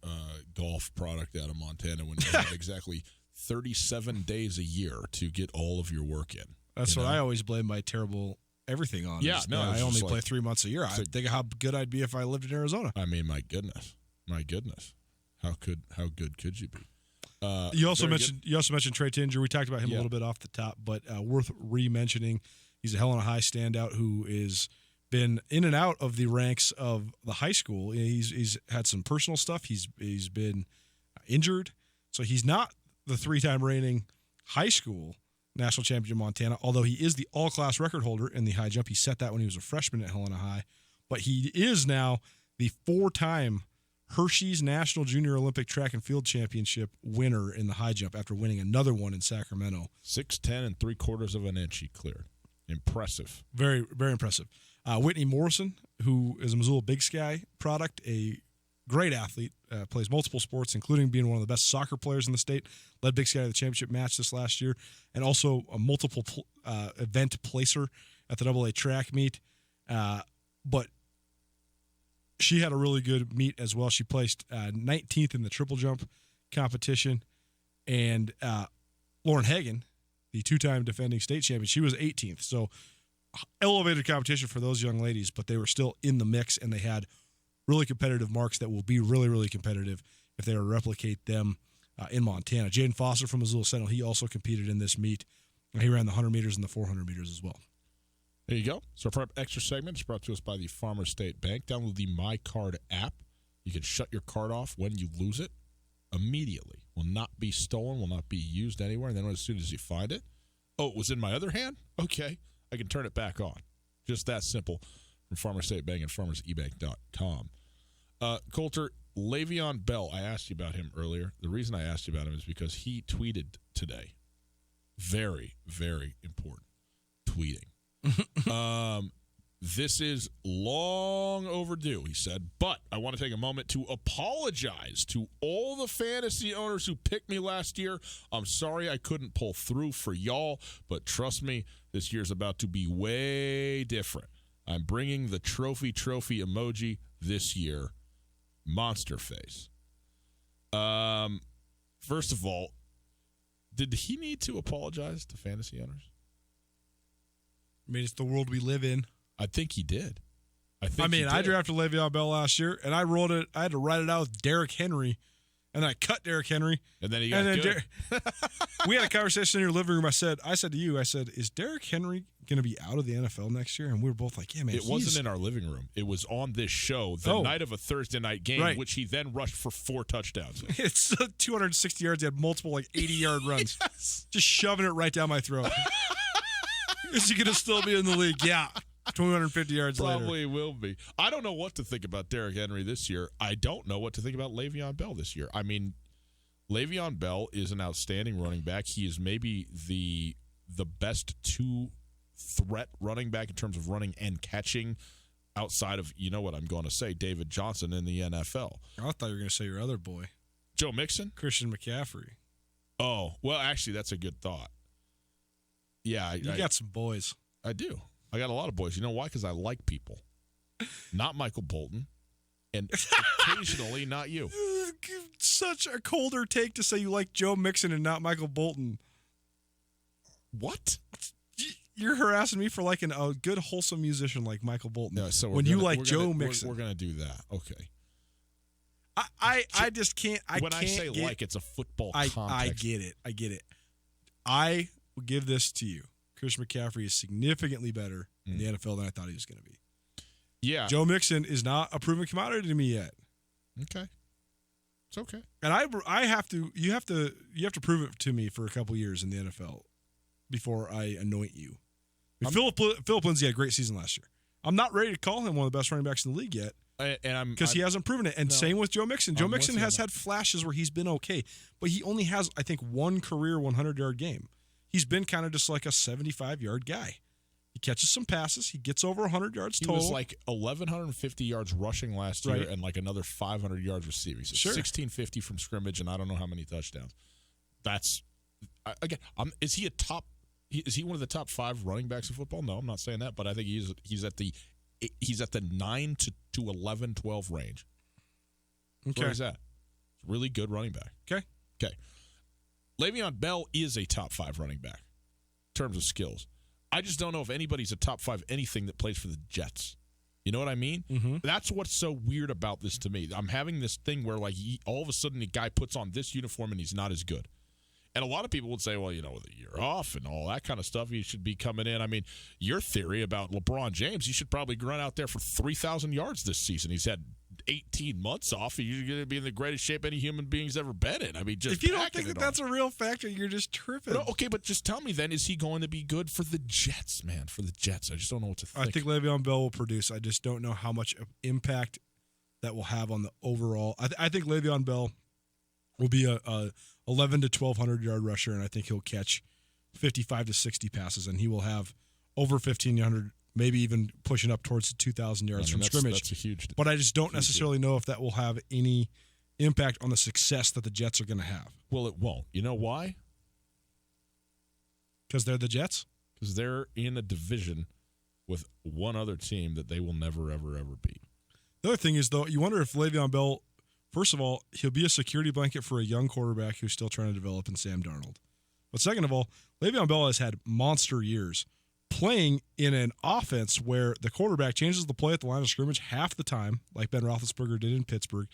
golf product out of Montana when you have exactly 37 days a year to get all of your work in. That's what I always blame my terrible everything on. Yeah, no, I only play 3 months a year. I think of how good I'd be if I lived in Arizona. I mean, my goodness, how good could you be? You also mentioned Trey Tinger. We talked about him a little bit off the top, but worth re-mentioning. He's a Helena High standout who is been in and out of the ranks of the high school. He's had some personal stuff. He's been injured, so he's not the 3-time reigning high school national champion in Montana, although he is the all-class record holder in the high jump. He set that when he was a freshman at Helena High. But he is now the 4-time Hershey's National Junior Olympic Track and Field Championship winner in the high jump after winning another one in Sacramento. 6'10" and 3/4 of an inch he cleared. Impressive. Very, very impressive. Whitney Morrison, who is a Missoula Big Sky product, a great athlete, plays multiple sports, including being one of the best soccer players in the state, led Big Sky to the championship match this last year, and also a multiple event placer at the AA track meet. But she had a really good meet as well. She placed 19th in the triple jump competition. And Lauren Hagen, the 2-time defending state champion, she was 18th. So elevated competition for those young ladies, but they were still in the mix, and they had really competitive marks that will be really, really competitive if they were to replicate them in Montana. Jaden Foster from Missoula Sentinel, he also competed in this meet. He ran the 100 meters and the 400 meters as well. There you go. So for our extra segment, it's brought to us by the Farmers State Bank. Download the MyCard app. You can shut your card off when you lose it immediately. Will not be stolen, will not be used anywhere. And then as soon as you find it, oh, it was in my other hand? Okay, I can turn it back on. Just that simple. From Farmers State Bank and farmersebank.com. Coulter, Le'Veon Bell, I asked you about him earlier. The reason I asked you about him is because he tweeted today. Very, very important tweeting. This is long overdue, he said, but I want to take a moment to apologize to all the fantasy owners who picked me last year. I'm sorry I couldn't pull through for y'all, but trust me, this year's about to be way different. I'm bringing the trophy emoji this year. Monster face. First of all, did he need to apologize to fantasy owners? I mean, it's the world we live in. I think he did. I drafted Le'Veon Bell last year, and I had to write it out with Derrick Henry And then I cut Derrick Henry. And then he got good. We had a conversation in your living room. I said to you, is Derrick Henry going to be out of the NFL next year? And we were both like, yeah, man. It wasn't in our living room. It was on this show the night of a Thursday night game, which he then rushed for 4 touchdowns. It's 260 yards. He had multiple 80-yard runs. Yes. Just shoving it right down my throat. Is he going to still be in the league? Yeah. 250 yards later. Probably will be. I don't know what to think about Derrick Henry this year. I don't know what to think about Le'Veon Bell this year. I mean, Le'Veon Bell is an outstanding running back. He is maybe the best 2-threat running back in terms of running and catching outside of, you know what I'm going to say, David Johnson in the NFL. I thought you were going to say your other boy. Joe Mixon? Christian McCaffrey. Oh, well, actually, that's a good thought. Yeah. You got some boys. I do. I got a lot of boys. You know why? Because I like people. Not Michael Bolton. And occasionally not you. Such a colder take to say you like Joe Mixon and not Michael Bolton. What? You're harassing me for liking a good, wholesome musician like Michael Bolton. No, so when you like Joe Mixon. We're going to do that. Okay. I just can't. I say like, it's a football context. I get it. I will give this to you. Christian McCaffrey is significantly better in the NFL than I thought he was going to be. Yeah. Joe Mixon is not a proven commodity to me yet. Okay. It's okay. And I have to you have to prove it to me for a couple years in the NFL before I anoint you. Philip Lindsay had a great season last year. I'm not ready to call him one of the best running backs in the league yet. Because he hasn't proven it. And same with Joe Mixon. Joe Mixon has had flashes where he's been okay, but he only has, I think, one career 100-yard game. He's been kind of just like a 75-yard guy. He catches some passes. He gets over 100 yards total. He was like 1,150 yards rushing last year and like another 500 yards receiving. So 1,650 from scrimmage and I don't know how many touchdowns. That's, again, is he one of the top 5 running backs in football? No, I'm not saying that, but I think he's at the 9 to 11, 12 range. Okay. Where is that? Really good running back. Okay. Le'Veon Bell is a top 5 running back in terms of skills. I just don't know if anybody's a top 5 anything that plays for the Jets. You know what I mean? Mm-hmm. That's what's so weird about this to me. I'm having this thing where like all of a sudden the guy puts on this uniform and he's not as good. And a lot of people would say, well, with a year off and all that kind of stuff, he should be coming in. I mean, your theory about LeBron James, he should probably run out there for 3,000 yards this season. He's had 18 months off. He's going to be in the greatest shape any human being's ever been in. I mean, just if you don't think that's a real factor, you're just tripping. No, okay, but just tell me then, is he going to be good for the Jets, man? For the Jets. I just don't know what to think. I think Le'Veon Bell will produce. I just don't know how much impact that will have on the overall. I think Le'Veon Bell will be a 11 to 1,200 yard rusher, and I think he'll catch 55 to 60 passes, and he will have over 1,500, maybe even pushing up towards the 2,000 yards from scrimmage. That's a huge. But I just don't necessarily know if that will have any impact on the success that the Jets are going to have. Well, it won't. You know why? Because they're the Jets? Because they're in a division with one other team that they will never, ever, ever beat. The other thing is, though, you wonder if Le'Veon Bell, first of all, he'll be a security blanket for a young quarterback who's still trying to develop in Sam Darnold. But second of all, Le'Veon Bell has had monster years playing in an offense where the quarterback changes the play at the line of scrimmage half the time, like Ben Roethlisberger did in Pittsburgh,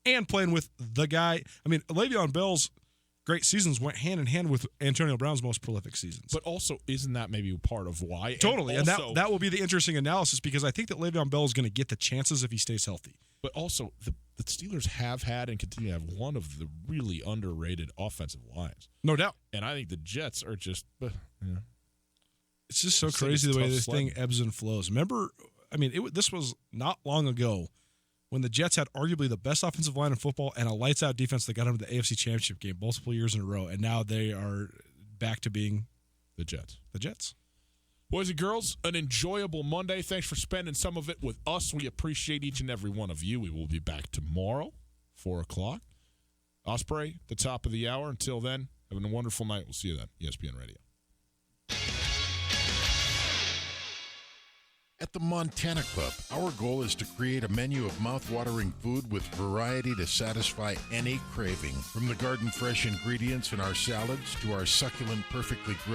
and playing with the guy. I mean, Le'Veon Bell's great seasons went hand in hand with Antonio Brown's most prolific seasons. But also, isn't that maybe part of why? Totally, and that will be the interesting analysis because I think that Le'Veon Bell is going to get the chances if he stays healthy. But also, the Steelers have had and continue to have one of the really underrated offensive lines. No doubt. And I think the Jets are just, It's just so crazy the way this thing ebbs and flows. Remember, I mean, this was not long ago when the Jets had arguably the best offensive line in football and a lights-out defense that got them to the AFC Championship game multiple years in a row, and now they are back to being the Jets. The Jets. Boys and girls, an enjoyable Monday. Thanks for spending some of it with us. We appreciate each and every one of you. We will be back tomorrow, 4 o'clock. Osprey, the top of the hour. Until then, have a wonderful night. We'll see you then. ESPN Radio. At the Montana Club, our goal is to create a menu of mouth-watering food with variety to satisfy any craving. From the garden-fresh ingredients in our salads to our succulent, perfectly grilled